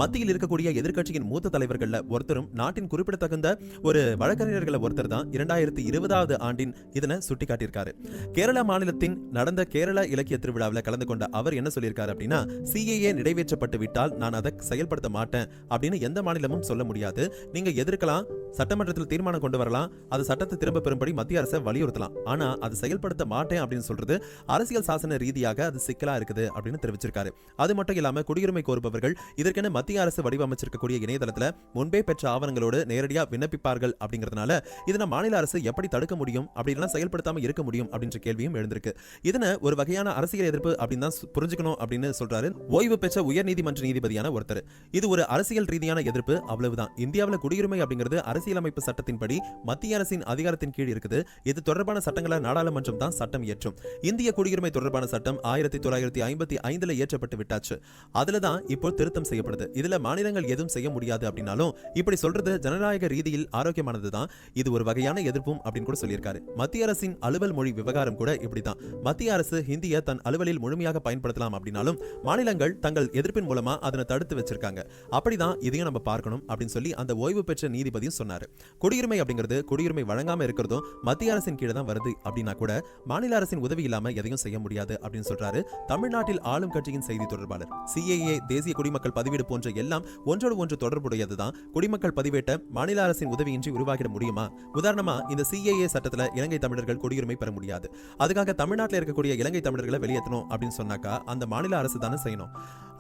மத்தியில் இருக்கக்கூடிய எதிர்க்கட்சியின் மூத்த தலைவர்கள்ல ஒருத்தரும் நாட்டின் குறிப்பிடத்தகுந்த ஒரு வழக்கறிஞர்கள் ஒருத்தர் தான் 2020வது ஆண்டின் இதனை சுட்டிக்காட்டியிருக்காரு. கேரளா மாநிலத்தின் நடந்த கேரள இலக்கிய திருவிழாவில் கலந்து கொண்ட அவர் என்ன சொல்லியிருக்காரு அப்படின்னா, CAA நிறைவேற்றப்பட்டு விட்டால் நான் அதை செயல்படுத்த மாட்டேன் அப்படின்னு எந்த மாநிலமும் சொல்ல முடியாது. நீங்க எதிர்க்கலாம், சட்டமன்றத்தில் தீர்மானம் கொண்டு வரலாம், அது சட்டத்தை திரும்ப பெறும்படி மத்திய அரசை வலியுறுத்தலாம். ஆனா அது செயல்படுத்த மாட்டேன் அப்படின்னு சொல்றது அரசியல் சாசன ரீதியாக அது சிக்கலா இருக்குது அப்படின்னு தெரிவிச்சிருக்காரு. அது மட்டும் இல்லாம குடியுரிமை கோருபவர்கள் இதற்கென மத்திய அரசு வடிவமைச்சிருக்கக்கூடிய இணையதளத்துல முன்பே பெற்ற ஆவணங்களோடு நேரடியா விண்ணப்பிப்பார்கள் அப்படிங்கிறதுனால இதனை மாநில அரசு எப்படி தடுக்க முடியும், அப்படின்னா செயல்படுத்தாம இருக்க முடியும் அப்படின்ற கேள்வியும் எழுந்திருக்கு. இதனை ஒரு வகையான அரசியல் எதிர்ப்பு அப்படின்னு தான் புரிஞ்சுக்கணும் அப்படின்னு சொல்றாரு ஓய்வு பெற்ற உயர்நீதிமன்ற நீதிபதியான ஒருத்தர். இது ஒரு அரசியல் ரீதியான எதிர்ப்பு, அவ்வளவுதான். இந்தியாவில் குடியுரிமை அப்படிங்கிறது அரசியலமைப்பு சட்டத்தின்படி மத்திய அரசின் அதிகாரத்தின் கீழ் இருக்குது. இது தொடர்பான சட்டங்களை நாடாளுமன்றம் தான் சட்டம் இயற்றும். இந்திய குடியுரிமை தொடர்பான சட்டம் 1955 இயற்றப்பட்டு விட்டாச்சு. அதுல தான் இப்போ திருத்தம் செய்யப்படுது. இதுல மாநிலங்கள் எதுவும் செய்ய முடியாது அப்படின்னாலும் இப்படி சொல்றது ஜனநாயக ரீதியில் ஆரோக்கியமானது தான். இது ஒரு வகையான எதிர்ப்பும் அப்படின்னு கூட சொல்லியிருக்காரு. மத்திய அரசின் அலுவல் மொழி விவகாரம் கூட இப்படிதான். மத்திய அரசு ஹிந்தியை தன் அலுவலில் முழுமையாக பயன்படுத்தலாம் அப்படின்னாலும் மாநிலங்கள் தங்கள் எதிர்ப்பின் மூலமா அதனை தடுத்து வச்சிருக்காங்க. அப்படிதான் இதையும் நம்ம பார்க்கணும் அப்படின்னு சொல்லி அந்த ஓய்வு பெற்ற நீதிபதியும் சொன்னாரு. குடியுரிமை அப்படிங்கிறது குடியுரிமை வழங்காம இருக்கிறதும் மத்திய அரசின் கீழே தான் வருது அப்படின்னா கூட மாநில அரசின் உதவி இல்லாம எதையும் செய்ய முடியாது அப்படின்னு சொல்றாரு தமிழ்நாட்டில் ஆளும் கட்சியின் செய்தி தொடர்பாளர். CAA, தேசிய குடிமக்கள் பதிவேடு போன்ற எல்லாம் ஒன்றோடு ஒன்று தொடர்புடையதுதான். குடிமக்கள் பதிவேட்டை மாநில அரசின் உதவியின்றி உருவாக்கிட முடியுமா? உதாரணமா இந்த CAA சட்டத்துல இலங்கை தமிழர்கள் குடியுரிமை பெற முடியாது. அதுக்காக தமிழ்நாட்டில் இருக்கக்கூடிய இலங்கை தமிழர்களை வெளியேற்றணும் அப்படின்னு சொன்னாக்கா அந்த மாநில அரசு தானே செய்யணும்.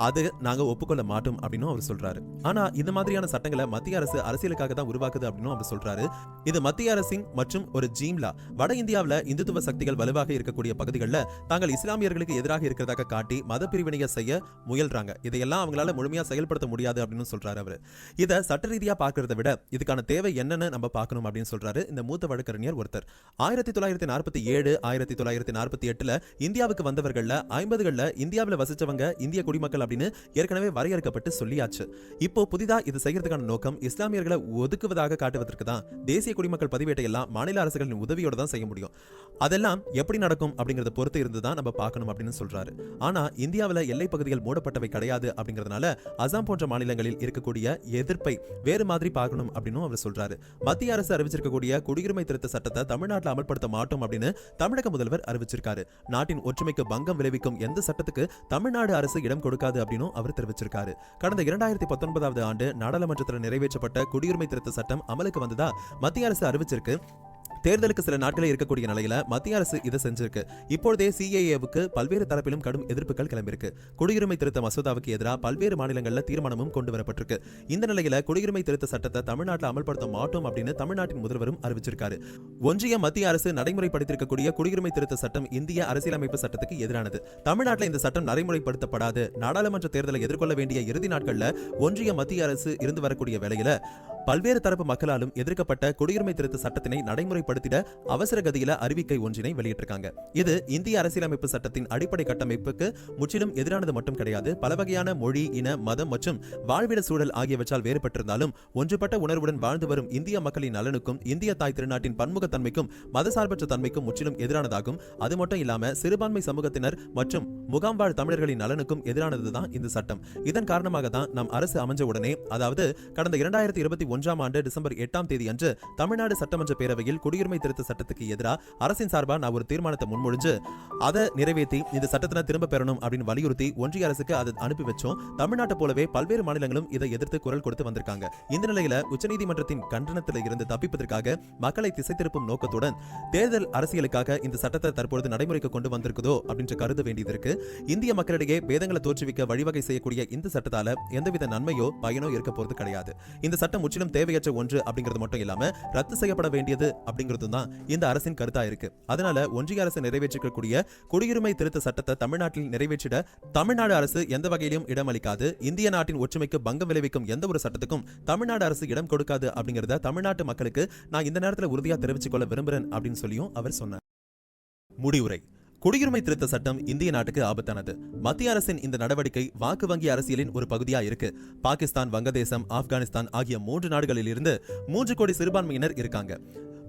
அது நாங்க ஒப்புக்கொள்ள மாட்டோம் அப்படின்னு அவர் சொல்றாரு. ஆனா இந்த மாதிரியான சட்டங்களை மத்திய அரசு அரசியலுக்காக தான் உருவாக்குது அப்படின்னு அவர் சொல்றாரு. இது மத்திய அரசின் மற்றும் ஒரு ஜீம்லா. வட இந்தியாவில் இந்துத்துவ சக்திகள் வலுவாக இருக்கக்கூடிய பகுதிகளில் தாங்கள் இஸ்லாமியர்களுக்கு எதிராக இருக்கிறதாக காட்டி மத பிரிவினையை செய்ய முயல்றாங்க. இதையெல்லாம் அவங்களால முழுமையா செயல்படுத்த முடியாது அப்படின்னு சொல்றாரு அவர். இதை சட்ட ரீதியா பார்க்கறத விட இதுக்கான தேவை என்னன்னு நம்ம பார்க்கணும் அப்படின்னு சொல்றாரு இந்த மூத்த வழக்கறிஞர் ஒருத்தர். 1947 1948 இந்தியாவுக்கு வந்தவர்கள்ல 50களில் இந்தியாவில் வசிச்சவங்க இந்திய குடிமக்கள் அப்படின்னு ஏற்கனவே வரையறுக்கப்பட்டு சொல்லியாச்சு. இப்போ புதிதா இது செய்யறதுக்கான நோக்கம் இஸ்லாமியர்களை ஒதுக்குவதாக காட்டுவதற்கு தான். தேசிய குடிமக்கள் பதிவேட்டை எல்லாம் மாநில அரசுகளின் உதவியோட தான் செய்ய முடியும். அதெல்லாம் எப்படி நடக்கும் அப்படிங்கறத பொறுத்து இருந்து தான் நம்ம பார்க்கணும் அப்படின்னு சொல்றாரு. ஆனா இந்தியாவில் எல்லை பகுதிகள் மூடப்பட்டவை கிடையாது அப்படிங்கறதுனால அசாம் போன்ற மாநிலங்களில் இருக்கக்கூடிய எதிர்ப்பை வேறு மாதிரி பார்க்கணும் அப்படின்னு அவர் சொல்றாரு. மத்திய அரசு அறிவிச்சிருக்கக்கூடிய குடியுரிமை திருத்த சட்டத்தை தமிழ்நாட்டில் அமல்படுத்த மாட்டோம் அப்படின்னு தமிழக முதல்வர் அறிவிச்சிருக்காரு. நாட்டின் ஒற்றுமைக்கு பங்கம் விளைவிக்கும் எந்த சட்டத்துக்கு தமிழ்நாடு அரசு இடம் கொடுக்காது அப்படின்னு அவர் தெரிவிச்சிருக்காரு. கடந்த 2019 ஆண்டு நாடாளுமன்றத்தில் நிறைவேற்றப்பட்ட குடியுரிமை திருத்த சட்டம் அமலுக்கு வந்ததா மத்திய அரசு அறிவிச்சிருக்கு. தேர்தலுக்கு சில நாட்களே இருக்கக்கூடிய நிலையில மத்திய அரசு இதை செஞ்சிருக்கு. இப்பொழுதே சிஏஏவுக்கு பல்வேறு தரப்பிலும் கடும் எதிர்ப்புகள் கிளம்பியிருக்கு. குடியுரிமை திருத்த மசோதாவுக்கு எதிராக பல்வேறு மாநிலங்களில் தீர்மானமும் கொண்டு வரப்பட்டிருக்கு. இந்த நிலையில குடியுரிமை திருத்த சட்டத்தை தமிழ்நாட்டில் அமல்படுத்த மாட்டோம் அப்படின்னு தமிழ்நாட்டின் முதல்வரும் அறிவிச்சிருக்காரு. ஒன்றிய மத்திய அரசு நடைமுறைப்படுத்தியிருக்கக்கூடிய குடியுரிமை திருத்த சட்டம் இந்திய அரசியலமைப்பு சட்டத்துக்கு எதிரானது. தமிழ்நாட்டில் இந்த சட்டம் நடைமுறைப்படுத்தப்படாது. நாடாளுமன்ற தேர்தலை எதிர்கொள்ள வேண்டிய இறுதி நாட்கள்ல ஒன்றிய மத்திய அரசு இருந்து வரக்கூடிய வேளையில பல்வேறு தரப்பு மக்களாலும் எதிர்க்கப்பட்ட குடியுரிமை திருத்த சட்டத்தினை நடைமுறைப்படுத்திட அவசர கதியில அறிவிக்கை ஒன்றினை வெளியிட்டிருக்காங்க. இது இந்திய அரசியலமைப்பு சட்டத்தின் அடிப்படை கட்டமைப்புக்கு முற்றிலும் எதிரானது மட்டும் கிடையாது. பல வகையான மொழி, இன, மதம் மற்றும் வாழ்விட சூழல் ஆகியவற்றால் வேறுபட்டிருந்தாலும் ஒன்றுபட்ட உணர்வுடன் வாழ்ந்து வரும் இந்திய மக்களின் நலனுக்கும் இந்திய தாய் திருநாட்டின் பன்முகத்தன்மைக்கும் மதசார்பற்ற தன்மைக்கும் முற்றிலும் எதிரானதாகும். அது மட்டும் இல்லாம சிறுபான்மை சமூகத்தினர் மற்றும் முகாம்வாழ் தமிழர்களின் நலனுக்கும் எதிரானதுதான் இந்த சட்டம். இதன் காரணமாக தான் நம் அரசு அமைஞ்ச உடனே, அதாவது கடந்த 2021 ஆண்டு டிசம்பர் 8 அன்று தமிழ்நாடு சட்டமன்ற பேரவையில் குடியுரிமை திருத்த சட்டத்துக்கு எதிராக அரசின் சார்பா நான் ஒரு தீர்மானத்தை முன்மொழிஞ்சு அதை நிறைவேற்றி இந்த சட்டத்தை திரும்ப பெறணும் அப்படின்னு வலியுறுத்தி ஒன்றிய அரசுக்கு அதை அனுப்பி வச்சோம். தமிழ்நாட்டை போலவே பல்வேறு மாநிலங்களும் இதை எதிர்த்து குரல் கொடுத்து வந்திருக்காங்க. இந்த நிலையில உச்சநீதிமன்றத்தின் கண்டனத்தில் இருந்து தப்பிப்பதற்காக மக்களை திசை திருப்பும் நோக்கத்துடன் தேர்தல் அரசியலுக்காக இந்த சட்டத்தை தற்பொழுது நடைமுறைக்கு கொண்டு வந்திருக்குதோ அப்படின்ற கருத வேண்டியது இருக்கு. இந்திய மக்களிடையே பேதங்களை தோற்றுவிக்க வழிவகை செய்யக்கூடிய இந்த சட்டத்தால எந்தவித நன்மையோ பயனோ இருக்க போறது கிடையாது. இந்த சட்டம் முற்றிலும் தேவையற்ற ஒன்று அப்படிங்கிறது மட்டும் இல்லாம ரத்து செய்யப்பட வேண்டியது அப்படிங்கிறது தான் இந்த அரசின் கருத்தா இருக்கு. அதனால ஒன்றிய அரசு நிறைவேற்றக்கூடிய குடியுரிமை திருத்த சட்டத்தை தமிழ்நாட்டில் நிறைவேற்றிட தமிழ்நாடு அரசு எந்த வகையிலும் இடமளிக்காது. இந்திய நாட்டின் ஒற்றுமைக்கு பங்கம் விளைவிக்கும் எந்த ஒரு சட்டத்துக்கும் தமிழ்நாடு அரசு இடம் கொடுக்காது அப்படிங்கறத தமிழ்நாட்டு மக்களுக்கு நான் இந்த நேரத்தில் உறுதியா தெரிவித்துக் கொள்ள விரும்புறேன் அப்படின்னு சொல்லியும் அவர் சொன்னார். முடிவுரை. குடியுரிமை திருத்த சட்டம் இந்திய நாட்டுக்கு ஆபத்தானது. மத்திய அரசின் இந்த நடவடிக்கை வாக்கு வங்கி அரசியலின் ஒரு பகுதியா இருக்கு. பாகிஸ்தான், வங்கதேசம், ஆப்கானிஸ்தான் ஆகிய 3 நாடுகளில் இருந்து 3 கோடி சிறுபான்மையினர் இருக்காங்க.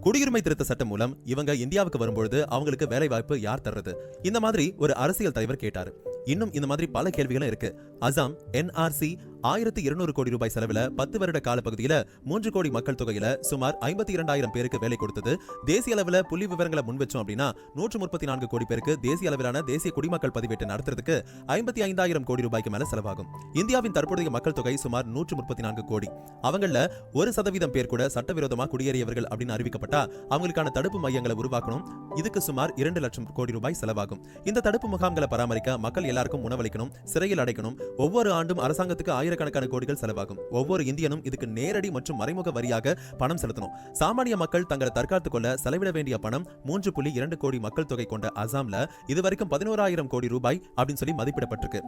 குடியுரிமை திருத்த சட்டம் மூலம் இவங்க இந்தியாவுக்கு வரும்பொழுது அவங்களுக்கு வேலை வாய்ப்பு யார் தர்றது? இந்த மாதிரி ஒரு அரசியல் தலைவர் கேட்டாரு. இன்னும் இந்த மாதிரி பல கேள்விகளும் இருக்கு. அசாம் NRC 1200 கோடி ரூபாய் செலவில் 10 வருட கால பகுதியில் 3 கோடி மக்கள் தொகையில சுமார் 52,000 பேருக்கு வேலை கொடுத்தது. தேசிய அளவில் புள்ளி விவரங்களை முன்வச்சோம் அப்படின்னா 134 கோடி பேருக்கு தேசிய அளவிலான தேசிய குடிமக்கள் பதிவேட்டை நடத்துறதுக்கு 55,000 கோடி ரூபாய்க்கு மேல செலவாகும். இந்தியாவின் தற்போதைய மக்கள் தொகை சுமார் 134 கோடி. அவங்கள 1% பேர் கூட சட்டவிரோதமா குடியேறியவர்கள் அப்படின்னு அறிவிக்கப்பட்டா அவங்களுக்கான தடுப்பு மையங்களை உருவாக்கணும். இதுக்கு சுமார் 2 லட்சம் கோடி ரூபாய் செலவாகும். இந்த தடுப்பு முகாம்களை பராமரிக்க மக்கள் எல்லாருக்கும் உணவளிக்கணும், சிறையில் அடைக்கணும். ஒவ்வொரு ஆண்டும் அரசாங்கத்துக்கு ஆயிரக்கணக்கான கோடிகள் செலவாகும். ஒவ்வொரு இந்தியனும் இதுக்கு நேரடி மற்றும் மறைமுக வரியாக பணம் செலுத்தணும். சாமானிய மக்கள் தங்களை தற்காத்துக் கொள்ள செலவிட வேண்டிய பணம் 3.2 கோடி மக்கள் தொகை கொண்ட அசாம்ல இதுவரைக்கும் 11,000 கோடி ரூபாய் அப்படின்னு சொல்லி மதிப்பிடப்பட்டிருக்கு.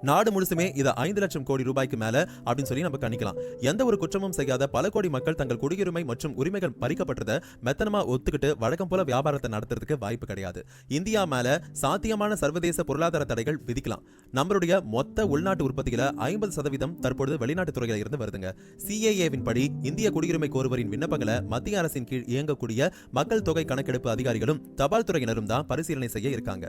நாடு முழுசுமே இதை 5 லட்சம் கோடி ரூபாய்க்கு மேல அப்படின்னு சொல்லி நம்ம கணிக்கலாம். எந்த ஒரு குற்றமும் செய்யாத பல கோடி மக்கள் தங்கள் குடியுரிமை மற்றும் உரிமைகள் பறிக்கப்பட்டதை மெத்தனமா ஒத்துக்கிட்டு வழக்கம் போல வியாபாரத்தை நடத்துறதுக்கு வாய்ப்பு கிடையாது. இந்தியா மேல சாத்தியமான சர்வதேச பொருளாதார தடைகள் விதிக்கலாம். நம்மளுடைய மொத்த உள்நாட்டு உற்பத்தியில 50% தற்பொழுது வெளிநாட்டு துறையில இருந்து வருதுங்க. CAA-வின் படி இந்திய குடியுரிமை கோருவரின் விண்ணப்பங்களை மத்திய அரசின் கீழ் இயங்கக்கூடிய மக்கள் தொகை கணக்கெடுப்பு அதிகாரிகளும் தபால் துறையினரும் தான் பரிசீலனை செய்ய இருக்காங்க.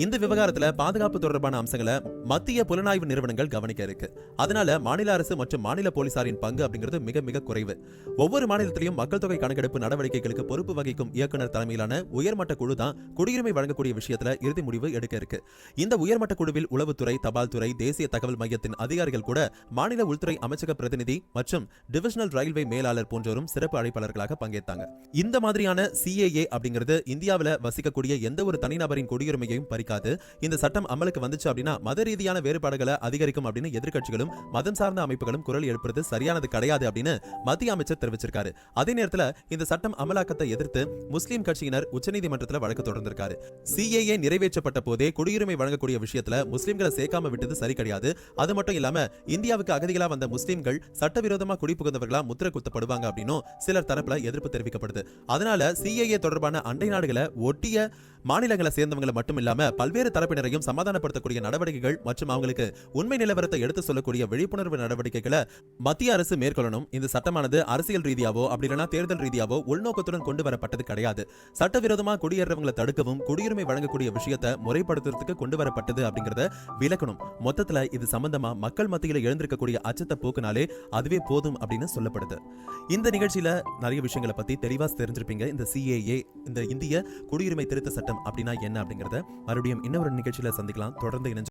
இந்த விவகாரத்துல பாதுகாப்பு தொடர்பான அம்சங்களை மத்திய புலனாய்வு நிறுவனங்கள் கவனிக்க இருக்கு. அதனால மாநில அரசு மற்றும் மாநில போலீசாரின் பங்கு அப்படிங்கிறது மிக மிக குறைவு. ஒவ்வொரு மாநிலத்திலையும் மக்கள் தொகை கணக்கெடுப்பு நடவடிக்கைகளுக்கு பொறுப்பு வகிக்கும் இயக்குநர் தலைமையிலான உயர்மட்ட குழு தான் குடியுரிமை வழங்கக்கூடிய விஷயத்துல இறுதி முடிவு எடுக்க இருக்கு. இந்த உயர்மட்ட குழுவில் உளவுத்துறை, தபால் துறை, தேசிய தகவல் மையத்தின் அதிகாரிகள் கூட மாநில உள்துறை அமைச்சக பிரதிநிதி மற்றும் டிவிஷனல் ரயில்வே மேலாளர் போன்றோரும் சிறப்பு அழைப்பாளர்களாக பங்கேற்றாங்க. இந்த மாதிரியான CAA அப்படிங்கிறது இந்தியாவில் வசிக்கக்கூடிய எந்த ஒரு தனிநபரின் குடியுரிமையையும் பறிக்காது. இந்த சட்டம் அமலுக்கு வந்துச்சு அப்படின்னா மத ரீதியான வேறுபாடுகளை அதிகரிக்கும் அப்படின்னு எதிர்க்கட்சிகளும் மதம் சார்ந்த அமைப்புகளும் குரல் எழுப்புறது சரியானது கிடையாது அப்படின்னு மத்திய அமைச்சர் தெரிவிச்சிருக்காரு. அதே நேரத்தில் இந்த சட்டம் அமலாக்கத்தை எதிர்த்து முஸ்லீம் கட்சியினர் உச்சநீதிமன்றத்தில் வழக்கு தொடர்ந்திருக்காரு. CAA நிறைவேற்றப்பட்ட போதே குடியுரிமை வழங்கக்கூடிய விஷயத்துல முஸ்லீம்களை சேர்க்காம விட்டது சரி கிடையாது. அது மட்டும் இல்லாம இந்தியாவுக்கு அகதிகளா வந்த முஸ்லீம்கள் சட்டவிரோதமா குடிபுகுந்தவர்களா முத்திரை குத்தப்படுவாங்க அப்படின்னு சிலர் தரப்புல எதிர்ப்பு தெரிவிக்கப்படுது. அதனால CAA தொடர்பான அண்டை நாடுகளை ஒட்டிய மாநிலங்களை சேர்ந்தவங்களை மட்டும் இல்லாம பல்வேறு தரப்பினரையும் சமாதானப்படுத்தக்கூடிய நடவடிக்கைகள் மற்றும் அவங்களுக்கு உண்மை நிலவரத்தை எடுத்து சொல்லக்கூடிய விழிப்புணர்வு நடவடிக்கைகளை மத்திய அரசு மேற்கொள்ளணும். இந்த சட்டமானது அரசியல் ரீதியாவோ அப்படி இல்லைனா தேர்தல் ரீதியாவோ உள்நோக்கத்துடன் கொண்டு வரப்பட்டது கிடையாது. சட்டவிரோதமா குடியேறவங்களை தடுக்கவும் குடியுரிமை வழங்கக்கூடிய விஷயத்தை முறைப்படுத்துறதுக்கு கொண்டு வரப்பட்டது அப்படிங்கறத விளக்கணும். மொத்தத்துல இது சம்பந்தமா மக்கள் மத்தியில எழுந்திருக்கக்கூடிய அச்சத்தை போக்குனாலே அதுவே போதும் அப்படின்னு சொல்லப்படுது. இந்த நிகழ்ச்சியில நிறைய விஷயங்களை பத்தி தெளிவா தெரிஞ்சிருப்பீங்க. இந்த CAA, இந்த இந்திய குடியுரிமை திருத்த சட்டம் அப்படின்னா என்ன அப்படிங்கறத மறுபடியும் இன்னொரு நிகழ்ச்சியில சந்திக்கலாம். தொடர்ந்து இணைஞ்சு